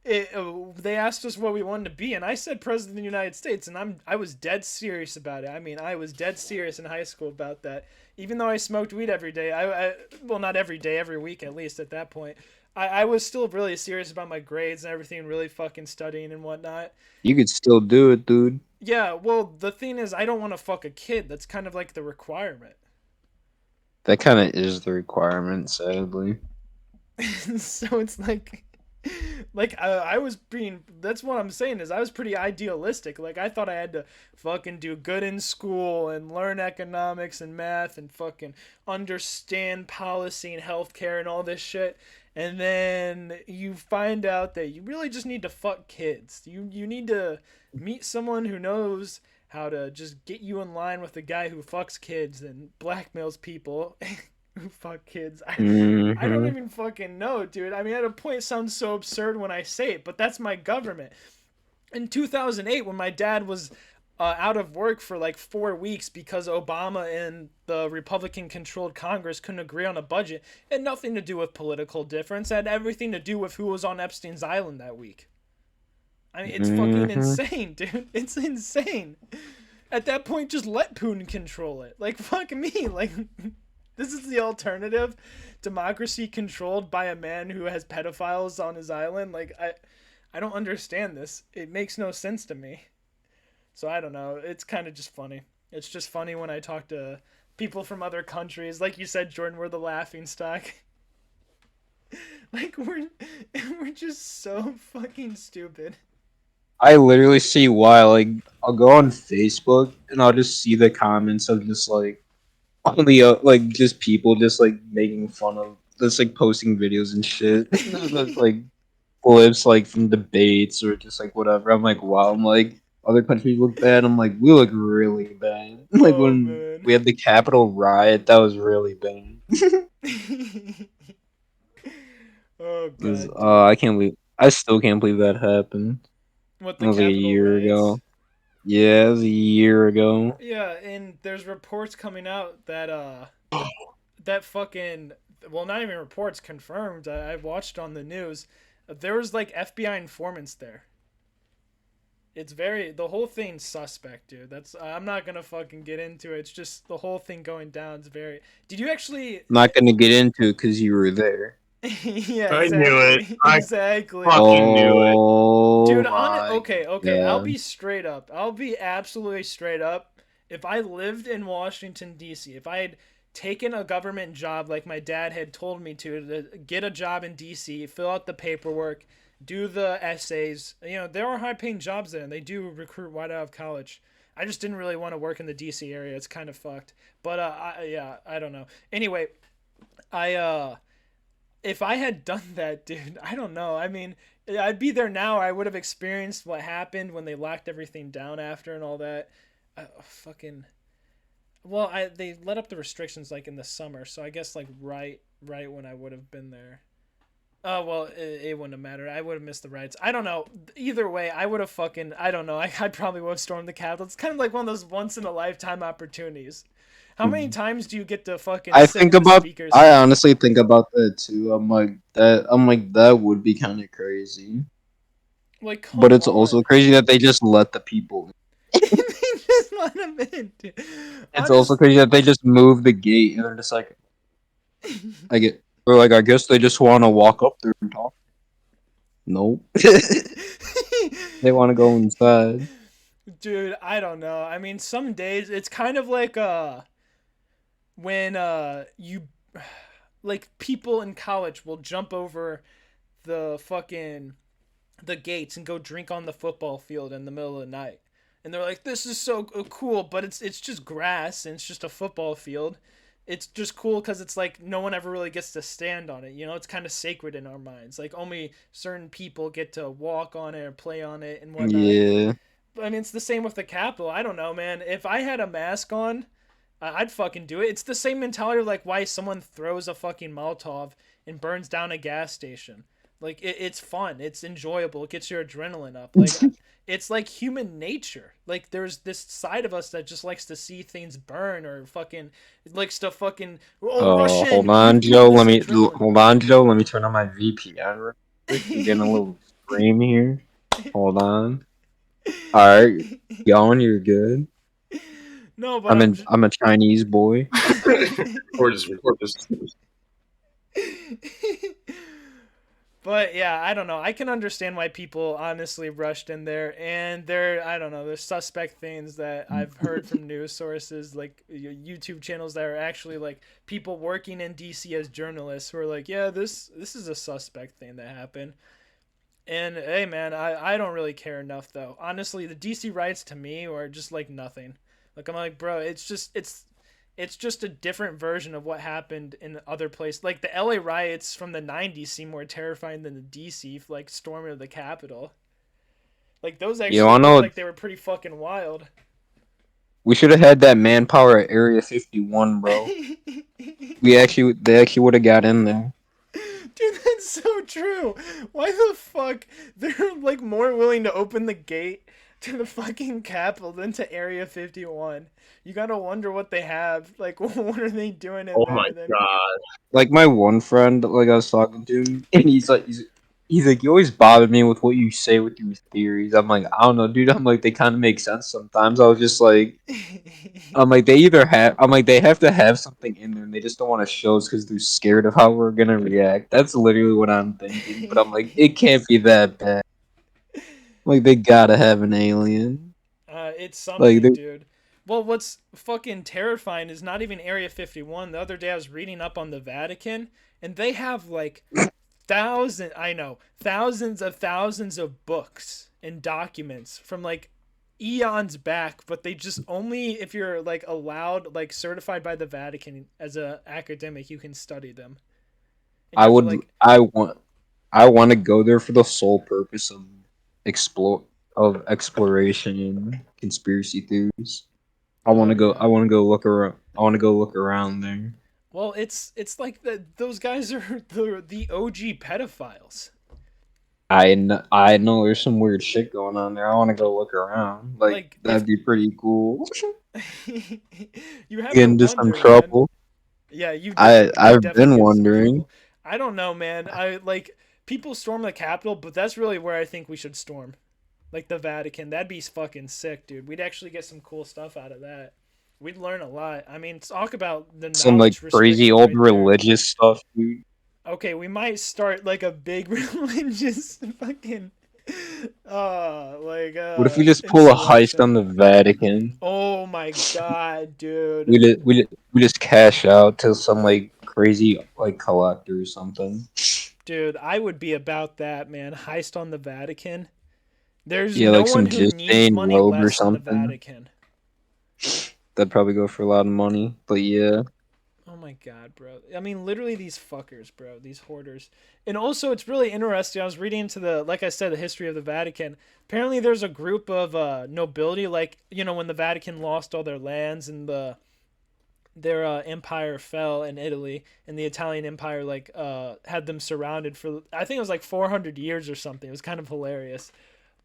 they asked us what we wanted to be, and I said president of the United States, and I was dead serious about it. I mean, I was dead serious in high school about that. Even though I smoked weed every day, I well, not every day, every week at least at that point. I was still really serious about my grades and everything, really fucking studying and whatnot. You could still do it, dude. Yeah, well, the thing is, I don't want to fuck a kid. That's kind of like the requirement. That kind of is the requirement, sadly. So it's like I was being, that's what I'm saying is I was pretty idealistic. Like I thought I had to fucking do good in school and learn economics and math and fucking understand policy and healthcare and all this shit. And then you find out that you really just need to fuck kids. You need to meet someone who knows how to just get you in line with the guy who fucks kids and blackmails people who fuck kids. I don't Mhm. even fucking know, dude. I mean, at a point, it sounds so absurd when I say it, but that's my government. In 2008, when my dad was out of work for like 4 weeks because Obama and the Republican-controlled Congress couldn't agree on a budget, it had nothing to do with political difference. It had everything to do with who was on Epstein's island that week. I mean, it's fucking insane, dude. It's insane. At that point, just let Putin control it. Like, fuck me. Like, this is the alternative. Democracy controlled by a man who has pedophiles on his island. Like, I don't understand this. It makes no sense to me. So I don't know. It's kind of just funny. It's just funny when I talk to people from other countries. Like you said, Jordan, we're the laughing stock. Like, we're just so fucking stupid. I literally see why. Like, I'll go on Facebook and I'll just see the comments of just like all the like just people just like making fun of just like posting videos and shit. Just, like clips like from debates or just like whatever. I'm like, wow. I'm like, other countries look bad. I'm like, we look really bad. Like Oh, when man. we had the Capitol riot, that was really bad. Oh, It was, God. I can't believe. I still can't believe that happened. What, That the was like a Capitol year riots? ago. Yeah, it was a year ago. Yeah, and there's reports coming out that that fucking, well, not even reports, confirmed. I watched on the news. There was like FBI informants there. It's very, the whole thing's suspect, dude. That's, I'm not gonna fucking get into it. It's just the whole thing going down is very. Did you actually? I'm not gonna get into it because you were there. Yeah, I knew it. exactly. I Exactly. fucking knew it. Oh Dude, my okay, I'll God. be straight up. I'll be absolutely straight up. If I lived in Washington, D.C., if I had taken a government job like my dad had told me to get a job in D.C., fill out the paperwork, do the essays, there are high paying jobs there and they do recruit right out of college. I just didn't really want to work in the D.C. area. It's kind of fucked. But, I don't know. Anyway, if I had done that, dude, I don't know. I mean, I'd be there now. I would have experienced what happened when they locked everything down after and all that. Fucking. Well, they let up the restrictions like in the summer, so I guess like right when I would have been there. Oh well, it wouldn't have mattered. I would have missed the rights. I don't know. Either way, I would have fucking. I don't know. I probably would have stormed the Capitol. It's kind of like one of those once in a lifetime opportunities. How many times do you get to fucking? I sit think in the about. speakers? I honestly think about that too. I'm like that. I'm like that would be kind of crazy. Like, come But it's on. also crazy that they just let the people in. They just let him in, dude. It's also crazy that they just move the gate and they're just like, I guess they just want to walk up there and talk. Nope. They want to go inside. Dude, I don't know. I mean, some days it's kind of like when you like people in college will jump over the fucking the gates and go drink on the football field in the middle of the night. And they're like, "This is so cool," but it's just grass and it's just a football field. It's just cool because it's like no one ever really gets to stand on it. It's kind of sacred in our minds. Like only certain people get to walk on it or play on it and whatnot. Yeah. I mean, it's the same with the Capitol. I don't know, man. If I had a mask on, I'd fucking do it. It's the same mentality of like why someone throws a fucking Molotov and burns down a gas station. Like it's fun, it's enjoyable, it gets your adrenaline up. Like it's like human nature. Like there's this side of us that just likes to see things burn or fucking likes to fucking rush in. Hold on, with Joe. this Let me adrenaline. hold on, Joe. Let me turn on my VPN. Real quick. We're getting a little scream here. Hold on. All right, going. You're good. No, but I'm just... I'm a Chinese boy. Record this. But yeah, I don't know. I can understand why people honestly rushed in there, and I don't know, there's suspect things that I've heard from news sources, like YouTube channels that are actually like people working in DC as journalists who are like, yeah, this is a suspect thing that happened. And hey, man, I don't really care enough though. Honestly, the DC riots to me are just like nothing. Like I'm like, bro, it's just a different version of what happened in other places. Like the LA riots from the 90s seem more terrifying than the DC like storming of the Capitol. Like those actually looked like they were pretty fucking wild. We should have had that manpower at Area 51, bro. They actually would have got in there. Dude, that's so true. Why the fuck they're like more willing to open the gate to the fucking Capitol than to Area 51? You gotta wonder what they have. Like, what are they doing in Oh there? my god. Like my one friend, like I was talking to him, and he's like, you always bother me with what you say with your theories. I'm like, I don't know, dude. I'm like, they kind of make sense sometimes. I was just like, I'm like, they have to have something in there, and they just don't want to show us because they're scared of how we're gonna react. That's literally what I'm thinking. But I'm like, it can't be that bad. Like, they gotta have an alien. It's something, Like, dude. Well, what's fucking terrifying is not even Area 51. The other day I was reading up on the Vatican, and they have like thousands of books and documents from like eons back, but they just only if you're like allowed, like certified by the Vatican as a academic, you can study them. And you have to, like, I want to go there for the sole purpose of exploration and conspiracy theories. I want to go look around. I want to go look around there. well, it's like those guys are the OG pedophiles. I know there's some weird shit going on there. I want to go look around. Like that'd be pretty cool. You have Get to into some wonder, man. trouble. Yeah, you. I've definitely been get in some wondering. trouble. I don't know, man. I like people storm the Capitol, but that's really where I think we should storm, like the Vatican. That'd be fucking sick, dude. We'd actually get some cool stuff out of that. We'd learn a lot. I mean, talk about the Some like knowledge crazy restriction old right there. religious stuff, dude. Okay, we might start like a big religious fucking What if we just pull a heist on the Vatican? Oh my god, dude. We just cash out to some like crazy like collector or something. Dude, I would be about that, man. Heist on the Vatican. There's Yeah, no like some one who needs Justine money robe or less than the something. Vatican. That'd probably go for a lot of money, but yeah. Oh my god, bro. I mean, literally these fuckers, bro. These hoarders. And also, it's really interesting. I was reading into like I said, the history of the Vatican. Apparently, there's a group of nobility, like, you know, when the Vatican lost all their lands and their empire fell in Italy, and the Italian Empire, like, had them surrounded for, I think it was like 400 years or something. It was kind of hilarious.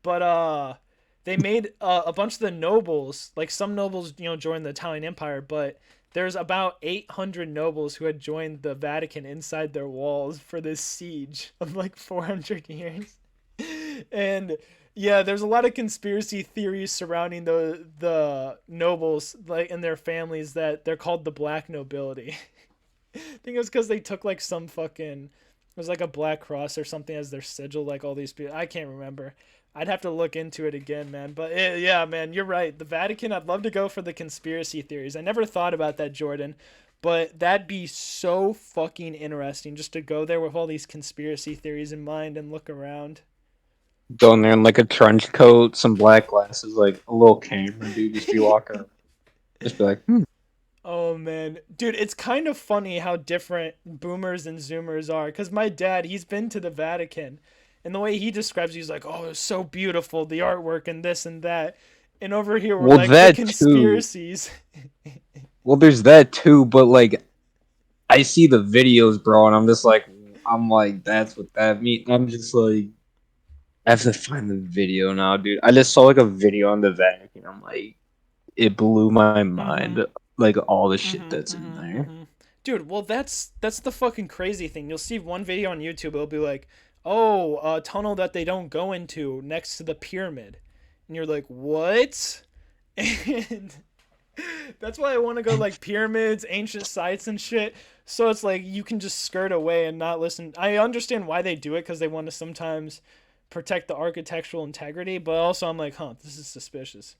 But, they made a bunch of the nobles, like some nobles, you know, joined the Italian Empire, but there's about 800 nobles who had joined the Vatican inside their walls for this siege of like 400 years. And yeah, there's a lot of conspiracy theories surrounding the nobles, like, and their families, that they're called the Black Nobility. I think it was because they took like some fucking, it was like a black cross or something as their sigil, like all these people. I can't remember. I'd have to look into it again, man. But yeah, man, you're right. The Vatican, I'd love to go for the conspiracy theories. I never thought about that, Jordan. But that'd be so fucking interesting just to go there with all these conspiracy theories in mind and look around. Go in there in like a trench coat, some black glasses, like a little camera, dude. Just be walking. Just be like, Oh, man. Dude, it's kind of funny how different boomers and zoomers are. Because my dad, he's been to the Vatican. And the way he describes it, he's like, oh, it's so beautiful, the artwork and this and that. And over here, we're like, the conspiracies. Well, there's that too, but like, I see the videos, bro, and I'm just like, I'm like, that's what that means. I'm just like, I have to find the video now, dude. I just saw like a video on the Vatican. I'm like, it blew my mind. Like all the shit that's in there. Dude, well that's the fucking crazy thing. You'll see one video on YouTube, it'll be like, oh, a tunnel that they don't go into next to the pyramid. And you're like, what? And that's why I want to go like pyramids, ancient sites and shit. So it's like you can just skirt away and not listen. I understand why they do it, because they want to sometimes protect the architectural integrity, but also I'm like, this is suspicious.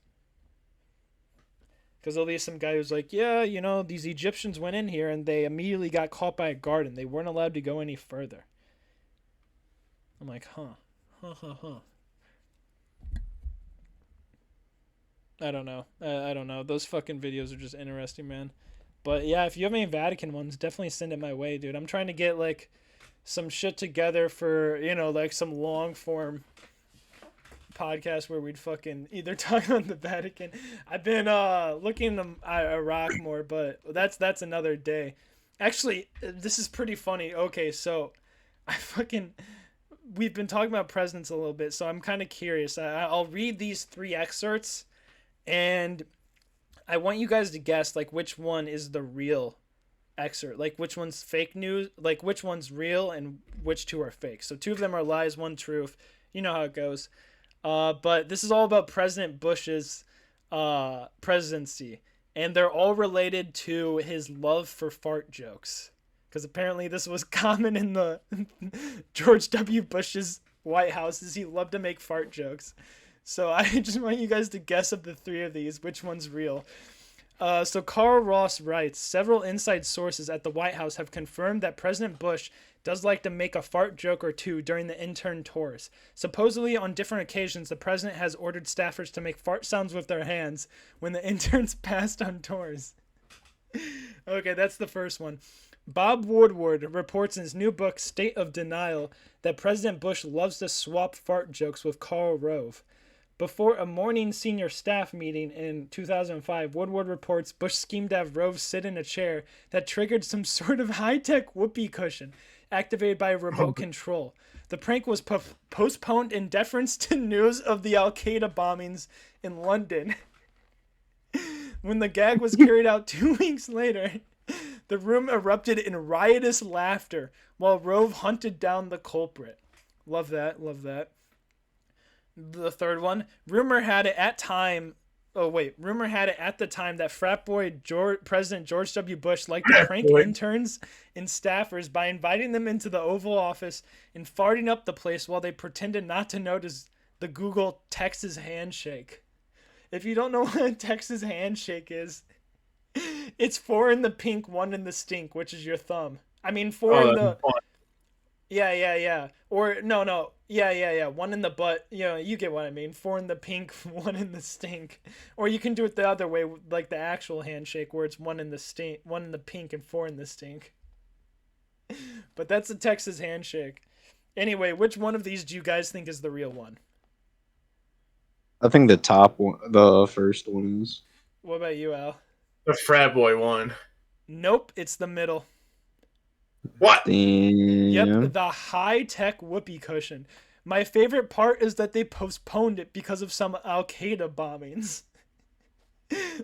Because there'll be some guy who's like, yeah, you know, these Egyptians went in here and they immediately got caught by a guard and they weren't allowed to go any further. I'm like, I don't know. I don't know. Those fucking videos are just interesting, man. But yeah, if you have any Vatican ones, definitely send it my way, dude. I'm trying to get like some shit together for, you know, like some long form podcast where we'd fucking either talk on the Vatican. I've been looking at Iraq more, but that's another day. Actually, this is pretty funny. Okay, so we've been talking about presidents a little bit, so I'm kind of curious. I'll read these 3 excerpts, and I want you guys to guess like which one is the real excerpt, like which one's fake news, like which one's real and which 2 are fake. So 2 of them are lies, 1 truth. You know how it goes. But this is all about President Bush's presidency, and they're all related to his love for fart jokes, because apparently this was common in the George W. Bush's White House, is he loved to make fart jokes. So I just want you guys to guess of the 3 of these which one's real. So Carl Ross writes, several inside sources at the White House have confirmed that President Bush does like to make a fart joke or 2 during the intern tours. Supposedly, on different occasions, the president has ordered staffers to make fart sounds with their hands when the interns passed on tours. Okay, that's the first one. Bob Woodward reports in his new book, State of Denial, that President Bush loves to swap fart jokes with Karl Rove. Before a morning senior staff meeting in 2005, Woodward reports Bush schemed to have Rove sit in a chair that triggered some sort of high-tech whoopee cushion activated by a remote control. The prank was postponed in deference to news of the Al-Qaeda bombings in London. When the gag was carried out 2 weeks later, the room erupted in riotous laughter while Rove hunted down the culprit. Love that, love that. The third one, rumor had it at the time that frat boy President George W. Bush liked to prank interns and staffers by inviting them into the Oval Office and farting up the place while they pretended not to notice the Google Texas handshake. If you don't know what a Texas handshake is, it's 4 in the pink, 1 in the stink, which is your thumb. I mean, 4 in the... Yeah. Or, no. Yeah. 1 in the butt. You know, you get what I mean. 4 in the pink, 1 in the stink. Or you can do it the other way, like the actual handshake, where it's 1 in the stink, 1 in the pink, and 4 in the stink. But that's a Texas handshake. Anyway, which one of these do you guys think is the real one? I think the top one, the first one is. What about you, Al? The frat boy one. Nope, it's the middle. What? Damn. Yep, the high-tech whoopee cushion. My favorite part is that they postponed it because of some Al-Qaeda bombings.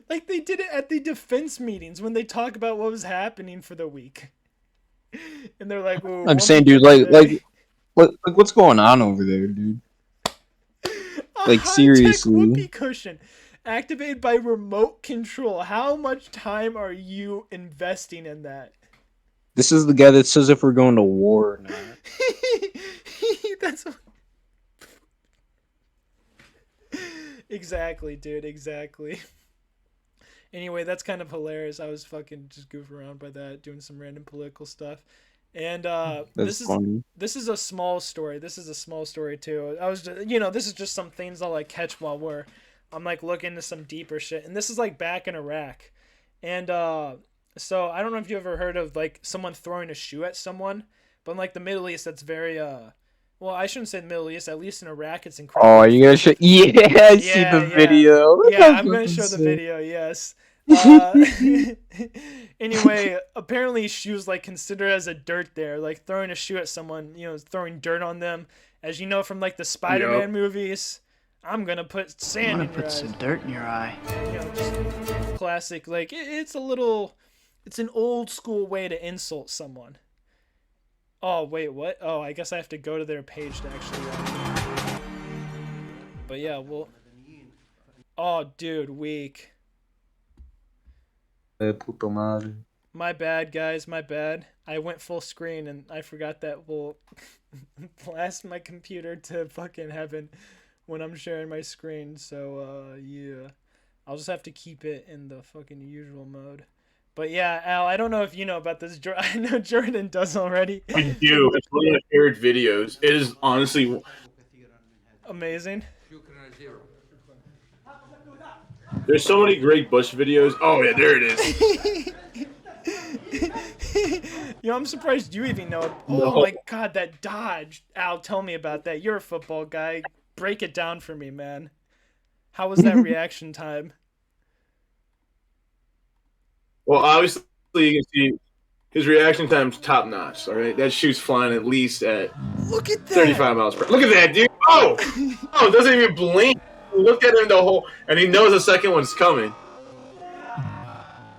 Like they did it at the defense meetings when they talk about what was happening for the week. And they're like, "Ooh, I'm saying, dude, what's going on over there, dude? Like, seriously. Whoopee cushion activated by remote control. How much time are you investing in that? This is the guy that says if we're going to war or not. That's exactly, dude. Exactly. Anyway, that's kind of hilarious. I was fucking just goofing around by that, doing some random political stuff. And this is a small story. This is a small story too. I was just, this is just some things I'll like catch while I'm like looking into some deeper shit. And this is like back in Iraq. And so I don't know if you ever heard of like someone throwing a shoe at someone, but in like the Middle East, that's very well, I shouldn't say the Middle East. At least in Iraq, it's incredible. Oh, are you gonna show? Yeah, I see the video. Yeah, I'm gonna show the video. Yes. Anyway, apparently she was like considered as a dirt there, like throwing a shoe at someone, throwing dirt on them. As you know from like the Spider-Man movies, I'm gonna put sand in your eyes. some dirt in your eye. Just classic. Like it's an old school way to insult someone. Oh wait, what? Oh, I guess I have to go to their page to actually. But yeah, well. Oh, dude, weak. Puta madre. My bad, guys. My bad. I went full screen and I forgot that will blast my computer to fucking heaven when I'm sharing my screen. So, yeah. I'll just have to keep it in the fucking usual mode. But yeah, Al, I don't know if you know about this. I know Jordan does already. I do. It's one of my favorite videos. It is honestly amazing. There's so many great Bush videos. Oh yeah, there it is. I'm surprised you even know it. Oh No. my god, that dodge. Al, tell me about that. You're a football guy. Break it down for me, man. How was that reaction time? Well, obviously you can see his reaction time's top notch. All right, that shoe's flying at least at Look at that. 35 miles per. Look at that, dude. Oh, it doesn't even blink. He looked at him the whole, and he knows the second one's coming.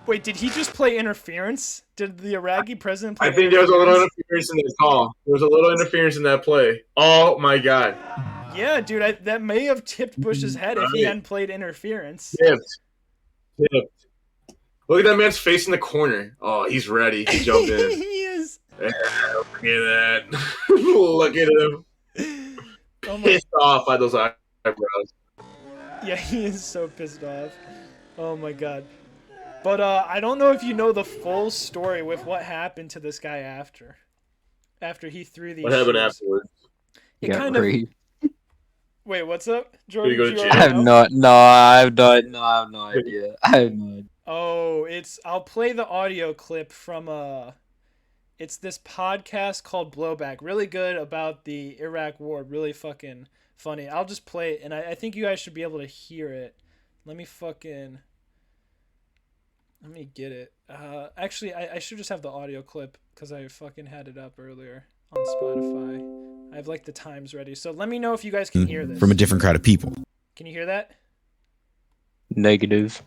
Wait, did he just play interference? Did the Iraqi president play I think there was a little interference in the call. There was a little interference in that play. Oh my god. Yeah, dude, that may have tipped Bush's head if he hadn't played interference. Tipped. Look at that man's face in the corner. Oh, he's ready. He jumped in. He is. Yeah, look at that. Look at him. Oh my. Pissed off by those eyebrows. Yeah, he is so pissed off. Oh my god. But I don't know if you know the full story with what happened to this guy after he threw these. What happened shoes. afterwards? It Got kind of. raped. Wait, what's up, Jordan? Did he go to Did you jail? I have already know? no, I have no idea. I have no idea. Oh, I'll play the audio clip from it's this podcast called Blowback. Really good about the Iraq War. Really fucking funny. I'll just play it, and I think you guys should be able to hear it. Let me get it. Actually, I should just have the audio clip because I fucking had it up earlier on Spotify. I have like the times ready. So let me know if you guys can hear this. From a different crowd of people. Can you hear that? Negative.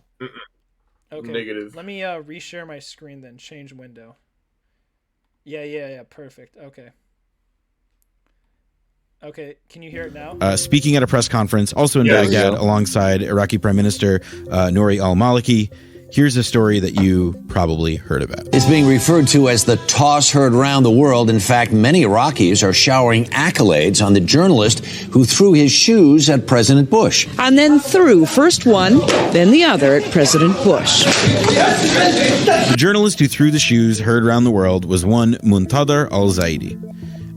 Okay. Negative. Let me reshare my screen then. Change window. Yeah. Perfect. Okay. Okay. Can you hear it now? Speaking at a press conference, also in Yeah, Baghdad, yeah. alongside Iraqi Prime Minister Nouri al-Maliki. Here's a story that you probably heard about. It's being referred to as the toss heard round the world. In fact, many Iraqis are showering accolades on the journalist who threw his shoes at President Bush. And then threw first one, then the other at President Bush. The journalist who threw the shoes heard around the world was one Muntadar al-Zaidi.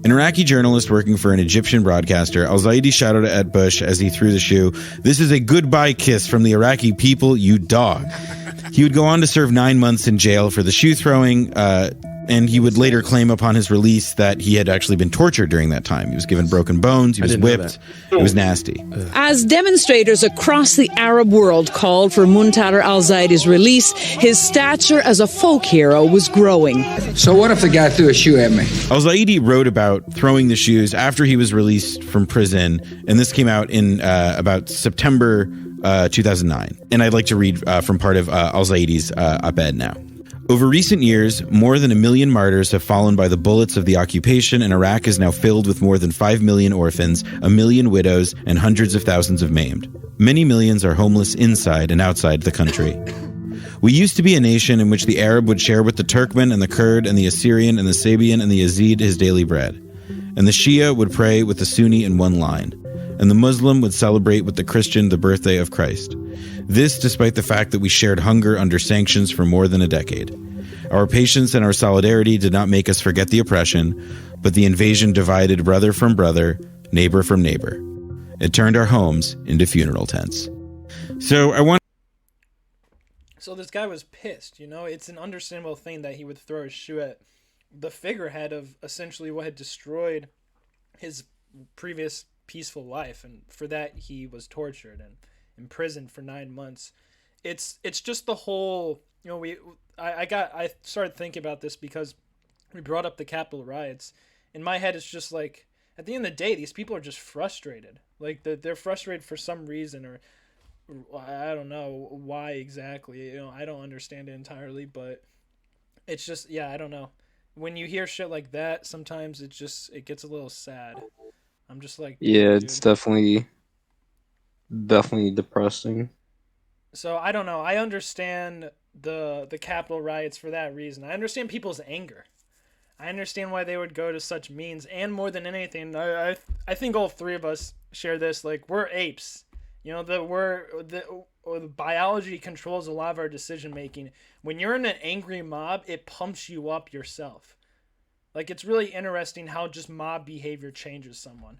An Iraqi journalist working for an Egyptian broadcaster, al-Zaidi shouted at Bush as he threw the shoe, "This is a goodbye kiss from the Iraqi people, you dog." He would go on to serve 9 months in jail for the shoe throwing, and he would later claim upon his release that he had actually been tortured during that time. He was given broken bones, he was whipped, it was nasty. As demonstrators across the Arab world called for Muntadar al-Zaidi's release, his stature as a folk hero was growing. So what if the guy threw a shoe at me? Al-Zaidi wrote about throwing the shoes after he was released from prison, and this came out in about September 2009. And I'd like to read from part of al-Zaidi's op-ed now. Over recent years, more than 1 million martyrs have fallen by the bullets of the occupation, and Iraq is now filled with more than 5 million orphans, 1 million widows, and hundreds of thousands of maimed. Many millions are homeless inside and outside the country. We used to be a nation in which the Arab would share with the Turkmen and the Kurd and the Assyrian and the Sabian and the Yazid his daily bread. And the Shia would pray with the Sunni in one line. And the Muslim would celebrate with the Christian the birthday of Christ. This despite the fact that we shared hunger under sanctions for more than a decade. Our patience and our solidarity did not make us forget the oppression, but the invasion divided brother from brother, neighbor from neighbor. It turned our homes into funeral tents. So I want. So this guy was pissed, It's an understandable thing that he would throw his shoe at the figurehead of essentially what had destroyed his previous peaceful life, and for that he was tortured and imprisoned for 9 months. It's just the whole You know, I started thinking about this because we brought up the Capitol riots. In my head, it's just like, at the end of the day, these people are just frustrated. Like, they're frustrated for some reason, or I don't know why exactly. You know, I don't understand it entirely, but it's just, yeah, I don't know. When you hear shit like that, sometimes it gets a little sad. I'm just like, Yeah, damn, it's dude. definitely depressing. So I don't know. I understand the Capitol riots for that reason. I understand people's anger. I understand why they would go to such means, and more than anything, I think all three of us share this. Like, we're apes. You know, the biology controls a lot of our decision making. When you're in an angry mob, it pumps you up yourself. Like, it's really interesting how just mob behavior changes someone.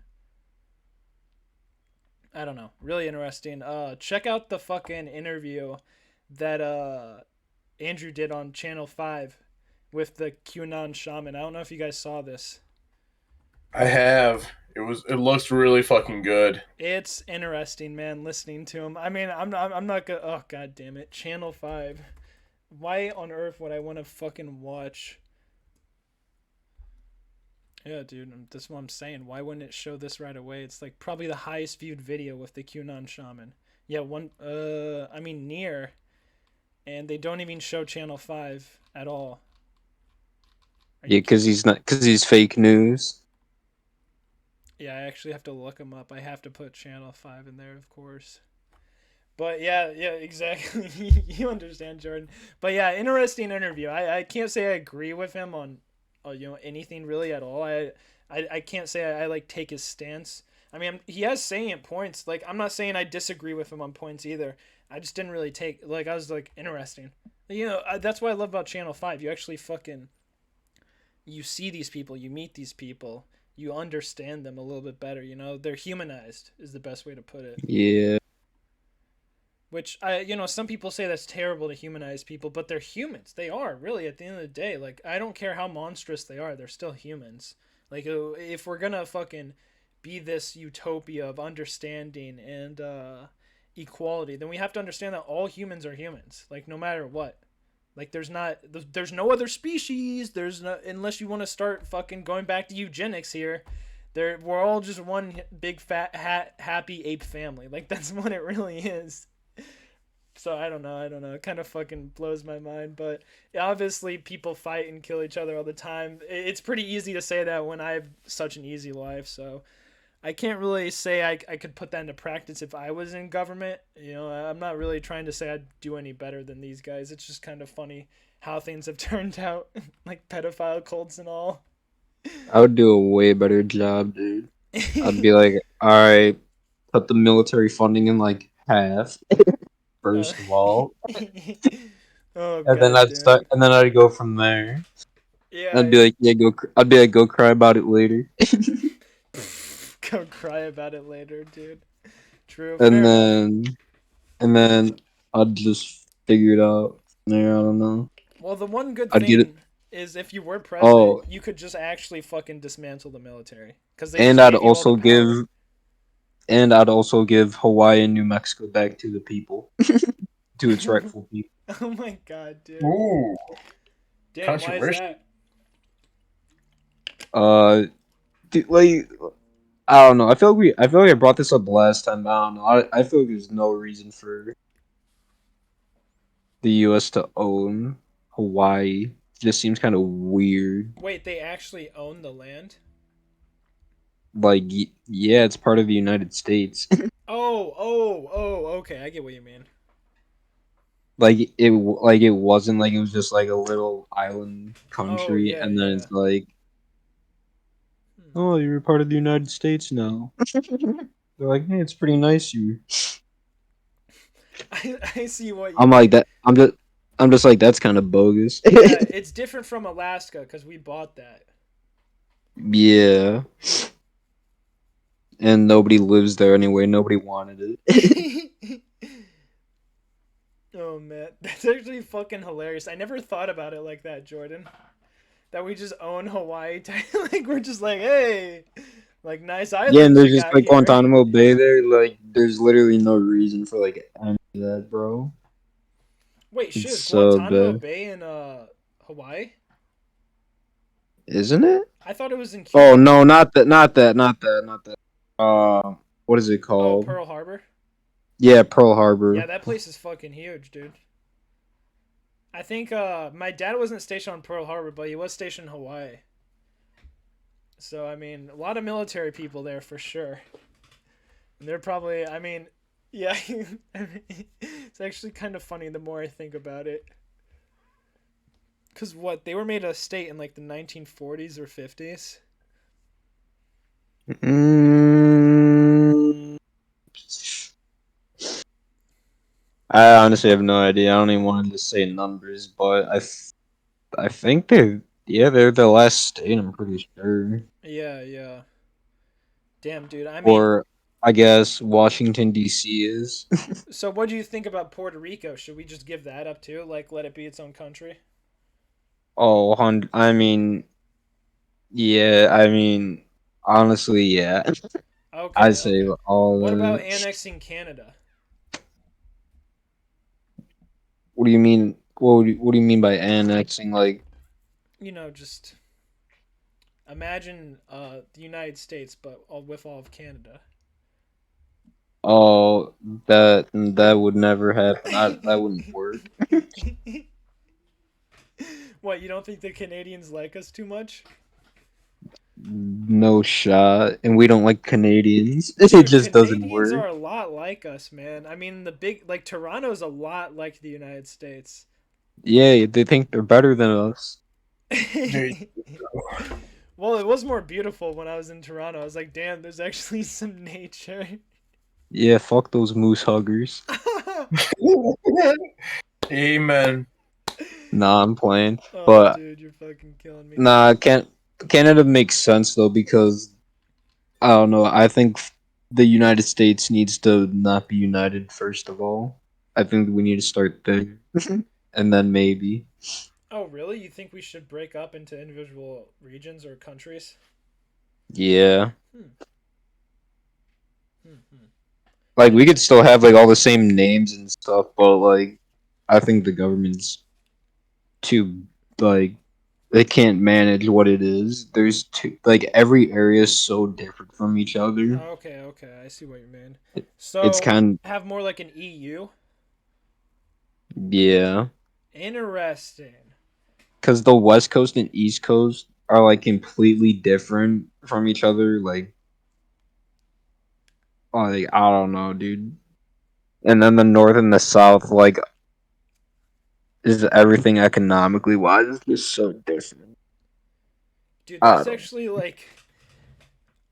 I don't know. Really interesting. Check out the fucking interview that Andrew did on Channel 5 with the QAnon shaman. I don't know if you guys saw this. I have. It looks really fucking good. It's interesting, man, listening to him. I mean, I'm not gonna. Oh, god damn it. Channel 5. Why on earth would I want to fucking watch? Yeah, dude, that's what I'm saying. Why wouldn't it show this right away? It's like probably the highest viewed video with the QAnon shaman. Yeah, I mean, near. And they don't even show Channel 5 at all. Yeah, because he's fake news. Yeah, I actually have to look him up. I have to put Channel 5 in there, of course. But yeah, exactly. You understand, Jordan. But yeah, interesting interview. I can't say I agree with him on anything really at all. I can't say I like take his stance. I mean, he has salient points. Like, I'm not saying I disagree with him on points either. I just didn't really take, like, I was like, interesting. You know, that's what I love about Channel 5. You actually you see these people, you meet these people, you understand them a little bit better, you know? They're humanized is the best way to put it. Yeah. Which, some people say that's terrible to humanize people, but they're humans. They are, really, at the end of the day. Like, I don't care how monstrous they are, they're still humans. Like, if we're gonna fucking be this utopia of understanding and equality, then we have to understand that all humans are humans. Like, no matter what. Like, there's no other species. There's no, unless you want to start fucking going back to eugenics here. We're all just one big fat happy ape family. Like, that's what it really is. So I don't know. It kind of fucking blows my mind. But obviously, people fight and kill each other all the time. It's pretty easy to say that when I have such an easy life. So I can't really say I could put that into practice if I was in government. You know, I'm not really trying to say I'd do any better than these guys. It's just kind of funny how things have turned out, like pedophile cults and all. I would do a way better job, dude. I'd be like, alright, put the military funding in like half. First of all, Oh, and then I'd go from there. Yeah, I'd be like, go cry about it later. Go cry about it later, dude. True. And then I'd just figure it out. There, I don't know. Well, the one good I'd get thing is if you were president, Oh, you could just actually fucking dismantle the military because and I'd also give Hawaii and New Mexico back to the people, to its rightful people. Oh my god, dude. Ooh. Damn, why is Controversial. that? Dude, like, I don't know. I feel like I brought this up last time. But I don't know. I feel like there's no reason for the U.S. to own Hawaii. It just seems kind of weird. Wait, they actually own the land? Like, yeah, it's part of the United States. Oh, okay, I get what you mean. Like it wasn't like it was just like a little island country, yeah, and then yeah. it's like, oh, you're a part of the United States now. They're like, hey, it's pretty nice you. I see what you I'm mean. like that. I'm just like, that's kind of bogus. Yeah, it's different from Alaska because we bought that. Yeah. And nobody lives there anyway. Nobody wanted it. Oh man, that's actually fucking hilarious. I never thought about it like that, Jordan. That we just own Hawaii. Like, we're just like, hey, like, nice island. Yeah, and there's just like Guantanamo Bay there. Like, there's literally no reason for like any of that, bro. Wait, shit, It's is so Guantanamo bad. Bay in Hawaii? Isn't it? I thought it was in Oh Cuba. no, not that. What is it Oh, called? Pearl Harbor? Yeah, Pearl Yeah, Harbor. that place is fucking huge, dude. I think my dad wasn't stationed on Pearl Harbor, but he was stationed in Hawaii. So, I mean, a lot of military people there for sure. And they're probably, I mean, yeah, it's actually kind of funny the more I think about it. Because what, they were made a state in like the 1940s or 50s? Mm, I honestly have no idea. I don't even want to say numbers, but I think they're the last state. I'm pretty sure. Yeah, yeah. Damn, dude. I mean, Or I guess Washington D.C. is. so what do you think about Puerto Rico? Should we just give that up too? Like, let it be its own country? Oh, I mean, yeah. I mean, honestly, yeah. I Okay, say okay. all What of about it. annexing Canada? What do you mean? What do you mean by annexing? Like, You know, just imagine the United States, but all with all of Canada. oh, that would never happen. That wouldn't work. What, you don't think the Canadians like us too much? No shot. And we don't like Canadians. It Dude, just doesn't Canadians work. are a lot like us, man. I mean, the big, like, Toronto's a lot like the United States. Yeah, they think they're better than us. Well, it was more beautiful when I was in Toronto. I was like, damn, there's actually some nature. Yeah, fuck those moose huggers. Amen. Nah, I'm playing. Oh, But dude, you're fucking killing me. nah, Canada makes sense though because I don't know. I think the United States needs to not be united first of all. I think we need to start there, and then maybe. Oh, really? You think we should break up into individual regions or countries? Yeah, Hmm. like we could still have like all the same names and stuff, but like I think the government's too like they can't manage what it is. There's too like every area is so different from each other. Okay, okay, I see what you mean. It's So, kind have more like an EU? yeah, Interesting. because the West Coast and East Coast are like completely different from each other. Like I don't know, dude. And then the North and the South, like, is everything economically wise is just so different. Dude, I that's don't. actually like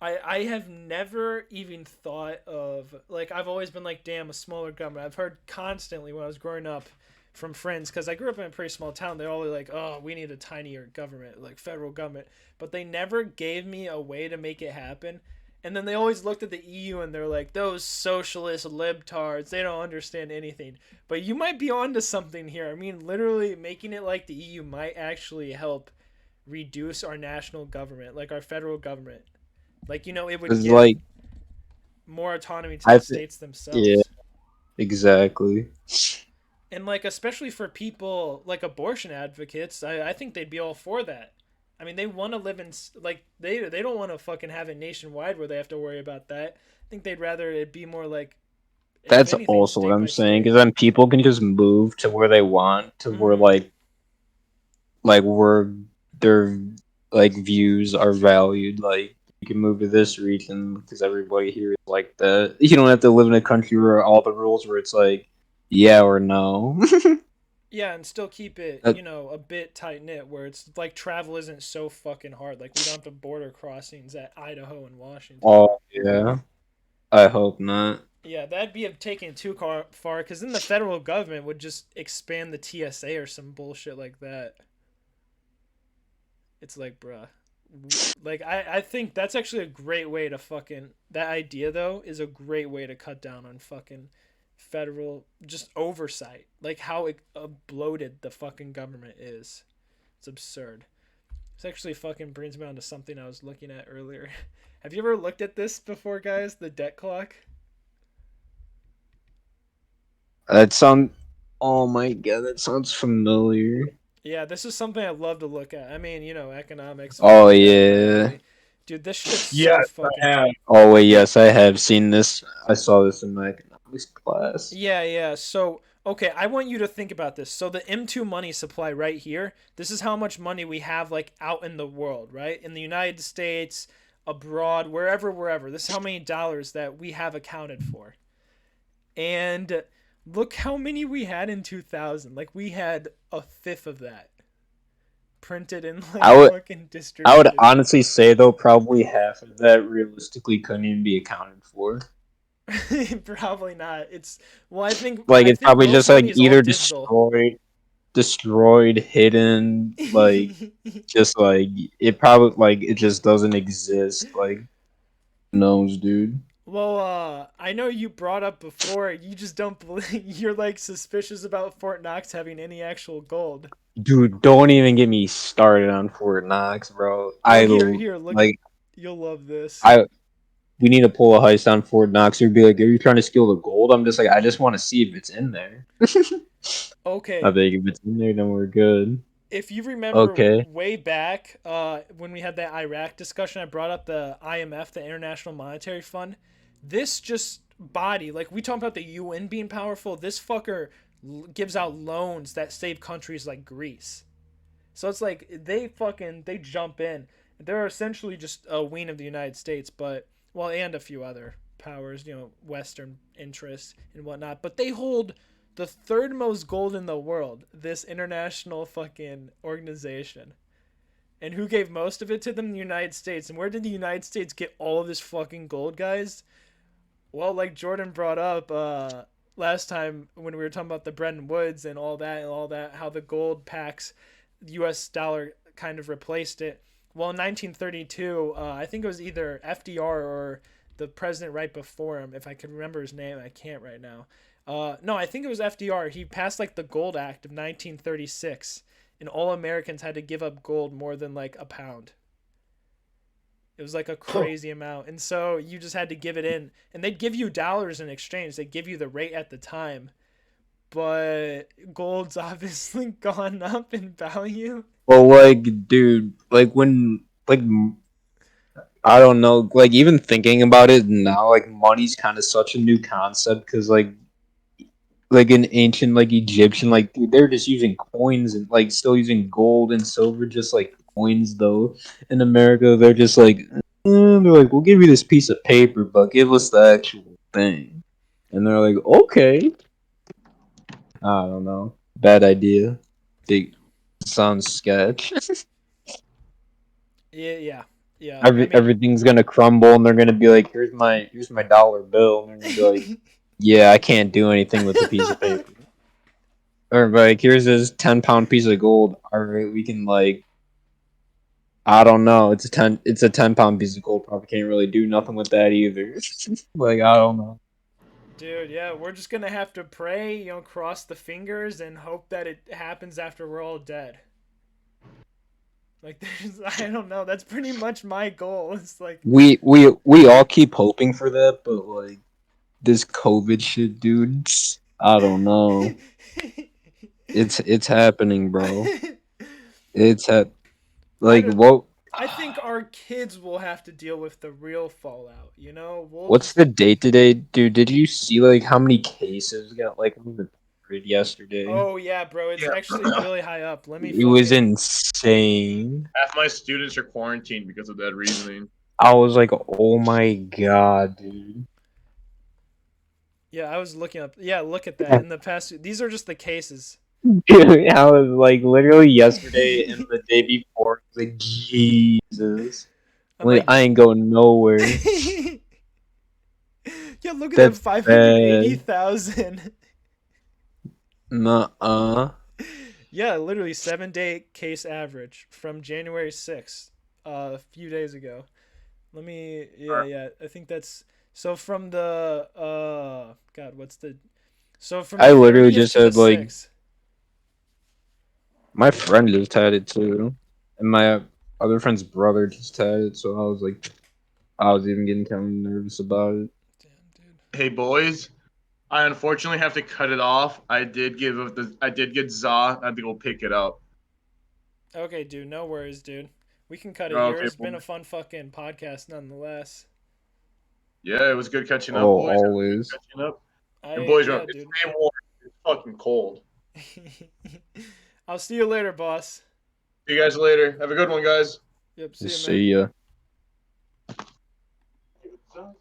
I have never even thought of like I've always been like damn a smaller government. I've heard constantly when I was growing up from friends because I grew up in a pretty small town. They're all like, "Oh, we need a tinier government, like federal government," but they never gave me a way to make it happen. And then they always looked at the EU and they're like, "Those socialist libtards, they don't understand anything." But you might be onto something here. I mean, literally making it like the EU might actually help reduce our national government, like our federal government. Like, you know, it would It's give like more autonomy to I the think, states yeah, themselves. exactly. And, like, especially for people like abortion advocates, I think they'd be all for that. I mean, they want to live in, like, they don't want to fucking have it nationwide where they have to worry about that. I think they'd rather it be more like, if That's anything, also what state I'm by saying. state. Because then people can just move to where they want, to where Mm-hmm. like where their like views are valued. Like you can move to this region because everybody here is like that. You don't have to live in a country where all the rules where it's like yeah or no. Yeah, and still keep it, That- you know, a bit tight knit where it's like travel isn't so fucking hard. Like we don't have to border crossings at Idaho and Washington. oh yeah, I hope not. Yeah, that'd be taking it too far because then the federal government would just expand the TSA or some bullshit like that. It's like, bruh. Like, I think that's actually a great way to fucking. That idea, though, is a great way to cut down on fucking federal just oversight. Like, how bloated the fucking government is. It's absurd. This actually fucking brings me on to something I was looking at earlier. Have you ever looked at this before, guys? The debt clock? That sound Oh my god, that sounds familiar. Yeah, this is something I love to look at. I mean, you know, economics. Oh all that, yeah. really. Dude, this shit's so Yes, fucking. I have. Oh wait, yes, I have seen this. I saw this in my economics class. Yeah, yeah. So, okay, I want you to think about this. So the M2 money supply right here, this is how much money we have like out in the world, right? In the United States, abroad, wherever. This is how many dollars that we have accounted for. And look how many we had in 2000. Like we had a fifth of that printed and like I would fucking distributed. I would honestly say though probably half of that realistically couldn't even be accounted for. Probably not. I think Like I it's think probably most just like money is all either digital. destroyed, hidden, like just like it probably like it just doesn't exist. Like who knows, dude. Well, I know you brought up before. You just don't believe. You're like suspicious about Fort Knox having any actual gold. Dude, don't even get me started on Fort Knox, bro. Here, look. Like You'll love this. we need to pull a heist on Fort Knox. You'd be like, "Are you trying to steal the gold?" I'm just like, I just want to see if it's in there. Okay. I think if it's in there, then we're good. If you remember Okay. way back, when we had that Iraq discussion, I brought up the IMF, the International Monetary Fund. This just body, like we talk about the UN being powerful, this fucker gives out loans that save countries like Greece. So it's like they jump in. They're essentially just a wing of the United States, and a few other powers, you know, Western interests and whatnot. But they hold the third most gold in the world, this international fucking organization. And who gave most of it to them? The United States. And where did the United States get all of this fucking gold, guys? Well, like Jordan brought up last time when we were talking about the Bretton Woods and all that, how the gold packs, the U.S. dollar kind of replaced it. Well, in 1932, I think it was either FDR or the president right before him, if I could remember his name. I can't right now. No, I think it was FDR. He passed like the Gold Act of 1936, and all Americans had to give up gold more than like a pound. It was like a crazy amount. And so you just had to give it in. And they'd give you dollars in exchange. They'd give you the rate at the time. But gold's obviously gone up in value. Well, like, dude, like when, like, I don't know, like even thinking about it now, like money's kind of such a new concept because, like in ancient, like Egyptian, like dude, they're just using coins and like still using gold and silver, just like coins. Though in America, they're just like, they're like, we'll give you this piece of paper, but give us the actual thing. And they're like, okay. I don't know. Bad idea. Big sounds sketch. Yeah. Everything's gonna crumble, and they're gonna be like, "Here's my dollar bill," and they're gonna be like, "Yeah, I can't do anything with a piece of paper." Or like, "Here's this 10-pound piece of gold. All right, we can like, I don't know. It's a 10-pound piece of gold. Probably can't really do nothing with that either. Like, I don't know." Dude, yeah, we're just gonna have to pray, you know, cross the fingers and hope that it happens after we're all dead. Like, I don't know. That's pretty much my goal. It's like we all keep hoping for that, but like this COVID shit, dude. I don't know. It's happening, bro. What? I think our kids will have to deal with the real fallout. You know. What's the date today, dude? Did you see like how many cases got like reported yesterday? Oh yeah, bro. It's actually really high up. It was insane. Half my students are quarantined because of that reasoning. I was like, oh my god, dude. Yeah, I was looking up. Yeah, look at that. In the past, these are just the cases. Dude, I was like literally yesterday and the day before. I was like, Jesus. I ain't going nowhere. Yeah, look at that 580,000. Nuh-uh. Yeah, literally 7-day case average from January 6th, a few days ago. I think that's so from the I literally just said like 6th. My friend just had it too, and my other friend's brother just had it, so I was even getting kind of nervous about it. Hey boys, I unfortunately have to cut it off. I did get Za. I have to go pick it up. Okay, dude. No worries, dude. We can cut it Okay, here. It's well- been a fun fucking podcast, nonetheless. Yeah, it was good catching up, Oh, boys. always. Catching up. And boys, Yeah, it's dude. stay warm. It's fucking cold. I'll see you later, boss. See you guys later. Have a good one, guys. Yep. See you, man. See ya.